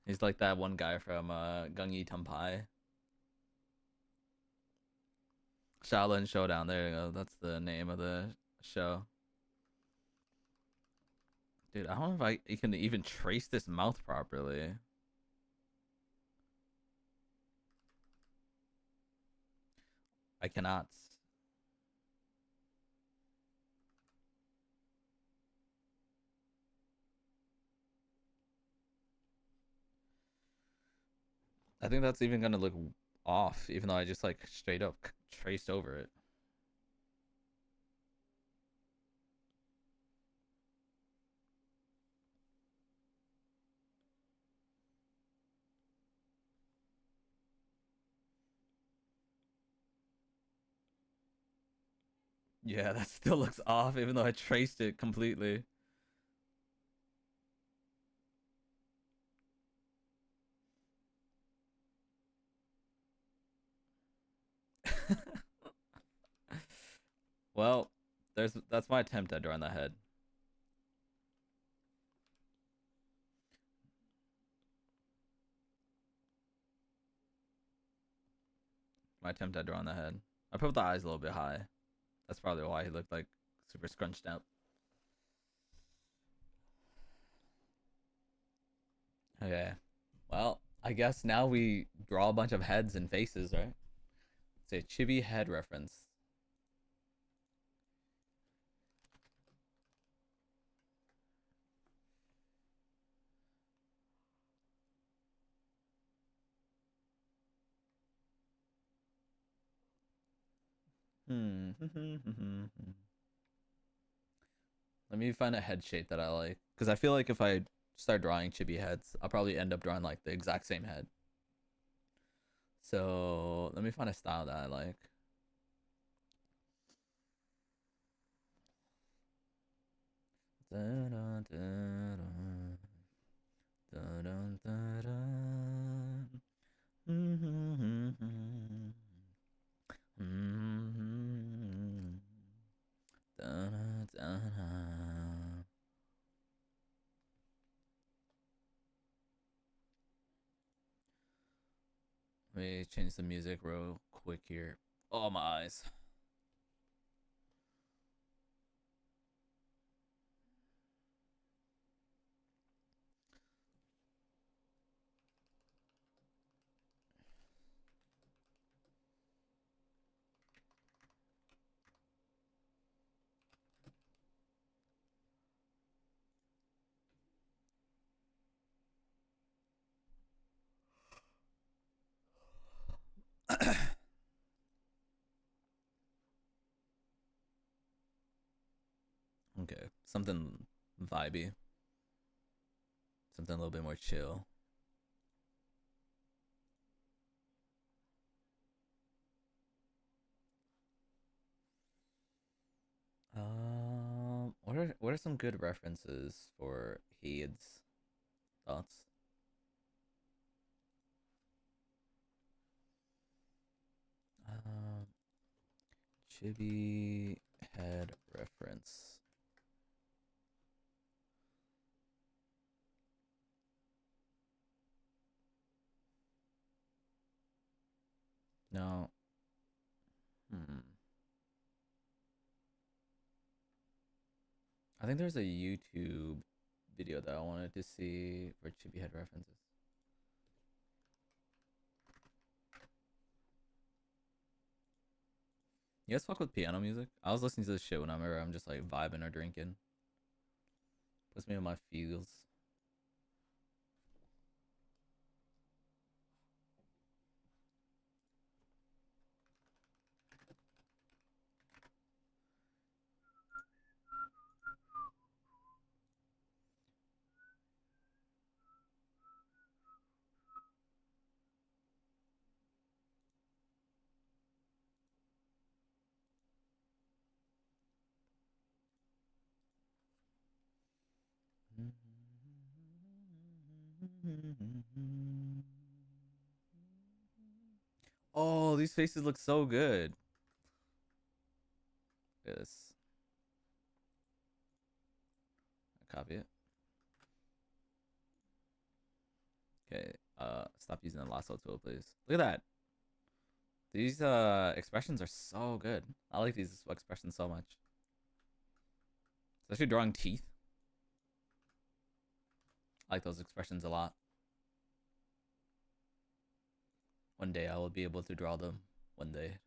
He's like that one guy from Gung Tampai. Shaolin Showdown. There you go. That's the name of the show. Dude, I don't know if I can even trace this mouth properly. I cannot. I think that's even gonna look off, even though I just like straight up traced over it. Yeah, that still looks off, even though I traced it completely. Well, that's my attempt at drawing the head. My attempt at drawing the head. I put the eyes a little bit high. That's probably why he looked like super scrunched up. Okay. Well, I guess now we draw a bunch of heads and faces, right? It's a chibi head reference. Hmm. Let me find a head shape that I like, because I feel like if I start drawing chibi heads, I'll probably end up drawing like the exact same head. So let me find a style that I like. Let me change the music real quick here. Oh, my eyes. Okay, something vibey, something a little bit more chill. What are some good references for heads? Thoughts? Um, Chibi head reference. No. Hmm. I think there's a YouTube video that I wanted to see for chibi head references. You guys fuck with piano music? I was listening to this shit whenever I'm just like vibing or drinking. Puts me in my feels. Oh, these faces look so good. Look at this. Copy it. Okay. Stop using the lasso tool, please. Look at that. These expressions are so good. I like these expressions so much. Especially drawing teeth. I like those expressions a lot. One day I will be able to draw them. One day.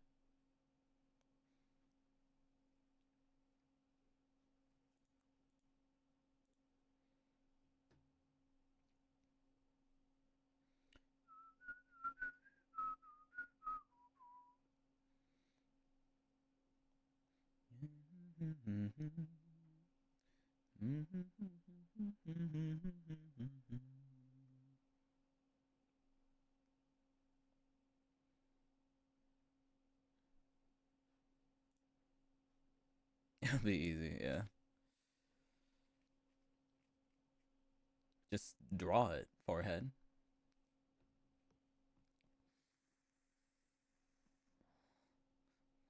It'll be easy, yeah. Just draw it. Forehead.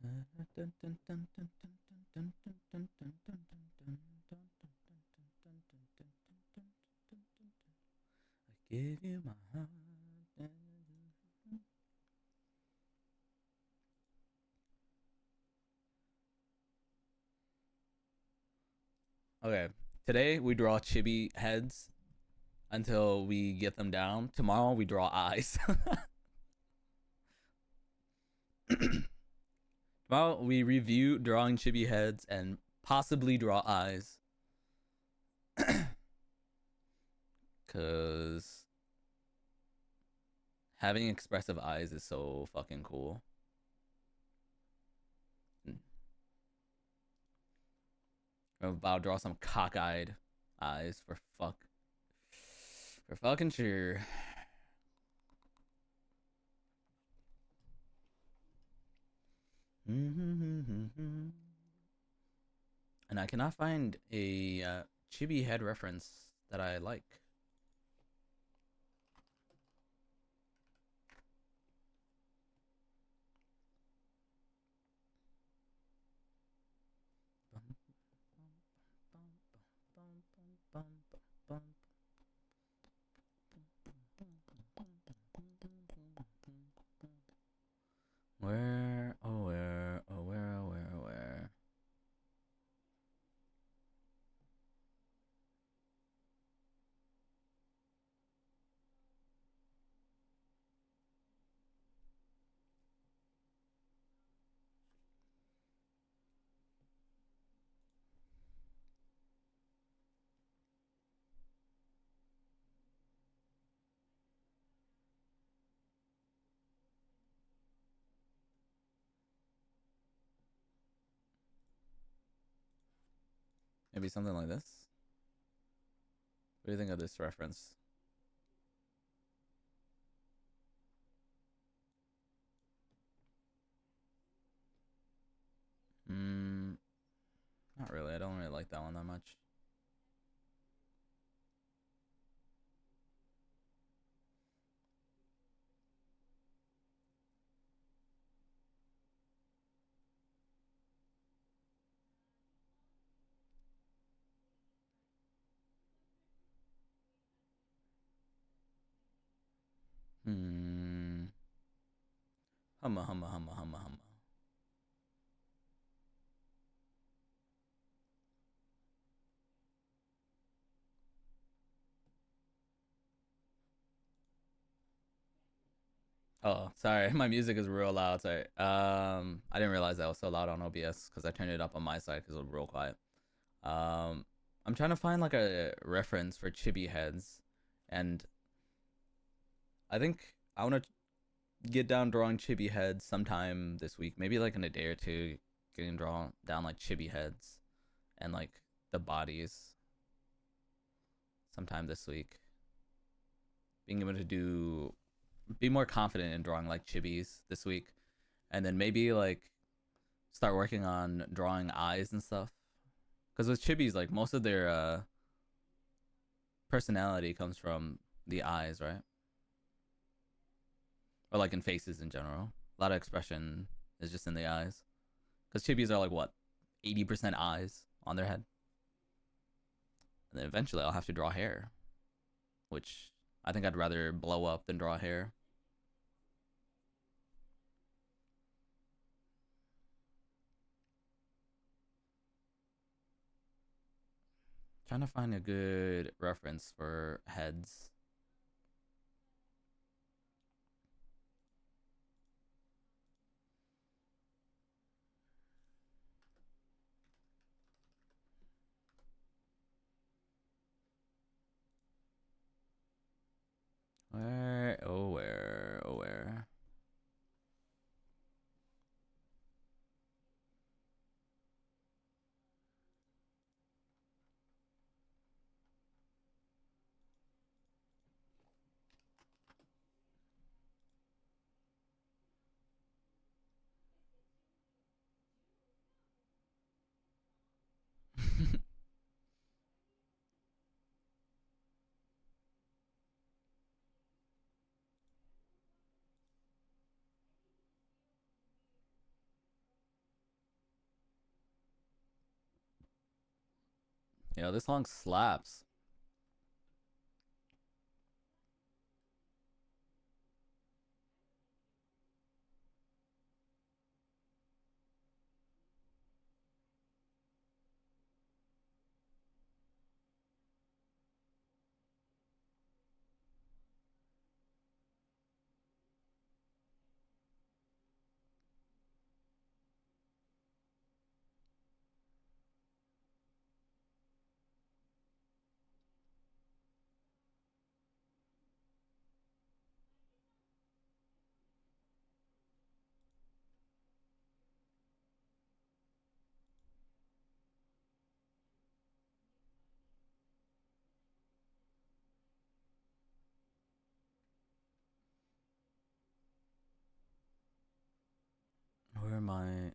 I give you my heart. Okay. Today we draw chibi heads until we get them down. Tomorrow we draw eyes. Tomorrow we review drawing chibi heads and possibly draw eyes. Cause having expressive eyes is so fucking cool. I'm about to draw some cockeyed eyes for fucking sure. And I cannot find a chibi head reference that I like. Where, oh, where, oh, where, oh, where, oh, where. Maybe something like this. What do you think of this reference? Hmm, not really. I don't really like that one that much. Hmm. Humma, humma, humma, humma, humma. Oh, sorry. My music is real loud. Sorry. I didn't realize that was so loud on OBS because I turned it up on my side because it was real quiet. Um, I'm trying to find like a reference for chibi heads, and I think I want to get down drawing chibi heads sometime this week. Maybe like in a day or two, getting drawn down like chibi heads and like the bodies sometime this week. Being able to be more confident in drawing like chibis this week, and then maybe like start working on drawing eyes and stuff. Because with chibis, like most of their personality comes from the eyes, right? Or like in faces in general. A lot of expression is just in the eyes. Because chibis are like what, 80% eyes on their head. And then eventually I'll have to draw hair, which I think I'd rather blow up than draw hair. Trying to find a good reference for heads. Where? Oh, where? Oh, where? This song slaps. my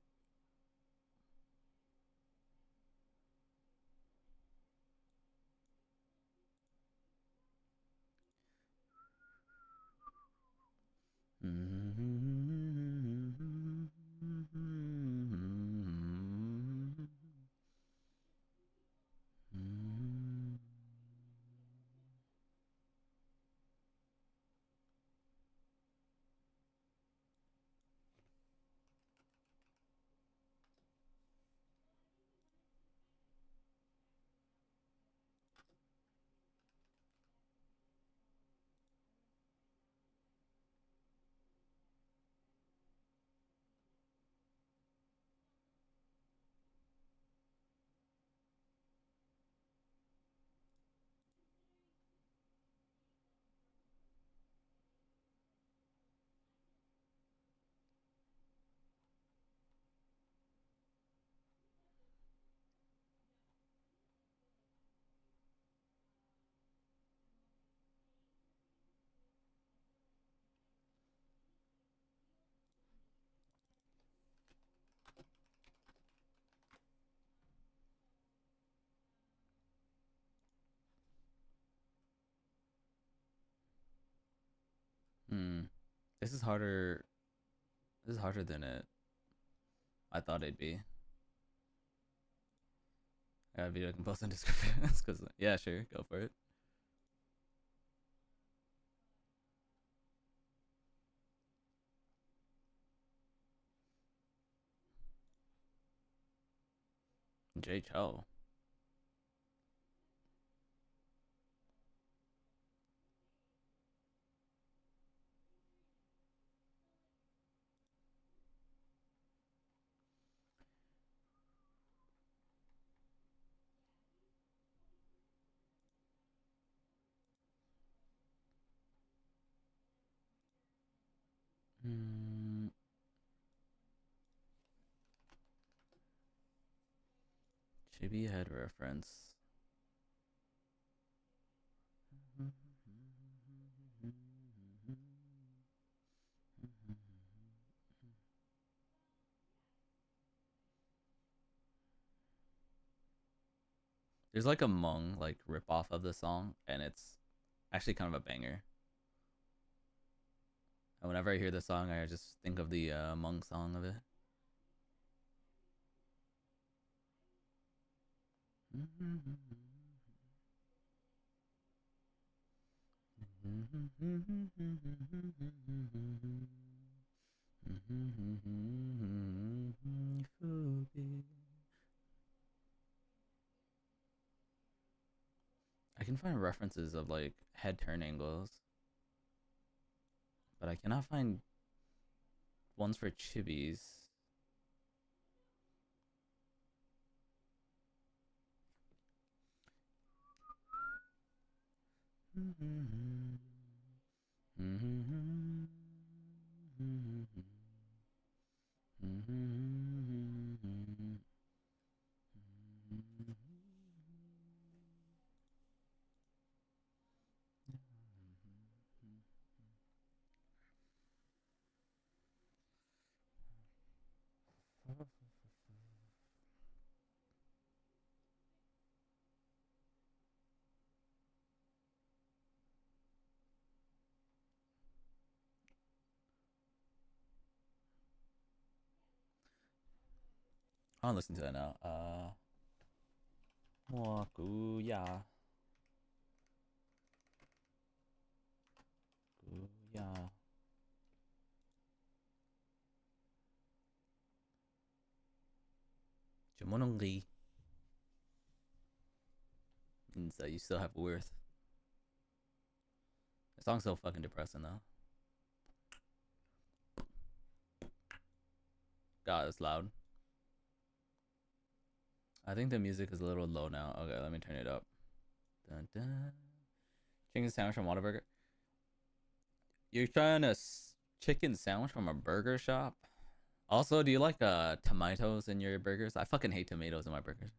this is harder. This is harder than I thought it'd be. I got a video I can post in description. Cause yeah, sure, go for it. J Cho. Chibi head reference. There's like a Hmong like rip off of the song, and it's actually kind of a banger. And whenever I hear the song, I just think of the Hmong song of it. I can find references of like head turn angles, but I cannot find ones for Chibis. I want to listen to that now. Wakuya. Kuya. Jamonongi means that you still have worth. The song's so fucking depressing though. God, it's loud. I think the music is a little low now. Okay, let me turn it up. Dun, dun. Chicken sandwich from Whataburger. You're trying a chicken sandwich from a burger shop? Also, do you like tomatoes in your burgers? I fucking hate tomatoes in my burgers.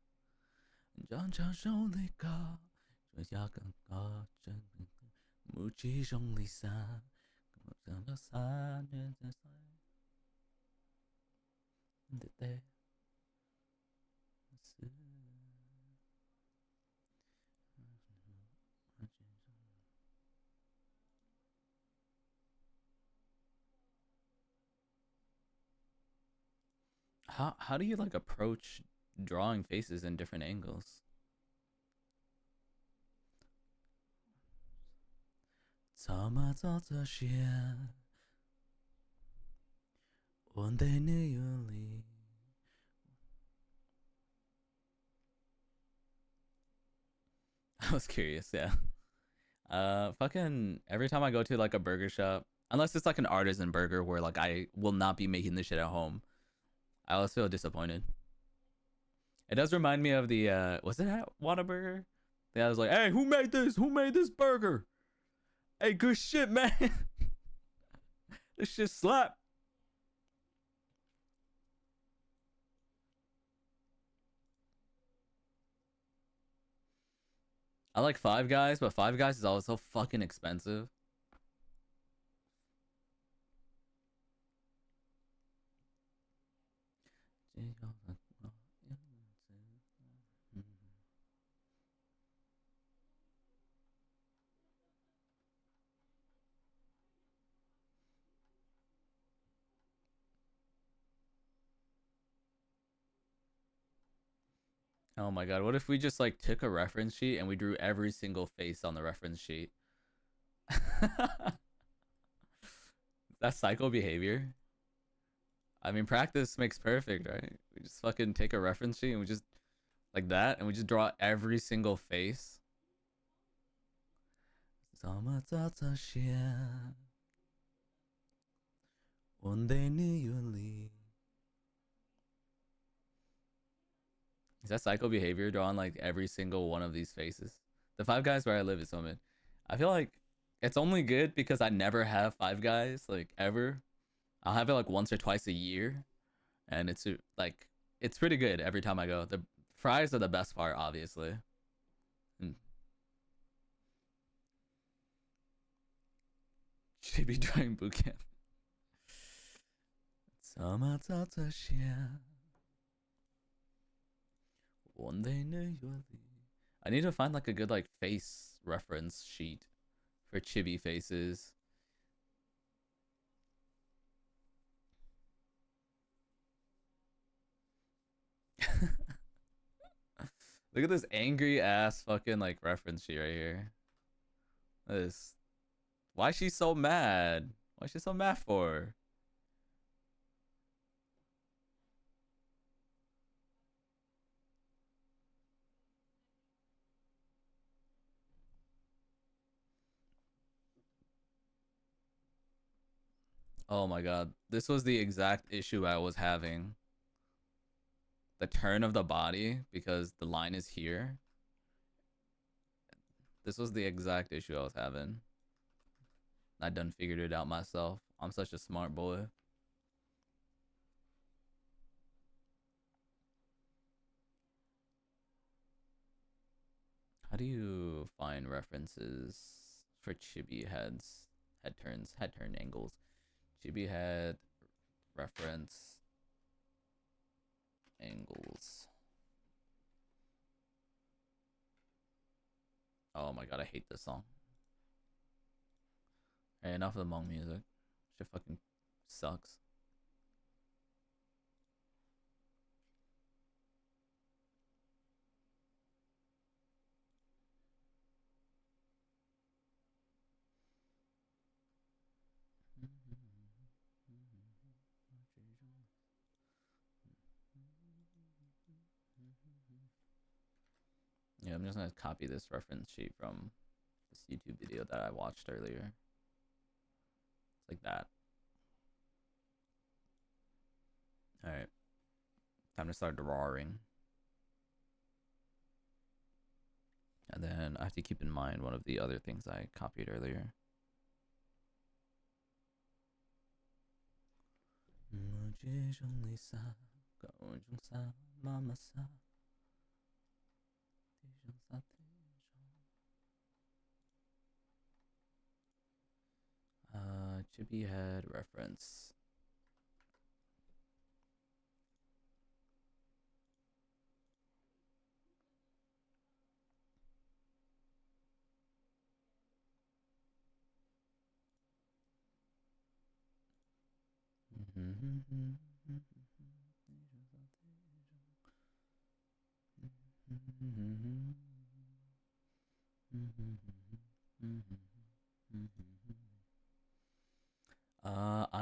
Did they? How do you like approach drawing faces in different angles? 怎么做这些？我对你有理。I was curious, yeah. Fucking every time I go to like a burger shop, unless it's like an artisan burger where like I will not be making this shit at home, I always feel disappointed. It does remind me of the was it at Whataburger? Yeah, I was like, hey, who made this? Who made this burger? Hey, good shit, man. This shit slap. I like Five Guys, but Five Guys is always so fucking expensive. Oh my god, what if we just like took a reference sheet and we drew every single face on the reference sheet? That's psycho behavior. I mean, practice makes perfect, right? We just fucking take a reference sheet and we just like that, and we just draw every single face. Is that psycho behavior drawing like every single one of these faces? The Five Guys where I live is so mid. I feel like it's only good because I never have Five Guys like ever. I'll have it like once or twice a year, and it's like it's pretty good every time I go. The fries are the best part, obviously. And Chibi drawing boot camp. I need to find like a good like face reference sheet for chibi faces. Look at this angry ass fucking like reference sheet right here. This. Why is she so mad? Why is she so mad for? Oh my god. This was the exact issue I was having. The turn of the body because the line is here. This was the exact issue I was having. I done figured it out myself. I'm such a smart boy. How do you find references for chibi heads, head turns, head turn angles? Chibi head reference angles. Oh my god, I hate this song. Hey, enough of the Hmong music. Shit fucking sucks. Yeah, I'm just gonna copy this reference sheet from this YouTube video that I watched earlier. It's like that. Alright. Time to start drawing. And then I have to keep in mind one of the other things I copied earlier. Chibi head reference. I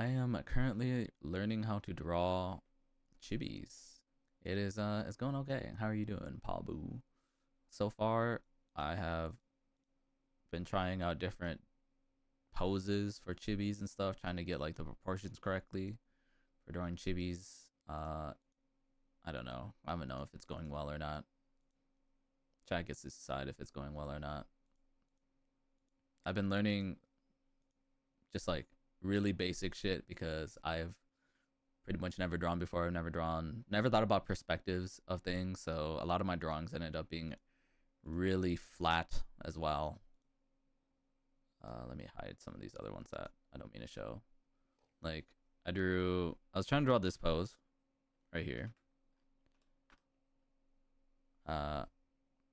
am currently learning how to draw Chibis. It's going okay. How are you doing, Pabu? So far, I have been trying out different poses for Chibis and stuff, trying to get like the proportions correctly for drawing Chibis. I don't know. I don't know if it's going well or not. Chat gets to decide if it's going well or not. I've been learning just like really basic shit because I've pretty much never drawn before. I've never thought about perspectives of things. So a lot of my drawings ended up being really flat as well. Let me hide some of these other ones that I don't mean to show. Like I was trying to draw this pose right here.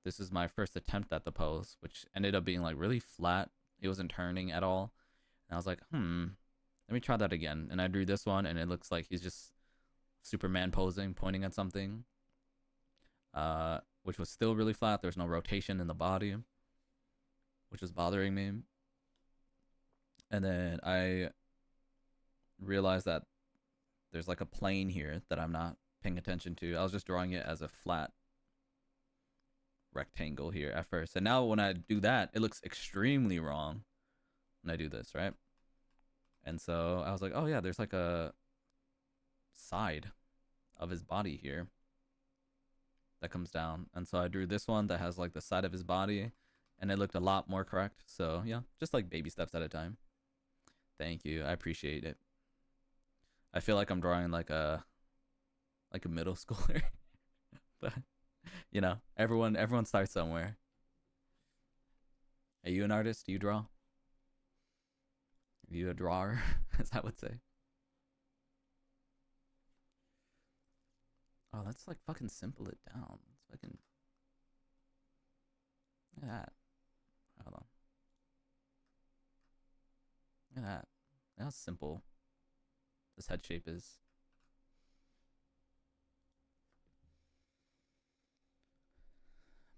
This is my first attempt at the pose, which ended up being like really flat. It wasn't turning at all. And I was like, let me try that again. And I drew this one, and it looks like he's just Superman posing, pointing at something, which was still really flat. There's no rotation in the body, which was bothering me. And then I realized that there's like a plane here that I'm not paying attention to. I was just drawing it as a flat rectangle here at first. And now when I do that, it looks extremely wrong when I do this, right? And so I was like, oh yeah, there's like a side of his body here that comes down. And so I drew this one that has like the side of his body, and it looked a lot more correct. So yeah, just like baby steps at a time. Thank you. I appreciate it. I feel like I'm drawing like a middle schooler. But you know, everyone starts somewhere. Are you an artist? Do you draw? Are you a drawer, as I would say? Oh, let's like fucking simple it down. Let's fucking look at that. Hold on. Look at that. Look how simple this head shape is.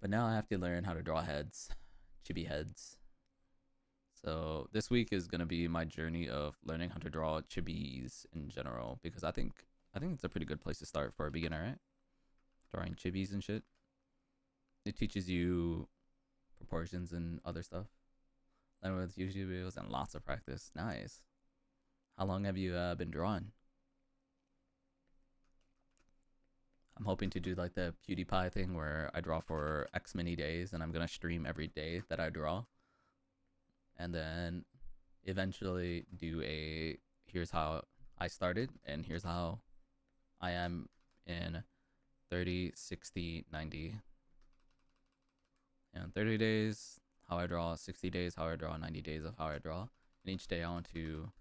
But now I have to learn how to draw heads, chibi heads. So this week is gonna be my journey of learning how to draw chibis in general, because I think it's a pretty good place to start for a beginner, right? Drawing chibis and shit. It teaches you proportions and other stuff. Learn with YouTube videos and lots of practice. Nice. How long have you been drawing? I'm hoping to do like the PewDiePie thing where I draw for X many days, and I'm gonna stream every day that I draw, and then eventually do a here's how I started and here's how I am in 30, 60, 90. And 30 days how I draw, 60 days how I draw, 90 days of how I draw. And each day I want to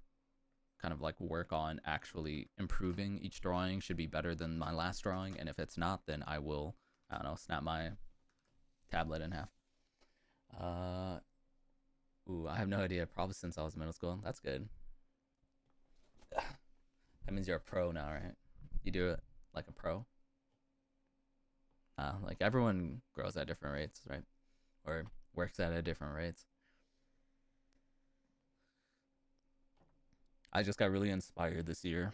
kind of like work on actually improving. Each drawing should be better than my last drawing, and if it's not, then I will, I don't know, snap my tablet in half. Ooh, I have no idea. Probably since I was in middle school. That's good. That means you're a pro now, right? You do it like a pro. Like everyone grows at different rates, right? Or works at different rates. I just got really inspired this year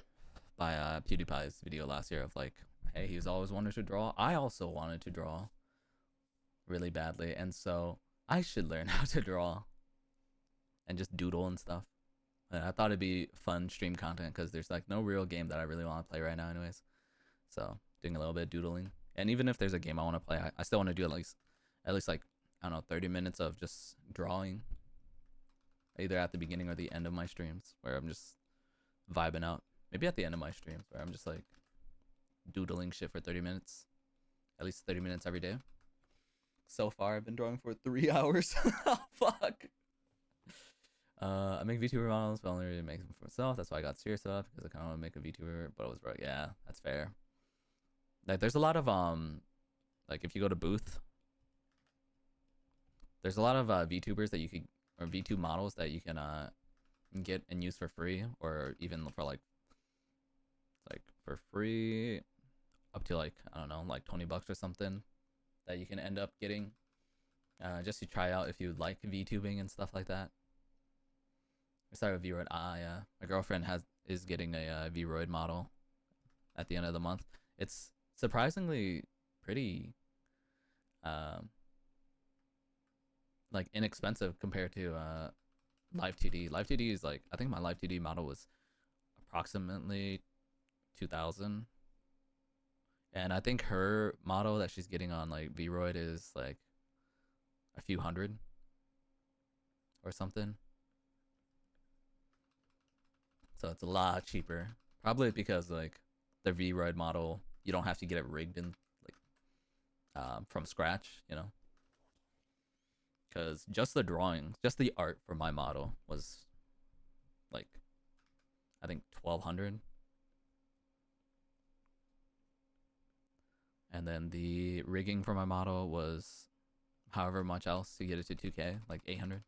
by PewDiePie's video last year of like, hey, he's always wanted to draw. I also wanted to draw really badly, and so I should learn how to draw and just doodle and stuff. And I thought it'd be fun stream content because there's like no real game that I really want to play right now, anyways. So doing a little bit of doodling, and even if there's a game I want to play, I still want to do at least like, I don't know, 30 minutes of just drawing, either at the beginning or the end of my streams, where I'm just vibing out. Maybe at the end of my streams where I'm just like doodling shit for 30 minutes, at least 30 minutes every day. So far I've been drawing for 3 hours. Fuck. I make VTuber models, but only really make them for myself. That's why I got serious about, because I kind of want to make a VTuber, but it was broke. Yeah, that's fair. Like there's a lot of like if you go to Booth, there's a lot of VTubers that you could, or VTube models that you can get and use for free, or even for like for free up to like, I don't know, like 20 bucks or something that you can end up getting just to try out if you like VTubing and stuff like that. I started a Vroid. Yeah, my girlfriend is getting a Vroid model at the end of the month. It's surprisingly pretty like inexpensive compared to Live 2D. Live 2D is like, I think my Live 2D model was approximately 2,000, and I think her model that she's getting on like Vroid is like a few hundred or something. So it's a lot cheaper. Probably because like the Vroid model, you don't have to get it rigged in like from scratch, you know. Because just the drawings, just the art for my model was like, I think 1,200, and then the rigging for my model was however much else to get it to 2K, like 800.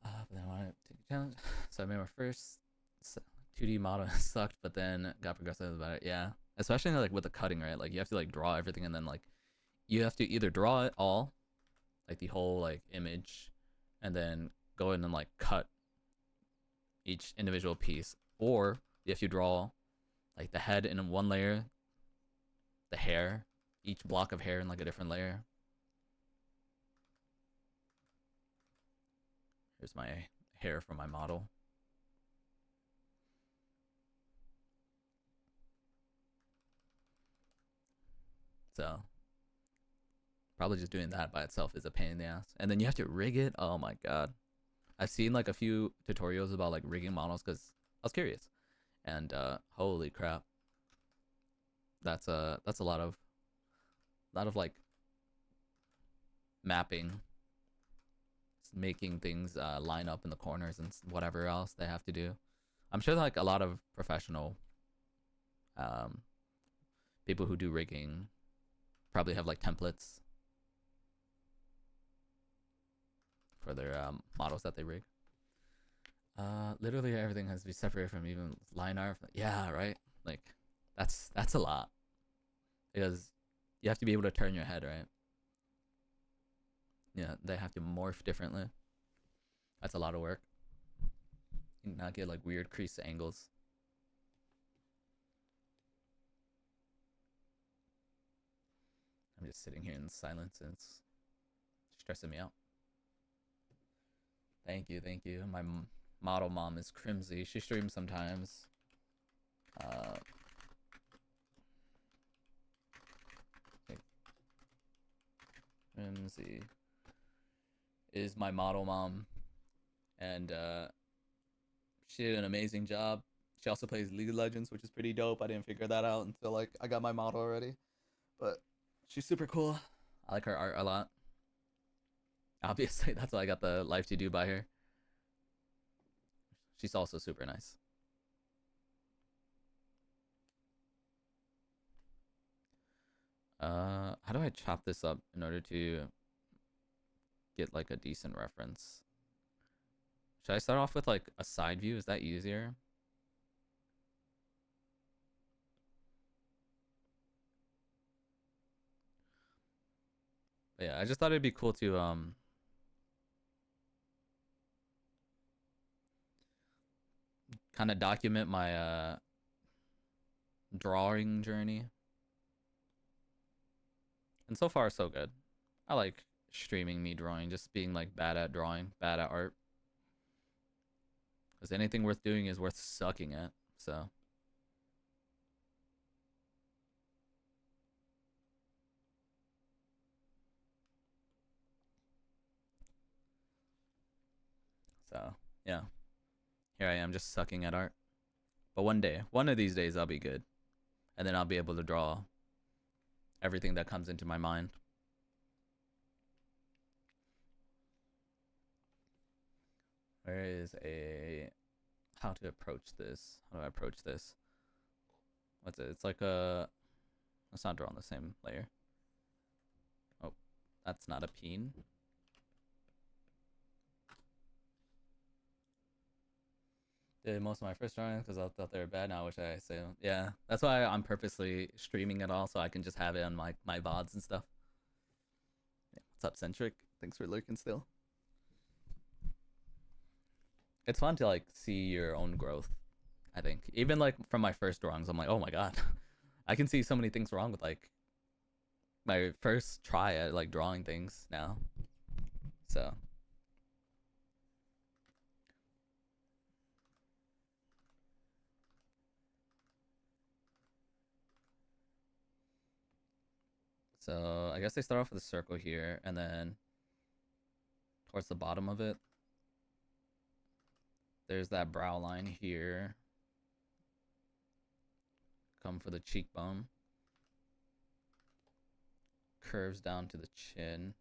But then I wanted to take a challenge, so I made my first 2D model. Sucked, but then got progressive about it. Yeah, especially like with the cutting, right? Like you have to like draw everything, and then like you have to either draw it all, like the whole like image, and then go in and like cut each individual piece, or you have to draw like the head in one layer, the hair, each block of hair in like a different layer. Here's my hair from my model. So probably just doing that by itself is a pain in the ass. And then you have to rig it. Oh my god. I've seen like a few tutorials about like rigging models because I was curious. And holy crap. That's a lot of like mapping, making things line up in the corners and whatever else they have to do. I'm sure like a lot of professional people who do rigging probably have like templates for their models that they rig. Literally everything has to be separated from even line art. Yeah, right. Like that's a lot because you have to be able to turn your head, right? Yeah, they have to morph differently. That's a lot of work. You can not get like weird crease angles. I'm just sitting here in silence and it's stressing me out. Thank you, thank you. My model mom is Crimsy. She streams sometimes. Crimsy is my model mom, and she did an amazing job. She also plays League of Legends, which is pretty dope. I didn't figure that out until like I got my model already, but she's super cool. I like her art a lot. Obviously, that's why I got the life to do by her. She's also super nice. How do I chop this up in order to get like a decent reference? Should I start off with like a side view? Is that easier? But yeah, I just thought it'd be cool to kind of document my drawing journey. And so far so good. I like streaming me drawing, just being like bad at drawing, bad at art. Because anything worth doing is worth sucking at. So yeah. Here I am just sucking at art. But one of these days I'll be good. And then I'll be able to draw everything that comes into my mind. Where is a how to approach this? How do I approach this? What's it? It's like a let's not draw on the same layer. Oh, that's not a peen. Did most of my first drawings because I thought they were bad. Now I wish I say them. Yeah, that's why I'm purposely streaming it all so I can just have it on my VODs and stuff. Yeah. What's up, Centric? Thanks for lurking still. It's fun to like see your own growth. I think even like from my first drawings, I'm like, oh my god, I can see so many things wrong with like my first try at like drawing things now. So I guess they start off with a circle here, and then towards the bottom of it, there's that brow line here. Come for the cheekbone. Curves down to the chin.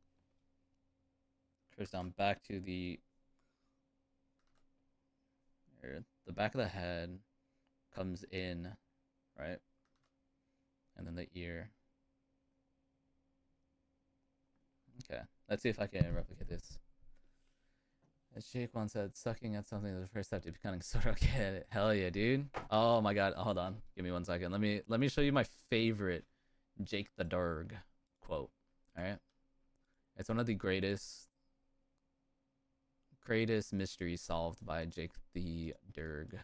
Curves down back to the back of the head. Comes in, right? And then the ear. Okay, let's see if I can replicate this. As Jake once said, sucking at something is the first step to becoming sort of okay. Hell yeah, dude. Oh my god, hold on. Give me 1 second. Let me show you my favorite Jake the Durg quote. Alright? It's one of the greatest mysteries solved by Jake the Durg.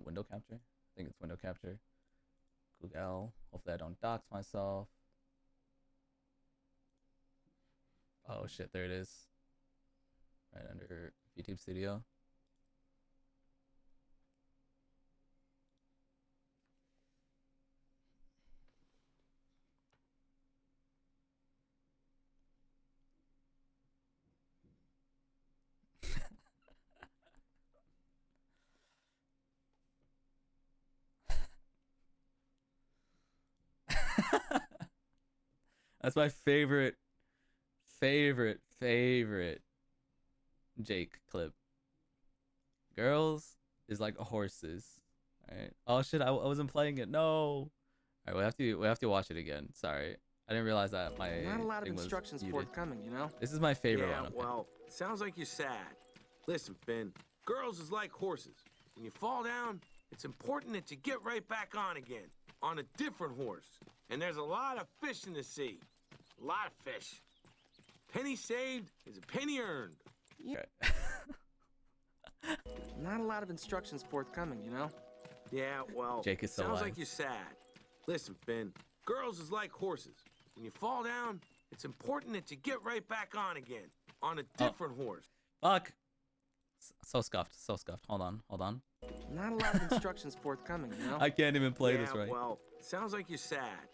Window capture? I think it's window capture. Google. Hopefully I don't dox myself. Oh shit, there it is. Right under YouTube Studio. That's my favorite Jake clip. Girls is like horses. Alright. Oh shit, I wasn't playing it. No. Alright, we have to watch it again. Sorry. I didn't realize that my not a lot of instructions forthcoming, you know? This is my favorite one. Well, sounds like you're sad. Listen, Finn, girls is like horses. When you fall down, it's important that you get right back on again, on a different horse. And there's a lot of fish in the sea. A lot of fish. Penny saved is a penny earned. Yeah. Not a lot of instructions forthcoming, you know? Yeah, well, Jake is so sounds wise. like you're sad. Listen, Finn, girls is like horses. When you fall down, it's important that you get right back on again, on a different horse. Fuck. So scuffed. Hold on. Not a lot of instructions forthcoming, you know? I can't even play this right. Well, sounds like you're sad.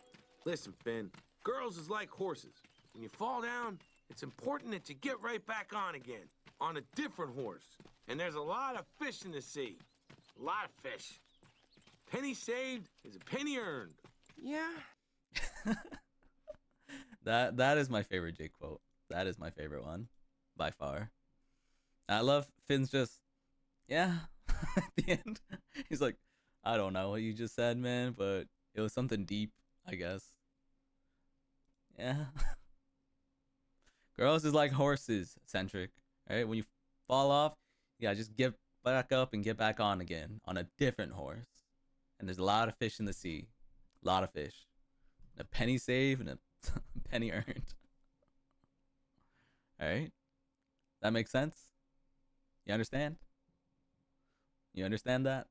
Listen, Finn, girls is like horses. When you fall down, it's important that you get right back on again, on a different horse. And there's a lot of fish in the sea. A lot of fish. Penny saved is a penny earned. Yeah. That is my favorite Jake quote. That is my favorite one, by far. I love Finn's just, yeah. At the end, he's like, I don't know what you just said, man, but it was something deep, I guess. Yeah. Girls is like horses, Centric. Right? When you fall off, yeah, just get back up and get back on again on a different horse. And there's a lot of fish in the sea. A lot of fish. A penny saved and a penny earned. Alright? That makes sense? You understand? You understand that?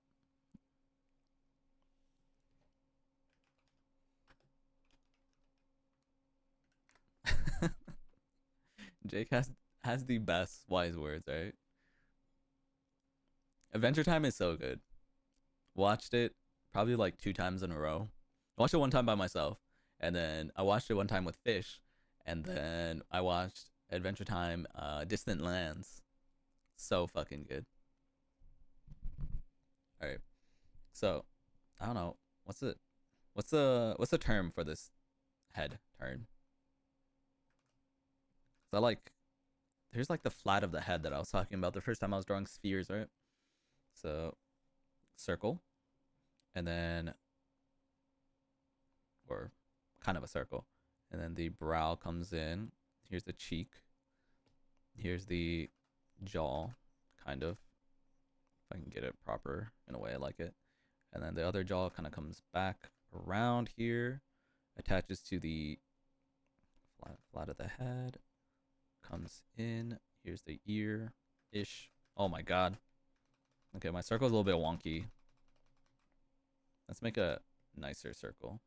Jake has the best wise words, right? Adventure Time is so good. Watched it probably like 2 times in a row. I watched it one time by myself, and then I watched it one time with Fish, and then I watched Adventure Time Distant Lands. So fucking good. Alright. So, I don't know. What's the term for this head turn? So like, here's like the flat of the head that I was talking about the first time I was drawing spheres, right? So, circle, and then or kind of a circle. And then the brow comes in. Here's the cheek. Here's the jaw, kind of. If I can get it proper in a way I like it. And then the other jaw kind of comes back around here, attaches to the flat of the head, comes in. Here's the ear-ish. Oh my god. Okay, my circle's a little bit wonky. Let's make a nicer circle.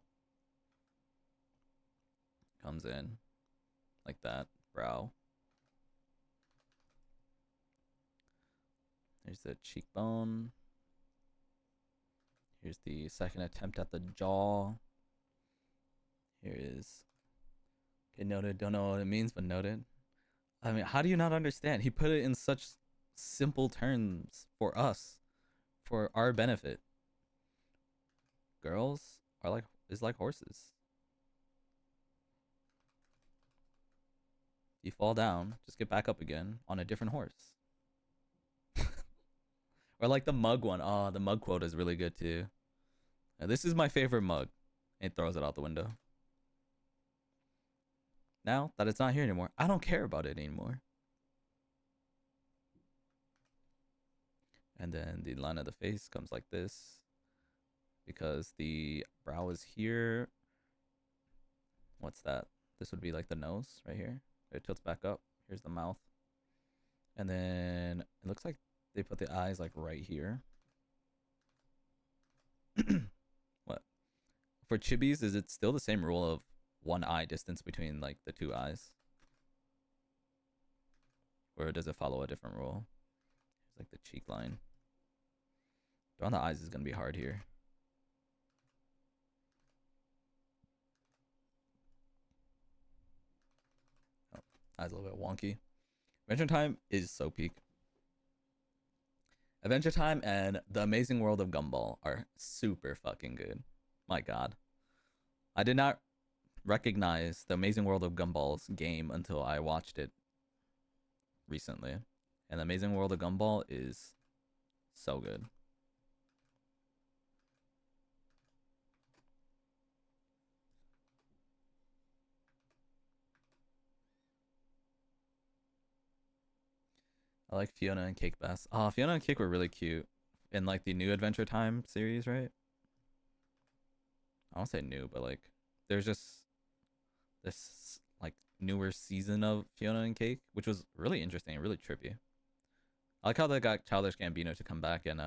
Comes in like that. Brow. Here's the cheekbone. Here's the second attempt at the jaw. Here is... Okay, noted. Don't know what it means, but noted. I mean, how do you not understand? He put it in such simple terms for us, for our benefit. Girls are like horses. You fall down, just get back up again on a different horse. Or like the mug one. Oh, the mug quote is really good too. Now, this is my favorite mug. And throws it out the window. Now that it's not here anymore, I don't care about it anymore. And then the line of the face comes like this. Because the brow is here. What's that? This would be like the nose right here. It tilts back up. Here's the mouth. And then it looks like they put the eyes like right here. What? For Chibis, is it still the same rule of one eye distance between like the two eyes? Or does it follow a different rule? It's like the cheek line. Drawing the eyes is going to be hard here. Oh, eyes a little bit wonky. Adventure Time is so peak. Adventure Time and The Amazing World of Gumball are super fucking good. My god. I did not recognize The Amazing World of Gumball's game until I watched it recently. And The Amazing World of Gumball is so good. I like Fiona and Cake best. Oh, Fiona and Cake were really cute in like the new Adventure Time series, right? I don't say new, but like there's just this like newer season of Fiona and Cake, which was really interesting and really trippy. I like how they got Childish Gambino to come back, and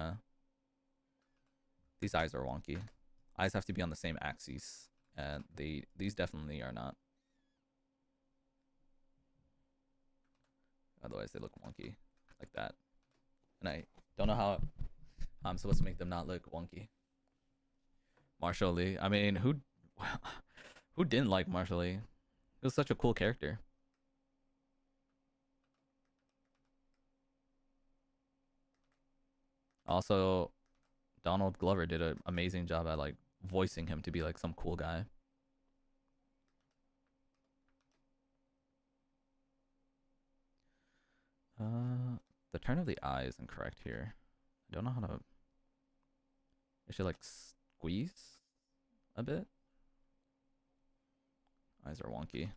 these eyes are wonky. Eyes have to be on the same axis, and these definitely are not. Otherwise, they look wonky like that. And I don't know how I'm supposed to make them not look wonky. Marshall Lee. I mean, who didn't like Marshall Lee? He was such a cool character. Also, Donald Glover did an amazing job at like voicing him to be like some cool guy. The turn of the eye is incorrect here. I don't know how to. I should like squeeze a bit. Eyes are wonky.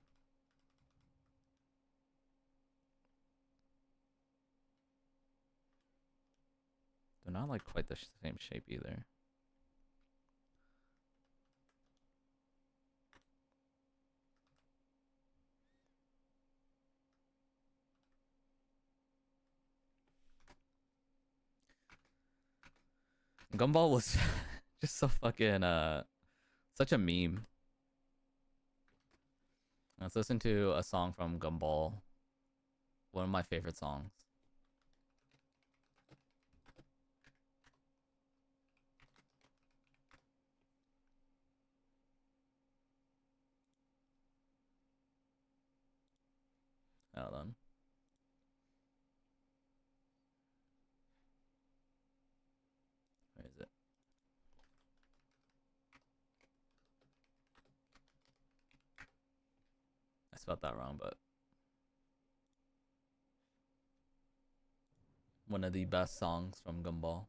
They're not like quite the same shape either. Gumball was just so fucking such a meme. Let's listen to a song from Gumball. One of my favorite songs. Hold on. Where is it? I spelled that wrong, but one of the best songs from Gumball.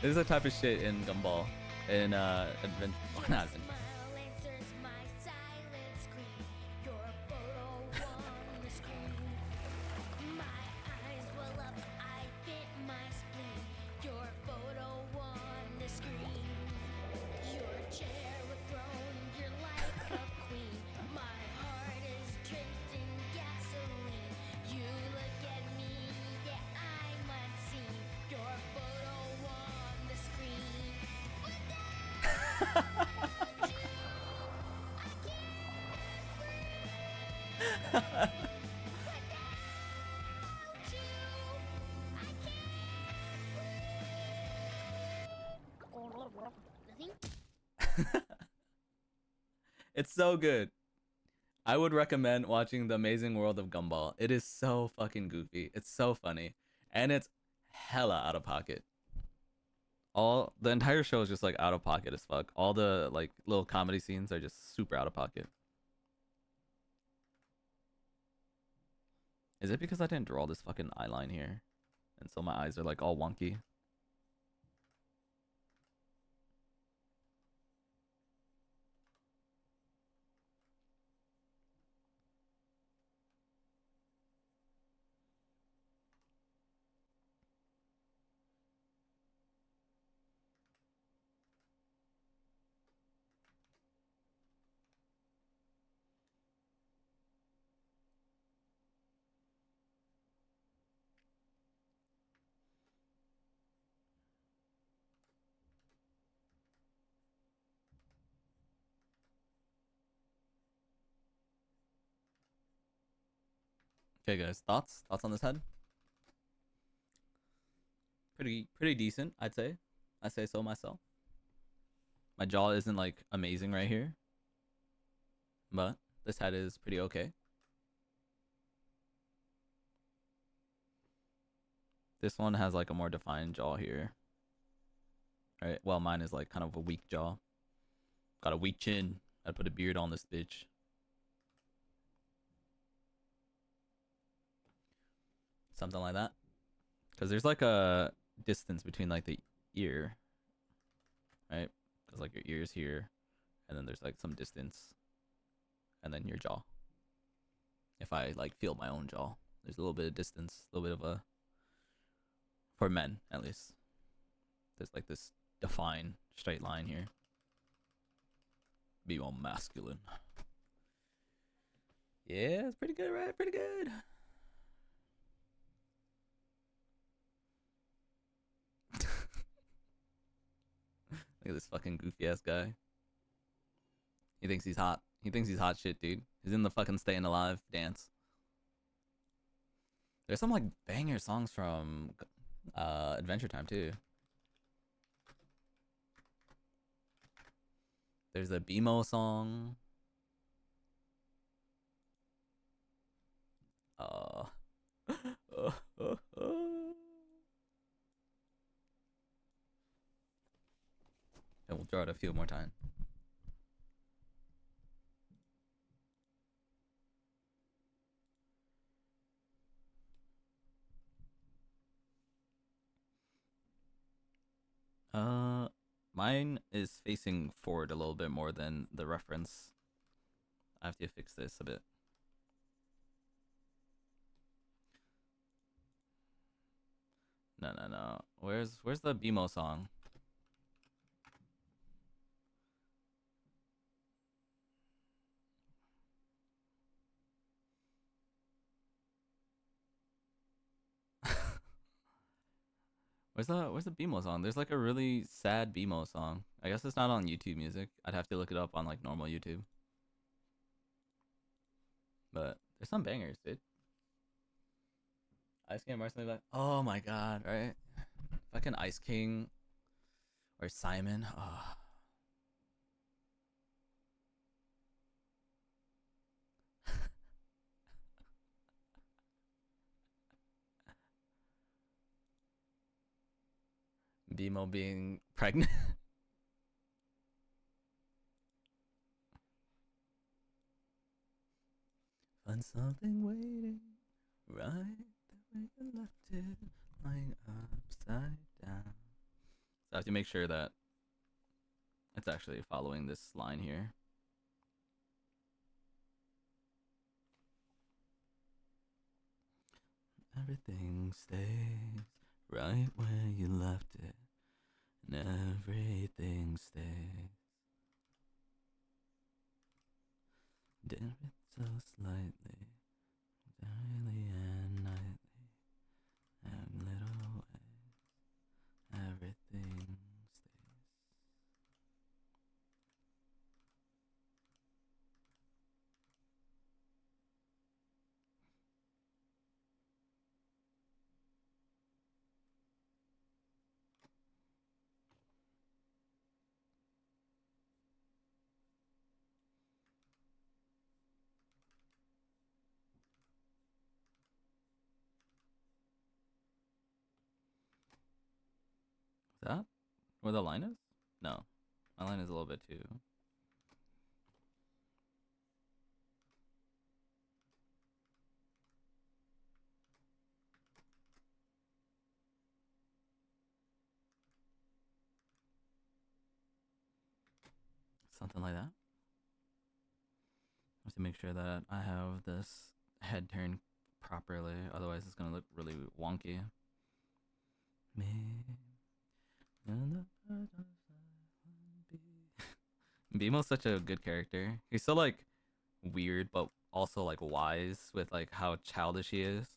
There's a type of shit in Gumball, in Adventure, or not Adventure. It's so good. I would recommend watching The Amazing World of Gumball. It is so fucking goofy. It's so funny. And it's hella out of pocket. All the entire show is just like out of pocket as fuck. All the like little comedy scenes are just super out of pocket. Is it because I didn't draw this fucking eye line here? And so my eyes are like all wonky. Okay, guys, thoughts? Thoughts on this head? Pretty decent, I'd say. I say so myself. My jaw isn't like amazing right here, but this head is pretty okay. This one has like a more defined jaw here. Right? Well, mine is like kind of a weak jaw. Got a weak chin. I'd put a beard on this bitch. Something like that. Because there's like a distance between like the ear, right? Because like your ear's here, and then there's like some distance, and then your jaw. If I like feel my own jaw, there's a little bit of distance, a little bit of a, for men at least, there's like this defined straight line here. Be more masculine. Yeah, it's pretty good, right? Pretty good. Look at this fucking goofy ass guy. He thinks he's hot. He thinks he's hot shit, dude. He's in the fucking Staying Alive dance. There's some like banger songs from Adventure Time too. There's a BMO song. And we'll draw it a few more times. Mine is facing forward a little bit more than the reference. I have to fix this a bit. No. Where's the BMO song? Where's the BMO song? There's like a really sad BMO song. I guess it's not on YouTube Music. I'd have to look it up on like normal YouTube. But there's some bangers, dude. Ice King Marcelly like, oh my god, right? Fucking Ice King or Simon. Oh. BMO being pregnant. Find something waiting right the way you left it, lying upside down. So I have to make sure that it's actually following this line here. Everything stays right where you left it, and everything stays. Dim it so slightly, daily and nightly, and little ways, everything stays. Is that where the line is? No, my line is a little bit too. Something like that. Just to make sure that I have this head turned properly, otherwise it's gonna look really wonky. Me. Bemo's such a good character. He's so like weird, but also like wise with like how childish he is.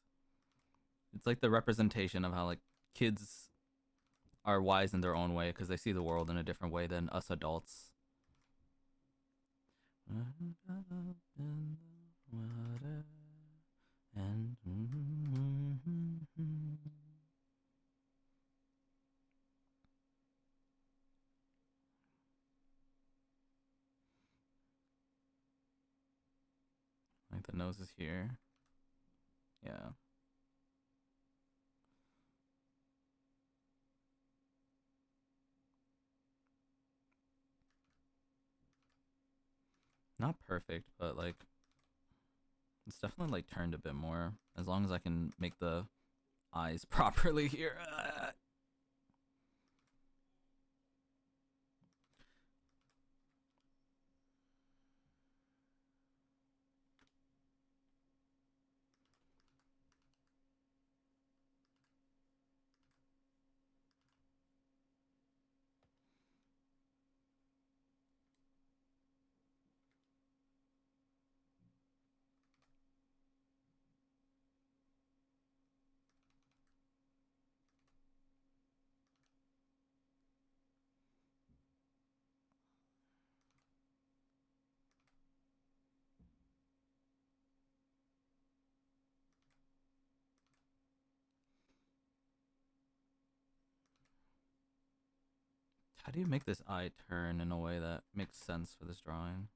It's like the representation of how like kids are wise in their own way because they see the world in a different way than us adults. And like the nose is here. Yeah. Not perfect, but like it's definitely like turned a bit more. As long as I can make the eyes properly here. How do you make this eye turn in a way that makes sense for this drawing?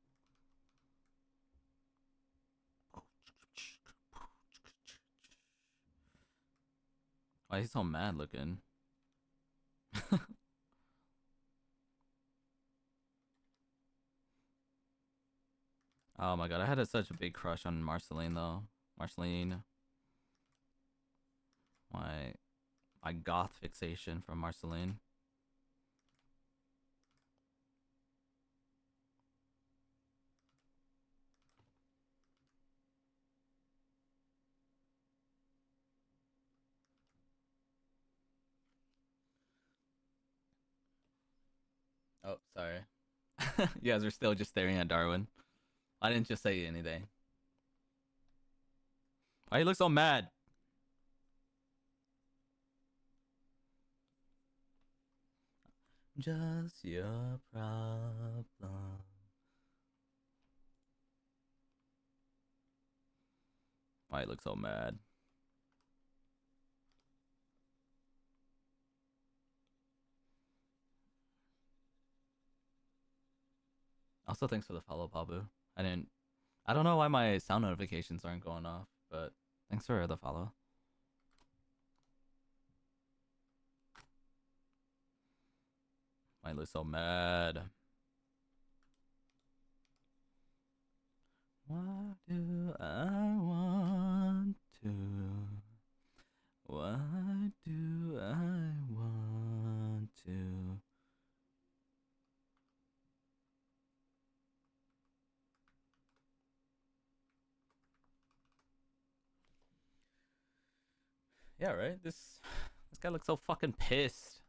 Why he's so mad looking? Oh my god, I had such a big crush on Marceline though. Marceline, my my goth fixation from Marceline. Oh, sorry. You guys are still just staring at Darwin. I didn't just say anything. Why you look so mad? Just your problem. Why you look so mad? Also, thanks for the follow, Pabu. I didn't. I don't know why my sound notifications aren't going off, but thanks for the follow. Why you look so mad? Why do I want to? Why do I want to Yeah, right. This guy looks so fucking pissed.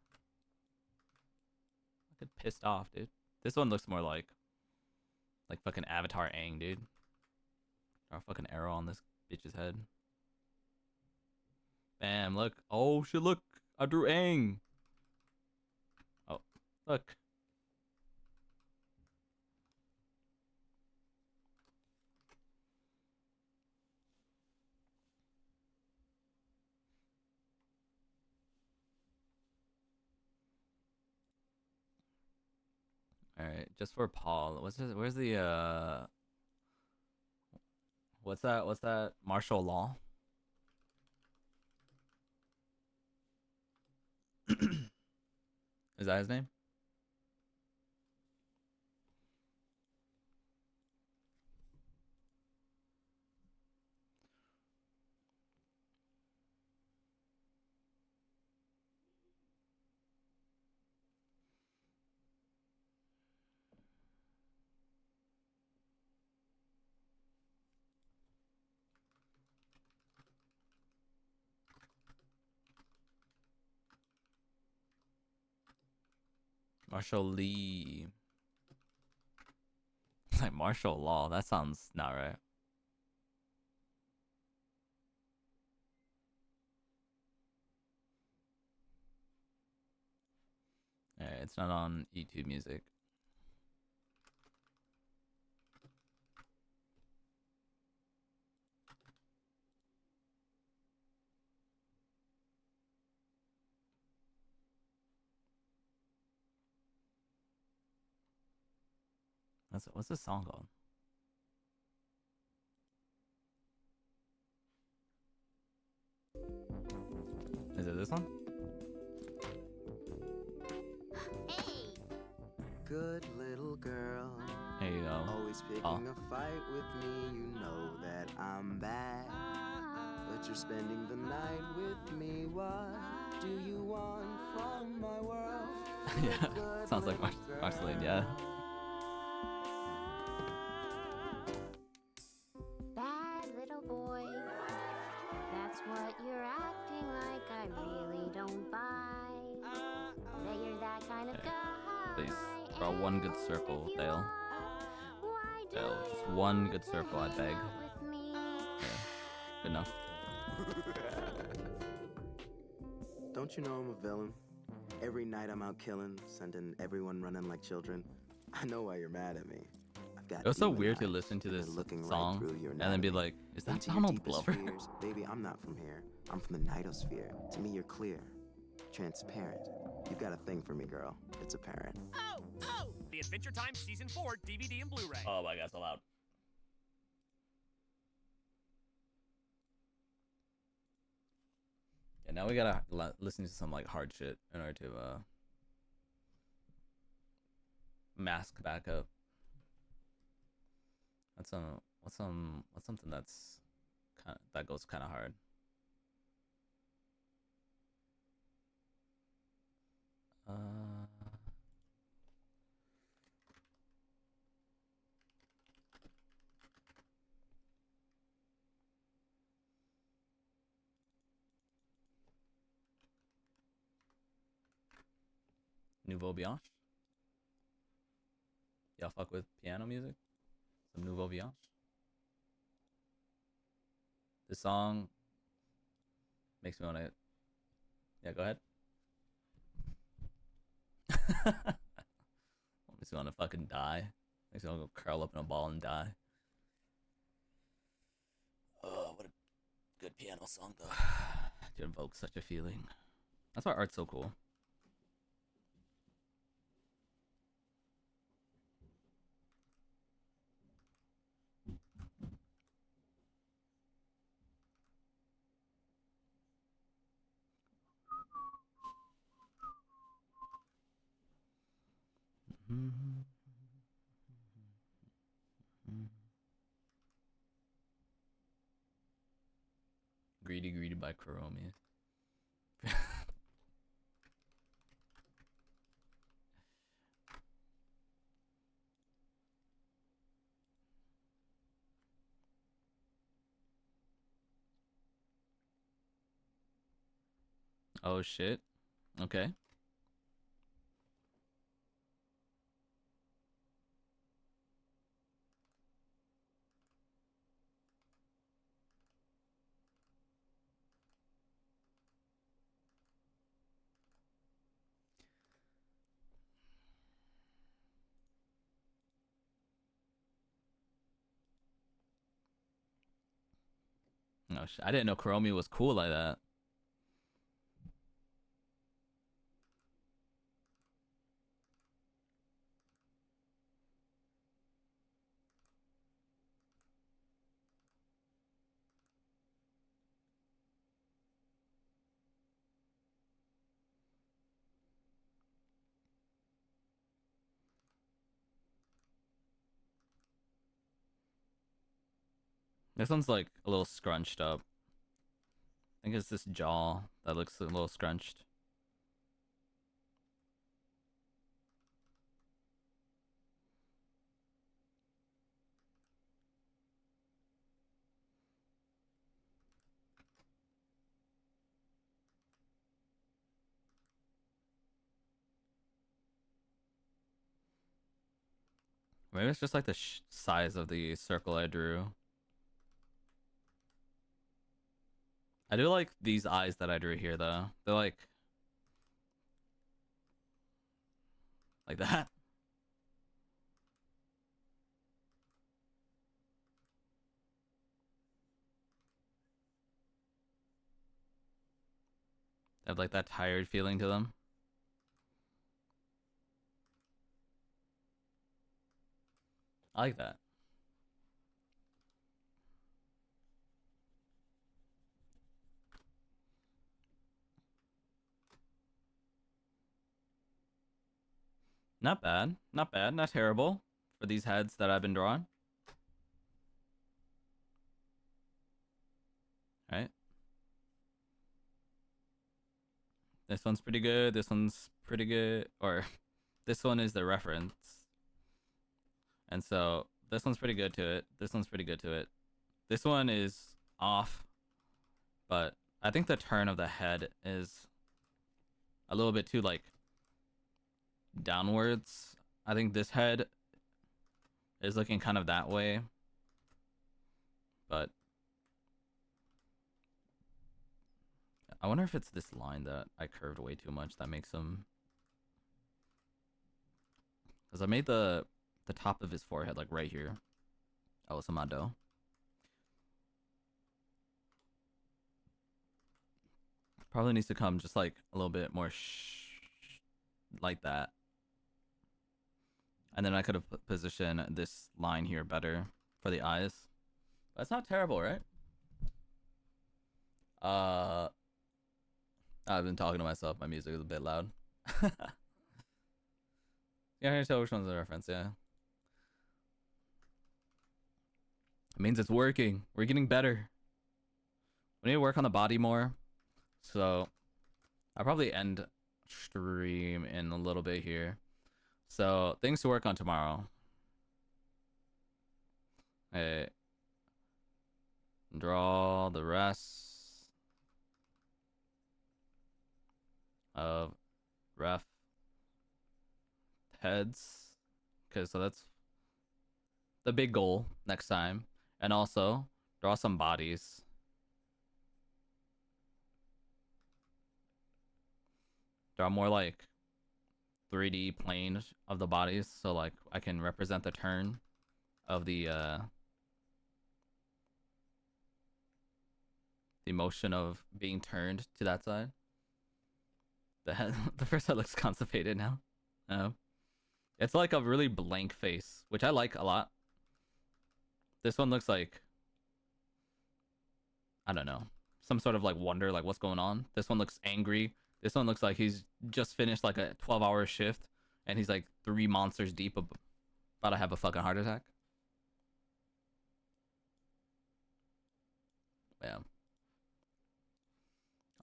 Fucking pissed off, dude. This one looks more like fucking Avatar Aang, dude. Or a fucking arrow on this bitch's head. Bam! Look. Oh shit! Look. I drew Aang. Oh, look. All right, just for Paul. What's this? Where's the What's that? What's that? Martial law? Is that his name? Martial Lee. It's like martial law. That sounds not right. Alright, it's not on YouTube Music. What's this song called? Is it this one? Hey! Good little girl. There you go. Always picking a fight with me, you know that I'm bad. But you're spending the night with me, what do you want from my world? Yeah, sounds like Marceline, yeah. Bad little boy. That's what you're acting like. I really don't buy that you're that kind of Okay, guy. please, draw one good circle, Thale. Thale, just one good circle, I beg. Yeah, good enough. Don't you know I'm a villain? Every night I'm out killing, sending everyone running like children. I know why you're mad at me. I've got It was so demon weird to eyes, listen to and this they're looking song right through your and then be anatomy. like, is that Into your Donald deepest Glover? fears. Baby, I'm not from here. I'm from the Nightosphere. To me, you're clear, transparent. You've got a thing for me, girl. It's apparent. Oh! Oh! The Adventure Time Season 4 DVD and Blu-ray. Oh my god, so loud. Yeah, now we gotta listen to some like hard shit in order to mask back up. What's something that's that goes kind of hard. Nouveau Bianche. Y'all fuck with piano music? Some Nouveau Bianche. This song makes me want to. Yeah, go ahead. Makes me want to fucking die. Makes me want to go curl up in a ball and die. Oh, what a good piano song, though. To evoke such a feeling. That's why art's so cool. Greedy by Kuromi. Oh shit. Okay. Oh shit. I didn't know Chromie was cool like that. This one's like a little scrunched up. I think it's this jaw that looks a little scrunched. Maybe it's just like the size of the circle I drew. I do like these eyes that I drew here though. They're like that. They have like that tired feeling to them. I like that. Not bad. Not bad. Not terrible for these heads that I've been drawing. Right. This one's pretty good. This one's pretty good. Or this one is the reference. And so this one's pretty good to it. This one's pretty good to it. This one is off. But I think the turn of the head is a little bit too like downwards. I think this head is looking kind of that way. But I wonder if it's this line that I curved way too much that makes him. Because I made the top of his forehead like right here. Oh, it's Amado. Probably needs to come just like a little bit more like that. And then I could have positioned this line here better for the eyes. That's not terrible, right? I've been talking to myself. My music is a bit loud. Yeah, I can tell which one's a reference, yeah. It means it's working. We're getting better. We need to work on the body more. So I'll probably end stream in a little bit here. So things to work on tomorrow. Hey, draw the rest of ref heads. Okay, so that's the big goal next time. And also draw some bodies. Draw more like 3D planes of the bodies, so like I can represent the turn of the motion of being turned to that side. The head, the first head looks constipated now. It's like a really blank face, which I like a lot. This one looks like, I don't know, some sort of like wonder, like what's going on. This one looks angry. This one looks like he's just finished like a 12-hour shift and he's like 3 monsters deep about to have a fucking heart attack. Yeah. I'll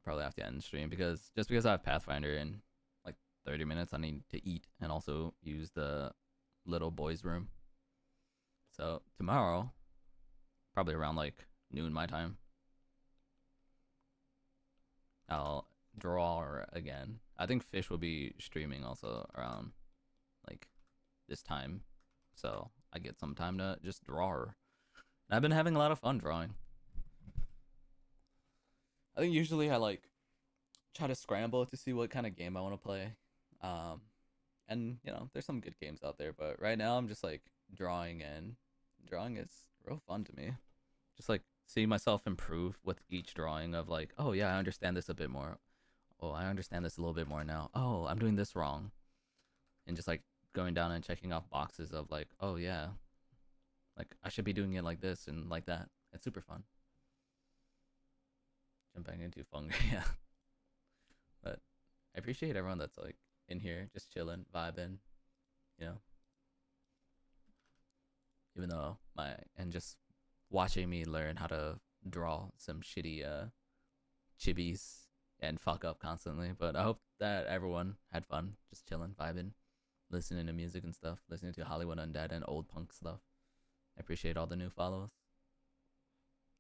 probably have to end the stream because I have Pathfinder in like 30 minutes, I need to eat and also use the little boy's room. So tomorrow, probably around like noon my time, I'll draw again. I think Fish will be streaming also around like this time, so I get some time to just draw. And I've been having a lot of fun drawing. I think usually I like try to scramble to see what kind of game I want to play. And you know, there's some good games out there, but right now I'm just like drawing, and drawing is real fun to me. Just like seeing myself improve with each drawing of like, oh yeah, I understand this a bit more. Oh, I understand this a little bit more now. Oh, I'm doing this wrong. And just like going down and checking off boxes of like, oh yeah, like I should be doing it like this and like that. It's super fun. Jumping into fun, yeah. But I appreciate everyone that's like in here, just chilling, vibing, you know. Even though and just watching me learn how to draw some shitty chibis and fuck up constantly. But I hope that everyone had fun, just chilling, vibing, listening to music and stuff, listening to Hollywood Undead and old punk stuff. I appreciate all the new follows.